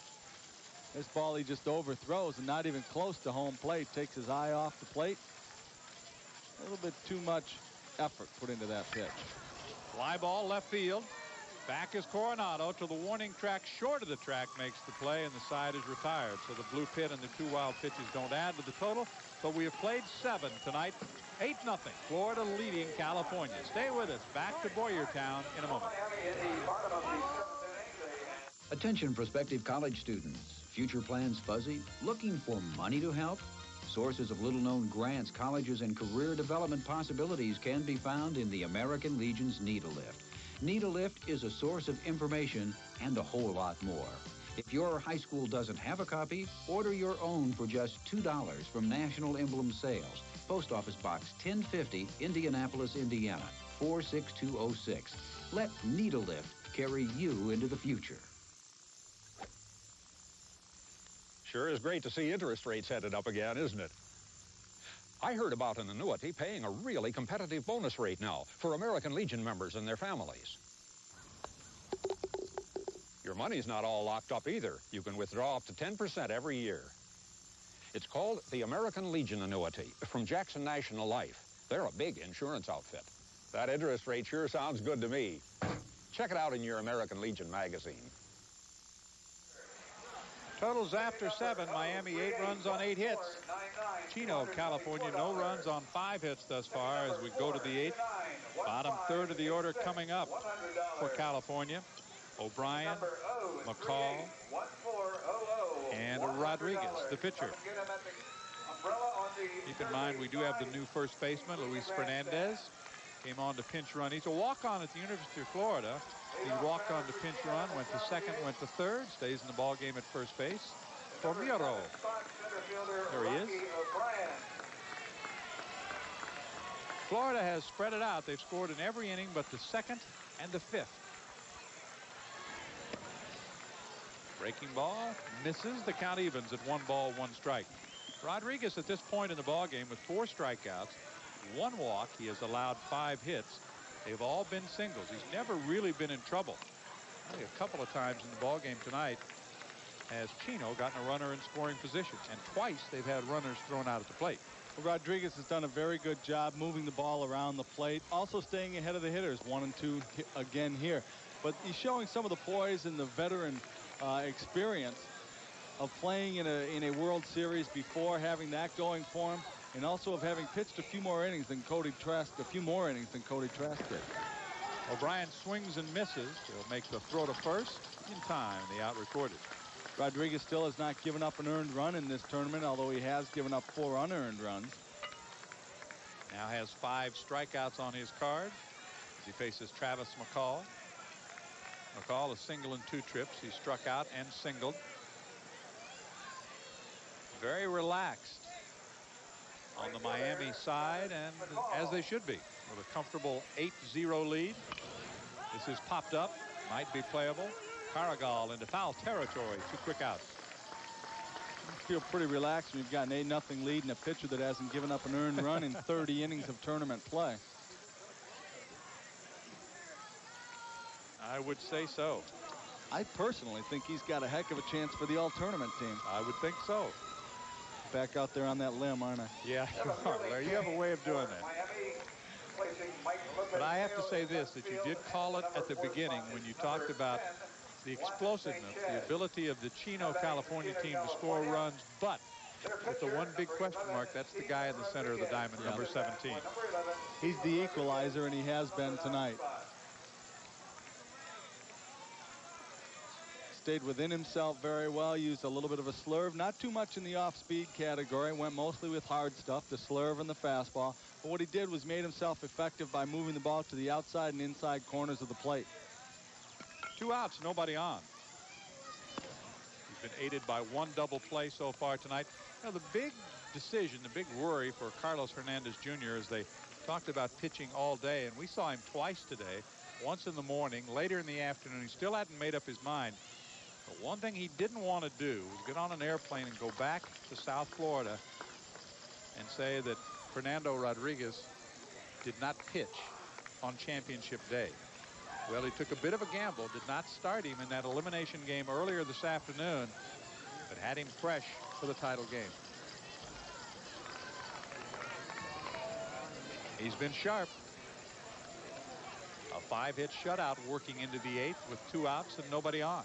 This ball he just overthrows, and not even close to home plate. Takes his eye off the plate. A little bit too much effort put into that pitch. Fly ball left field. Back is Coronado to the warning track. Short of the track makes the play, and the side is retired. So the blue pit and the 2 wild pitches don't add to the total. But we have played 7 tonight. 8-0. Florida leading California. Stay with us. Back to Boyertown in a moment. Attention prospective college students. Future plans fuzzy? Looking for money to help? Sources of little-known grants, colleges, and career development possibilities can be found in the American Legion's Need-A-Lift. Need-A-Lift is a source of information and a whole lot more. If your high school doesn't have a copy, order your own for just $2 from National Emblem Sales. Post Office Box 1050, Indianapolis, Indiana, 46206. Let Need-A-Lift carry you into the future. Sure is great to see interest rates headed up again, isn't it? I heard about an annuity paying a really competitive bonus rate now for American Legion members and their families. Your money's not all locked up either. You can withdraw up to 10% every year. It's called the American Legion Annuity from Jackson National Life. They're a big insurance outfit. That interest rate sure sounds good to me. Check it out in your American Legion magazine. Totals after 7. Miami 8 runs on 8 hits. Chino, California, no runs on 5 hits thus far as we go to the 8th. Bottom third of the order coming up for California. O'Brien, McCall, and Rodriguez, the pitcher. Keep in mind we do have the new first baseman, Luis Fernandez. Came on to pinch run. He's a walk-on at the University of Florida. He walked on to pinch run, went to second, went to third, stays in the ball game at first base. For Miro. There he is. Florida has spread it out. They've scored in every inning but the 2nd and the 5th. Breaking ball misses. The count evens at 1 ball, 1 strike. Rodriguez at this point in the ball game with 4 strikeouts, 1 walk. He has allowed 5 hits. They've all been singles. He's never really been in trouble. Only a couple of times in the ball game tonight has Chino gotten a runner in scoring position, and twice they've had runners thrown out at the plate. Well, Rodriguez has done a very good job moving the ball around the plate, also staying ahead of the hitters, 1 and 2 again here. But he's showing some of the poise and the veteran experience of playing in a World Series before, having that going for him, and also of having pitched a few more innings than Cody Trask, did. O'Brien swings and misses. He'll make the throw to first in time. The out recorded. Rodriguez still has not given up an earned run in this tournament, although he has given up 4 unearned runs. Now has 5 strikeouts on his card as he faces Travis McCall. McCall a single in 2 trips. He struck out and singled. Very relaxed on the Miami side, and as they should be, with a comfortable 8-0 lead. This is popped up, might be playable. Carragal into foul territory. 2 quick outs. You feel pretty relaxed when you've got an 8-0 lead and a pitcher that hasn't given up an earned run in 30 innings of tournament play. I would say so. I personally think he's got a heck of a chance for the all-tournament team. I would think so. Back out there on that limb, aren't I? Yeah, you are, Larry. You have a way of doing that. But I have to say this, that you did call it at the beginning when you talked about the explosiveness, the ability of the Chino, California team to score runs, but with the one big question mark, that's the guy in the center of the diamond, number 17. He's the equalizer, and he has been tonight. Stayed within himself very well, used a little bit of a slurve, not too much in the off-speed category, went mostly with hard stuff, the slurve and the fastball. But what he did was made himself effective by moving the ball to the outside and inside corners of the plate. 2 outs, nobody on. He's been aided by 1 double play so far tonight. You know, the big decision, the big worry for Carlos Hernandez Jr. is they talked about pitching all day, and we saw him twice today, once in the morning, later in the afternoon. He still hadn't made up his mind. But one thing he didn't want to do was get on an airplane and go back to South Florida and say that Fernando Rodriguez did not pitch on championship day. Well, he took a bit of a gamble, did not start him in that elimination game earlier this afternoon, but had him fresh for the title game. He's been sharp. A 5-hit shutout working into the 8th with 2 outs and nobody on.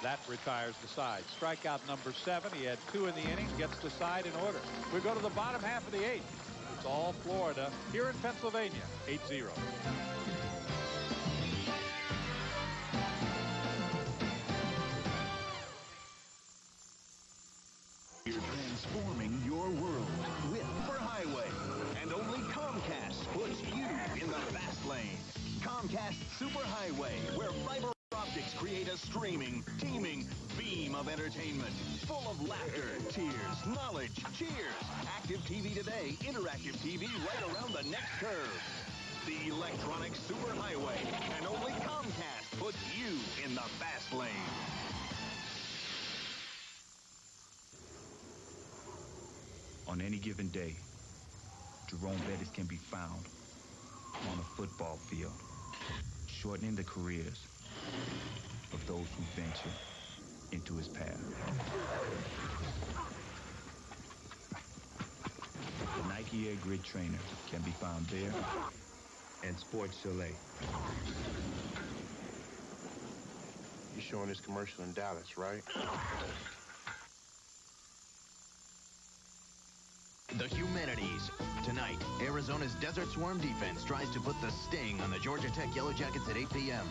That retires the side. Strikeout number 7. He had 2 in the inning. Gets the side in order. We go to the bottom half of the 8th. It's all Florida here in Pennsylvania. 8-0. You're transforming your world with Superhighway. And only Comcast puts you in the fast lane. Comcast Superhighway, where fiber optics create a streaming, teeming beam of entertainment. Full of laughter, tears, knowledge, cheers. Active TV today, interactive TV right around the next curve. The electronic Superhighway. And only Comcast puts you in the fast lane. On any given day, Jerome Bettis can be found on a football field, shortening the careers of those who venture into his path. The Nike Air Grid Trainer can be found there and Sports Chalet. You're showing this commercial in Dallas, right? The Humanities. Tonight, Arizona's Desert Swarm defense tries to put the sting on the Georgia Tech Yellow Jackets at 8 p.m.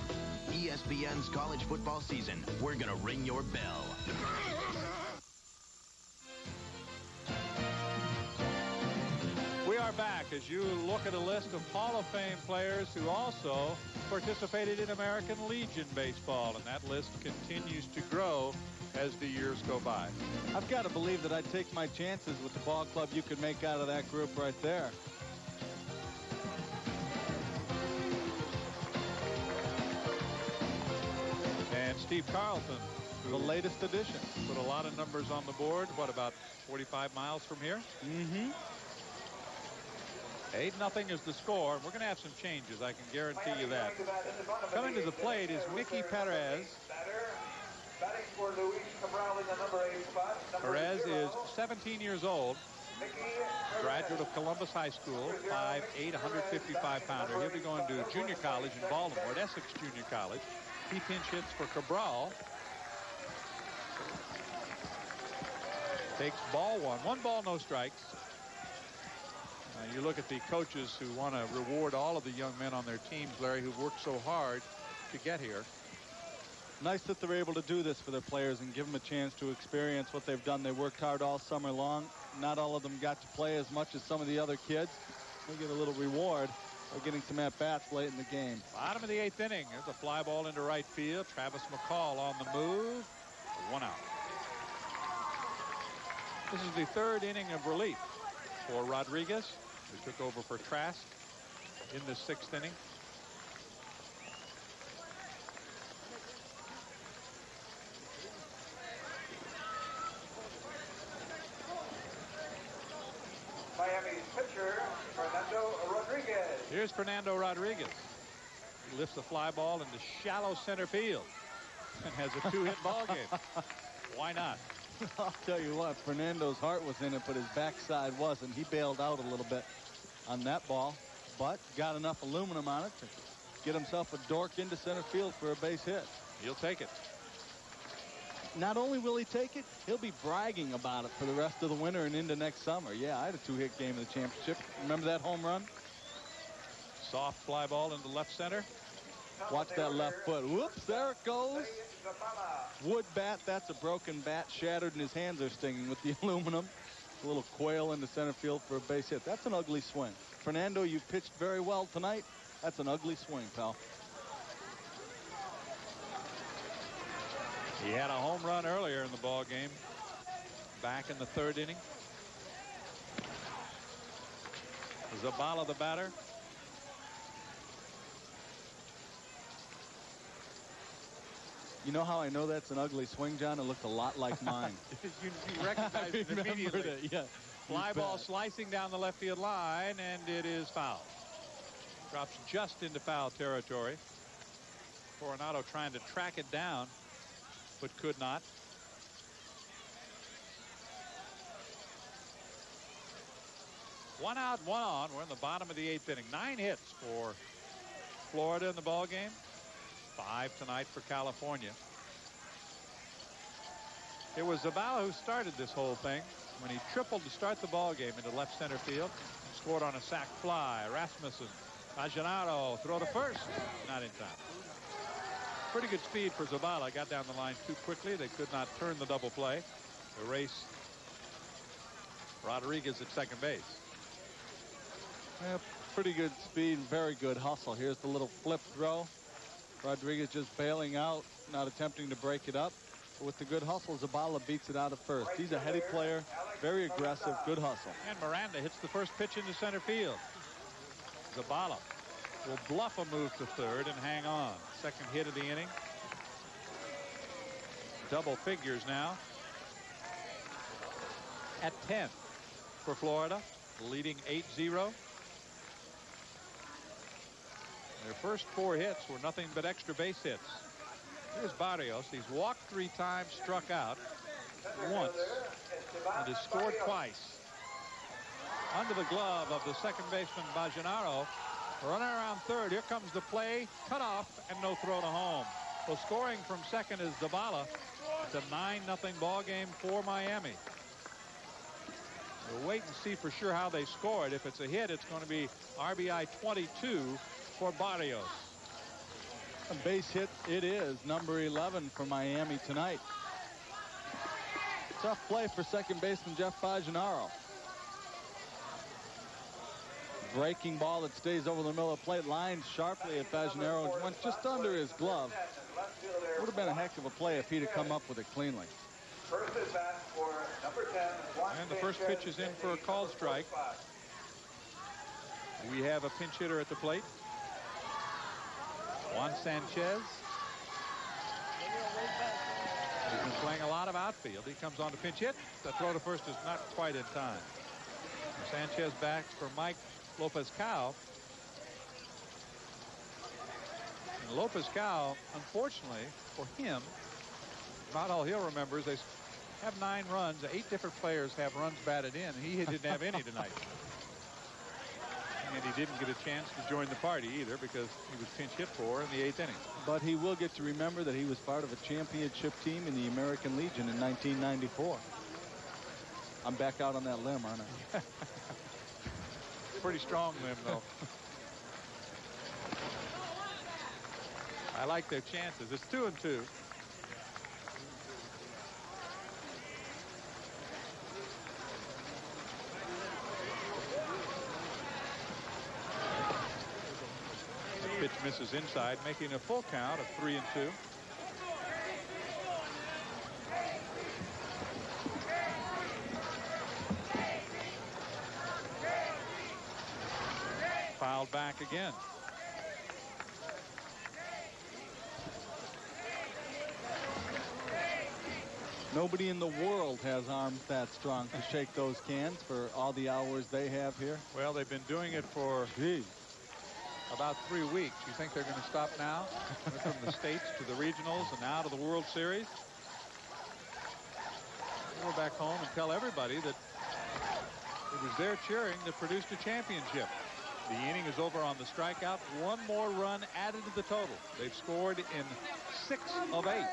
ESPN's college football season. We're going to ring your bell. We are back as you look at a list of Hall of Fame players who also participated in American Legion baseball, and that list continues to grow as the years go by. I've got to believe that I'd take my chances with the ball club you could make out of that group right there. And Steve Carlton, the latest addition. Put a lot of numbers on the board. What, about 45 miles from here? Mm-hmm. 8-0 is the score. We're going to have some changes, I can guarantee you that. Coming to the plate is Mickey Perez. Perez is 17 years old, graduate of Columbus High School, 5'8", 155-pounder. He'll be going to junior college in Baltimore, at Essex Junior College. He pinch hits for Cabral. Takes ball 1. 1 ball, no strikes. You look at the coaches who want to reward all of the young men on their teams, Larry, who've worked so hard to get here. Nice that they're able to do this for their players and give them a chance to experience what they've done. They worked hard all summer long. Not all of them got to play as much as some of the other kids. They get a little reward for getting some at-bats late in the game. Bottom of the 8th inning. There's a fly ball into right field. Travis McCall on the move. 1 out. This is the 3rd inning of relief for Rodriguez, who took over for Trask in the 6th inning. Miami's pitcher, Fernando Rodriguez. Here's Fernando Rodriguez. He lifts the fly ball into shallow center field and has a 2-hit ball game. Why not? I'll tell you what, Fernando's heart was in it, but his backside wasn't. He bailed out a little bit on that ball, but got enough aluminum on it to get himself a dork into center field for a base hit. He'll take it. Not only will he take it, he'll be bragging about it for the rest of the winter and into next summer. Yeah, I had a 2-hit game in the championship. Remember that home run? Soft fly ball into left center. Watch that left foot. Whoops, there it goes. Wood bat, that's a broken bat, shattered, and his hands are stinging with the aluminum. A little quail into center field for a base hit. That's an ugly swing. Fernando, you've pitched very well tonight. That's an ugly swing, pal. He had a home run earlier in the ball game, back in the 3rd inning. Zabala, the batter. You know how I know that's an ugly swing, John? It looked a lot like mine. you recognized it immediately. It, yeah. Fly ball slicing down the left field line, and it is foul. Drops just into foul territory. Coronado trying to track it down, but could not. 1 out, 1 on. We're in the bottom of the 8th inning. 9 hits for Florida in the ball game. 5 tonight for California. It was Zavala who started this whole thing when he tripled to start the ball game into left center field. Scored on a sac fly. Rasmussen. Bajenaru throw to first. Not in time. Pretty good speed for Zavala. Got down the line too quickly. They could not turn the double play. Erase Rodriguez at second base. Yeah, pretty good speed, very good hustle. Here's the little flip throw. Rodriguez just bailing out, not attempting to break it up. But with the good hustle, Zavala beats it out at first. He's a heady player, very aggressive, good hustle. And Miranda hits the first pitch into center field. Zavala will bluff a move to third and hang on. Second hit of the inning. Double figures now. At 10 for Florida, leading 8-0. Their first 4 hits were nothing but extra base hits. Here's Barrios. He's walked 3 times, struck out once, and has scored twice. Under the glove of the second baseman Bajenaru. Running around third. Here comes the play. Cut off and no throw to home. Well, scoring from second is Zavala. It's a 9-0 ball game for Miami. We'll wait and see for sure how they score it. If it's a hit, it's going to be RBI 22 for Barrios. A base hit it is, number 11 for Miami tonight. Tough play for second baseman Jeff Bajenaru. Breaking ball that stays over the middle of the plate, lines sharply at Bajenaru and went just under his glove. Would have been a heck of a play if he'd have come up with it cleanly. And the first pitch is in for a called strike. We have a pinch hitter at the plate. Juan Sanchez. He's been playing a lot of outfield. He comes on to pinch hit. The throw to first is not quite in time. Sanchez backs for Mike Lopez-Cao. And Lopez-Cao, unfortunately for him, not all he'll remember is they have 9 runs. 8 different players have runs batted in. He didn't have any tonight. And he didn't get a chance to join the party either because he was pinch hit for in the 8th inning. But he will get to remember that he was part of a championship team in the American Legion in 1994. I'm back out on that limb, aren't I? Pretty strong limb, though. I like their chances. It's 2-2. Pitch misses inside, making a full count of 3-2. Fouled back again. Nobody in the world has arms that strong to shake those cans for all the hours they have here. Well, they've been doing it for about 3 weeks. You think they're going to stop now? From the States to the regionals and now to the World Series. We'll go back home and tell everybody that it was their cheering that produced a championship. The inning is over on the strikeout. 1 more run added to the total. They've scored in 6 of 8.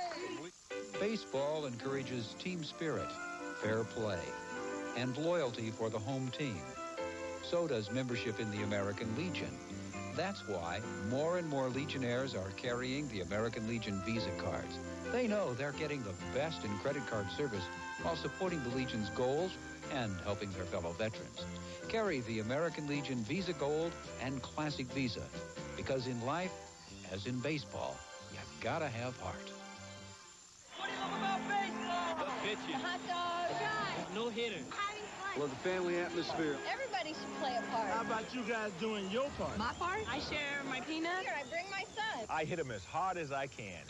Baseball encourages team spirit, fair play, and loyalty for the home team. So does membership in the American Legion. That's why more and more Legionnaires are carrying the American Legion Visa cards. They know they're getting the best in credit card service while supporting the Legion's goals and helping their fellow veterans. Carry the American Legion Visa Gold and Classic Visa, because in life, as in baseball, you gotta have heart. What do you love about baseball? The pitching. The hot dog. No hitter. Having fun. Well, the family atmosphere. Everybody should play a part. How about you guys doing your part? My part? I share my peanut. Here, I bring my son. I hit him as hard as I can.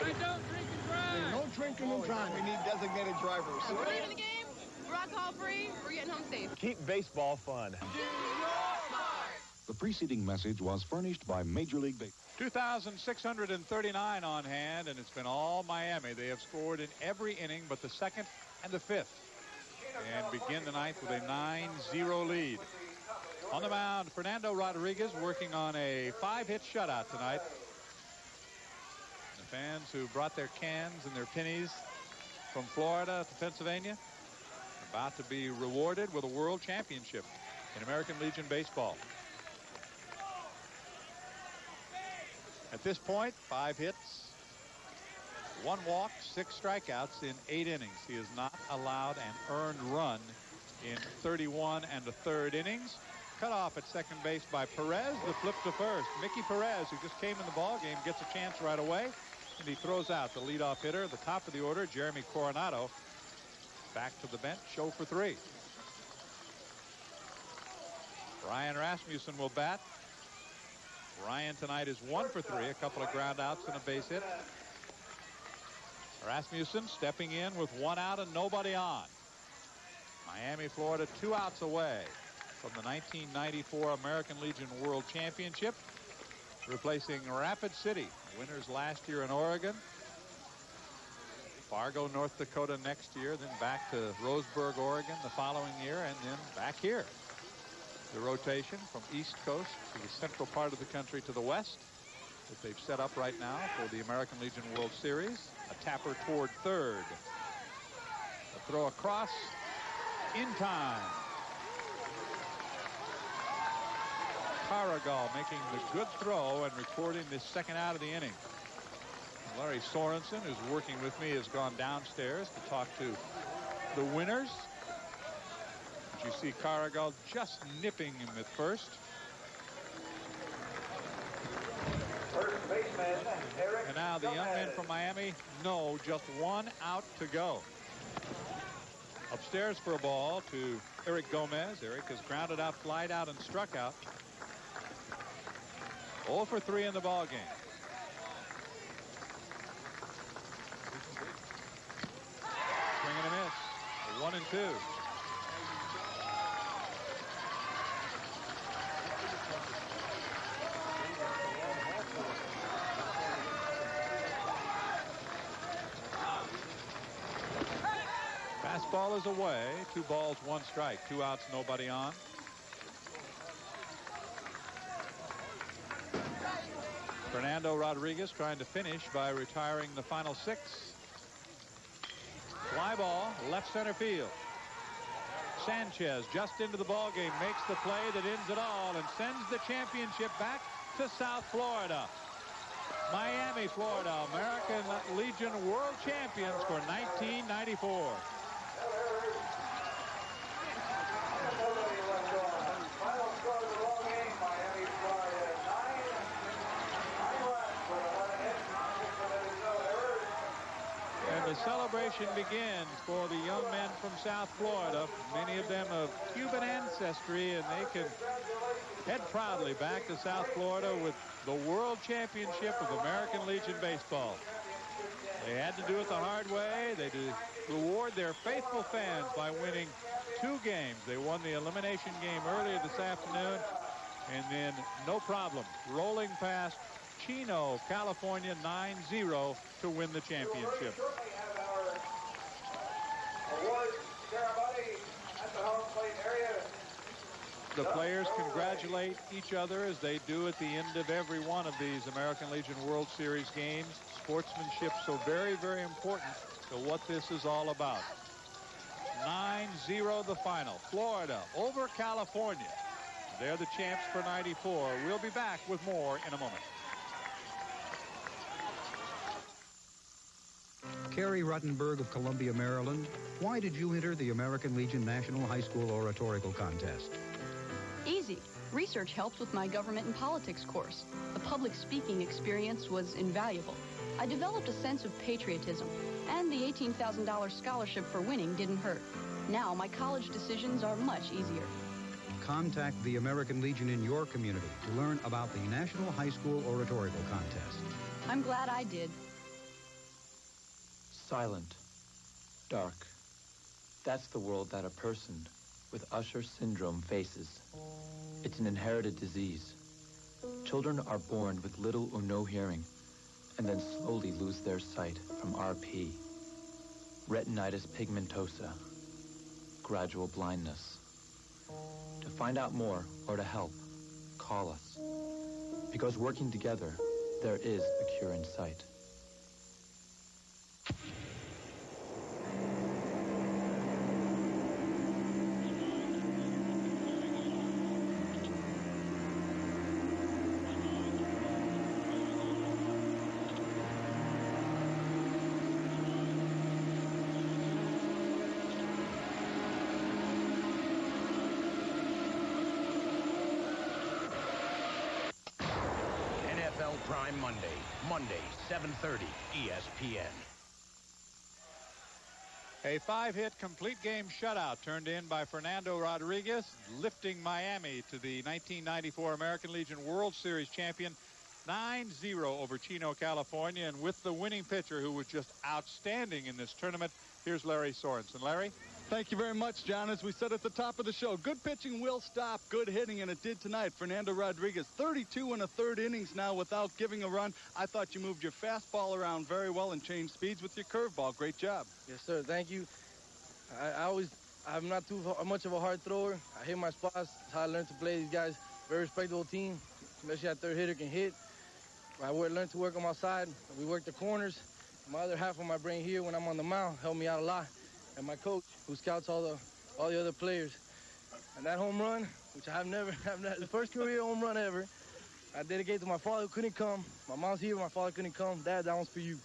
I don't drink and drive. No drinking and driving. We need designated drivers. We're leaving the game. We're alcohol-free. We're getting home safe. Keep baseball fun. The preceding message was furnished by Major League Baseball. 2,639 on hand, and it's been all Miami. They have scored in every inning but the 2nd and the 5th. and begin the ninth with a 9-0 lead. On the mound, Fernando Rodriguez working on a 5-hit shutout tonight. The fans who brought their cans and their pennies from Florida to Pennsylvania about to be rewarded with a world championship in American Legion baseball. At this point, 5 hits, 1 walk, 6 strikeouts in 8 innings. He has not allowed an earned run in 31 1/3 innings. Cut off at second base by Perez. The flip to first. Mickey Perez, who just came in the ball game, gets a chance right away, and he throws out the leadoff hitter at the top of the order, Jeremy Coronado, back to the bench, 0 for 3. Ryan Rasmussen will bat. Ryan tonight is 1 for 3, a couple of ground outs and a base hit. Rasmussen stepping in with 1 out and nobody on. Miami, Florida, 2 outs away from the 1994 American Legion World Championship, replacing Rapid City, winners last year in Oregon. Fargo, North Dakota next year, then back to Roseburg, Oregon the following year, and then back here. The rotation from East Coast to the central part of the country to the west that they've set up right now for the American Legion World Series. A tapper toward third. A throw across in time. Carregal making the good throw and recording the second out of the inning. Larry Sorensen, who's working with me, has gone downstairs to talk to the winners. You see Carregal just nipping him at first. First baseman, Erick. And now the young men from Miami know just 1 out to go. Upstairs for a ball to Erick Gomez. Erick has grounded out, flied out, and struck out. 0 for 3 in the ball game. Swing and a miss. 1 and 2. Fastball is away. 2 balls, 1 strike. 2 outs, nobody on. Fernando Rodriguez trying to finish by retiring the final 6. Fly ball, left center field. Sanchez just into the ball game, makes the play that ends it all and sends the championship back to South Florida. Miami, Florida, American Legion World Champions for 1994. The celebration begins for the young men from South Florida, many of them of Cuban ancestry, and they can head proudly back to South Florida with the World Championship of American Legion Baseball. They had to do it the hard way. They reward their faithful fans by winning 2 games. They won the elimination game earlier this afternoon, and then no problem rolling past Chino, California, 9-0 to win the championship. The players congratulate each other as they do at the end of every one of these American Legion World Series games. Sportsmanship so very, very important to what this is all about. 9-0 the final. Florida over California. They're the champs for 94. We'll be back with more in a moment. Carrie Ruttenberg of Columbia, Maryland, why did you enter the American Legion National High School Oratorical Contest? Easy. Research helped with my government and politics course. The public speaking experience was invaluable. I developed a sense of patriotism, and the $18,000 scholarship for winning didn't hurt. Now my college decisions are much easier. Contact the American Legion in your community to learn about the National High School Oratorical Contest. I'm glad I did. Silent. Dark. That's the world that a person with Usher syndrome faces. It's an inherited disease. Children are born with little or no hearing and then slowly lose their sight from RP. Retinitis pigmentosa. gradual blindness. To find out more or to help, call us. Because working together, there is a cure in sight. Prime Monday, 7:30, ESPN. A 5-hit complete game shutout turned in by Fernando Rodriguez, lifting Miami to the 1994 American Legion World Series champion 9-0 over Chino, California. And with the winning pitcher who was just outstanding in this tournament, here's Larry Sorensen. Larry? Thank you very much, John. As we said at the top of the show, good pitching will stop good hitting, and it did tonight. Fernando Rodriguez, 32 1/3 innings now without giving a run. I thought you moved your fastball around very well and changed speeds with your curveball. Great job. Yes, sir. Thank you. I'm not too much of a hard thrower. I hit my spots. That's how I learned to play these guys. Very respectable team, especially that third hitter can hit. I learned to work on my side. We work the corners. My other half of my brain here when I'm on the mound helped me out a lot. And my coach, who scouts all the other players. And that home run, which I have never, the first career home run ever, I dedicate to my father who couldn't come. My mom's here, my father couldn't come. Dad, that one's for you.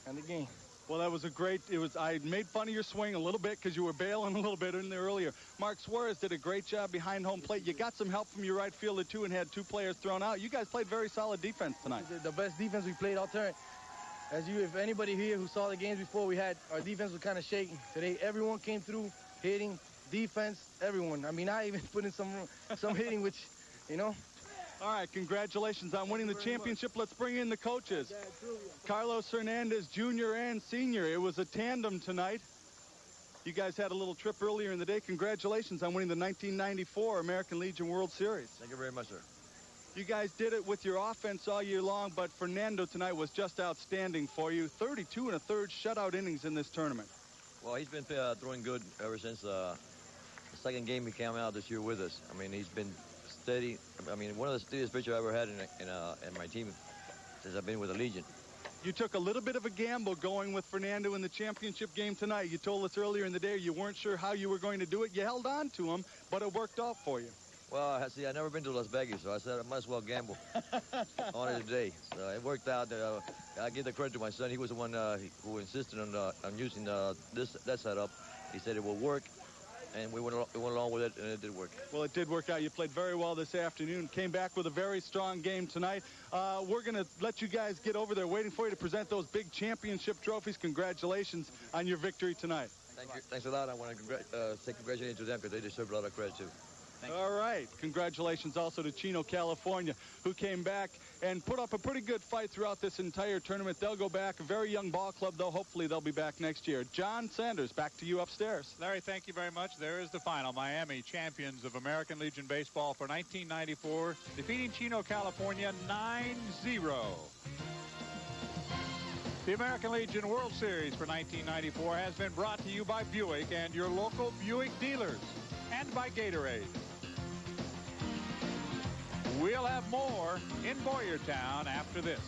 And the game. Well, that was a great, I made fun of your swing a little bit because you were bailing a little bit in there earlier. Mark Suarez did a great job behind home plate. You got some help from your right fielder, too, and had 2 players thrown out. You guys played very solid defense tonight. The best defense we played all turn. If anybody here who saw the games before, our defense was kind of shaking. Today, everyone came through, hitting, defense, everyone. I mean, I even put in some hitting, which, you know. All right, congratulations on winning the championship. Let's bring in the coaches. Carlos Hernandez, Jr. and Sr. It was a tandem tonight. You guys had a little trip earlier in the day. Congratulations on winning the 1994 American Legion World Series. Thank you very much, sir. You guys did it with your offense all year long, but Fernando tonight was just outstanding for you. 32 1/3 shutout innings in this tournament. Well, he's been throwing good ever since the second game he came out this year with us. I mean, he's been steady. I mean, one of the steadiest pitchers I ever had in my team since I've been with the Legion. You took a little bit of a gamble going with Fernando in the championship game tonight. You told us earlier in the day you weren't sure how you were going to do it. You held on to him, but it worked out for you. Well, see, I've never been to Las Vegas, so I said I might as well gamble on it today. So it worked out. I give the credit to my son. He was the one who insisted on using that setup. He said it will work, and we went along with it, and it did work. Well, it did work out. You played very well this afternoon. Came back with a very strong game tonight. We're going to let you guys get over there, waiting for you to present those big championship trophies. Congratulations on your victory tonight. Thank you. Thanks a lot. I want to say congratulations to them because they deserve a lot of credit, too. All right. Congratulations also to Chino, California, who came back and put up a pretty good fight throughout this entire tournament. They'll go back. A very young ball club, though. Hopefully they'll be back next year. John Sanders, back to you upstairs. Larry, thank you very much. There is the final. Miami, champions of American Legion Baseball for 1994, defeating Chino, California 9-0. The American Legion World Series for 1994 has been brought to you by Buick and your local Buick dealers, and by Gatorade. We'll have more in Boyertown after this.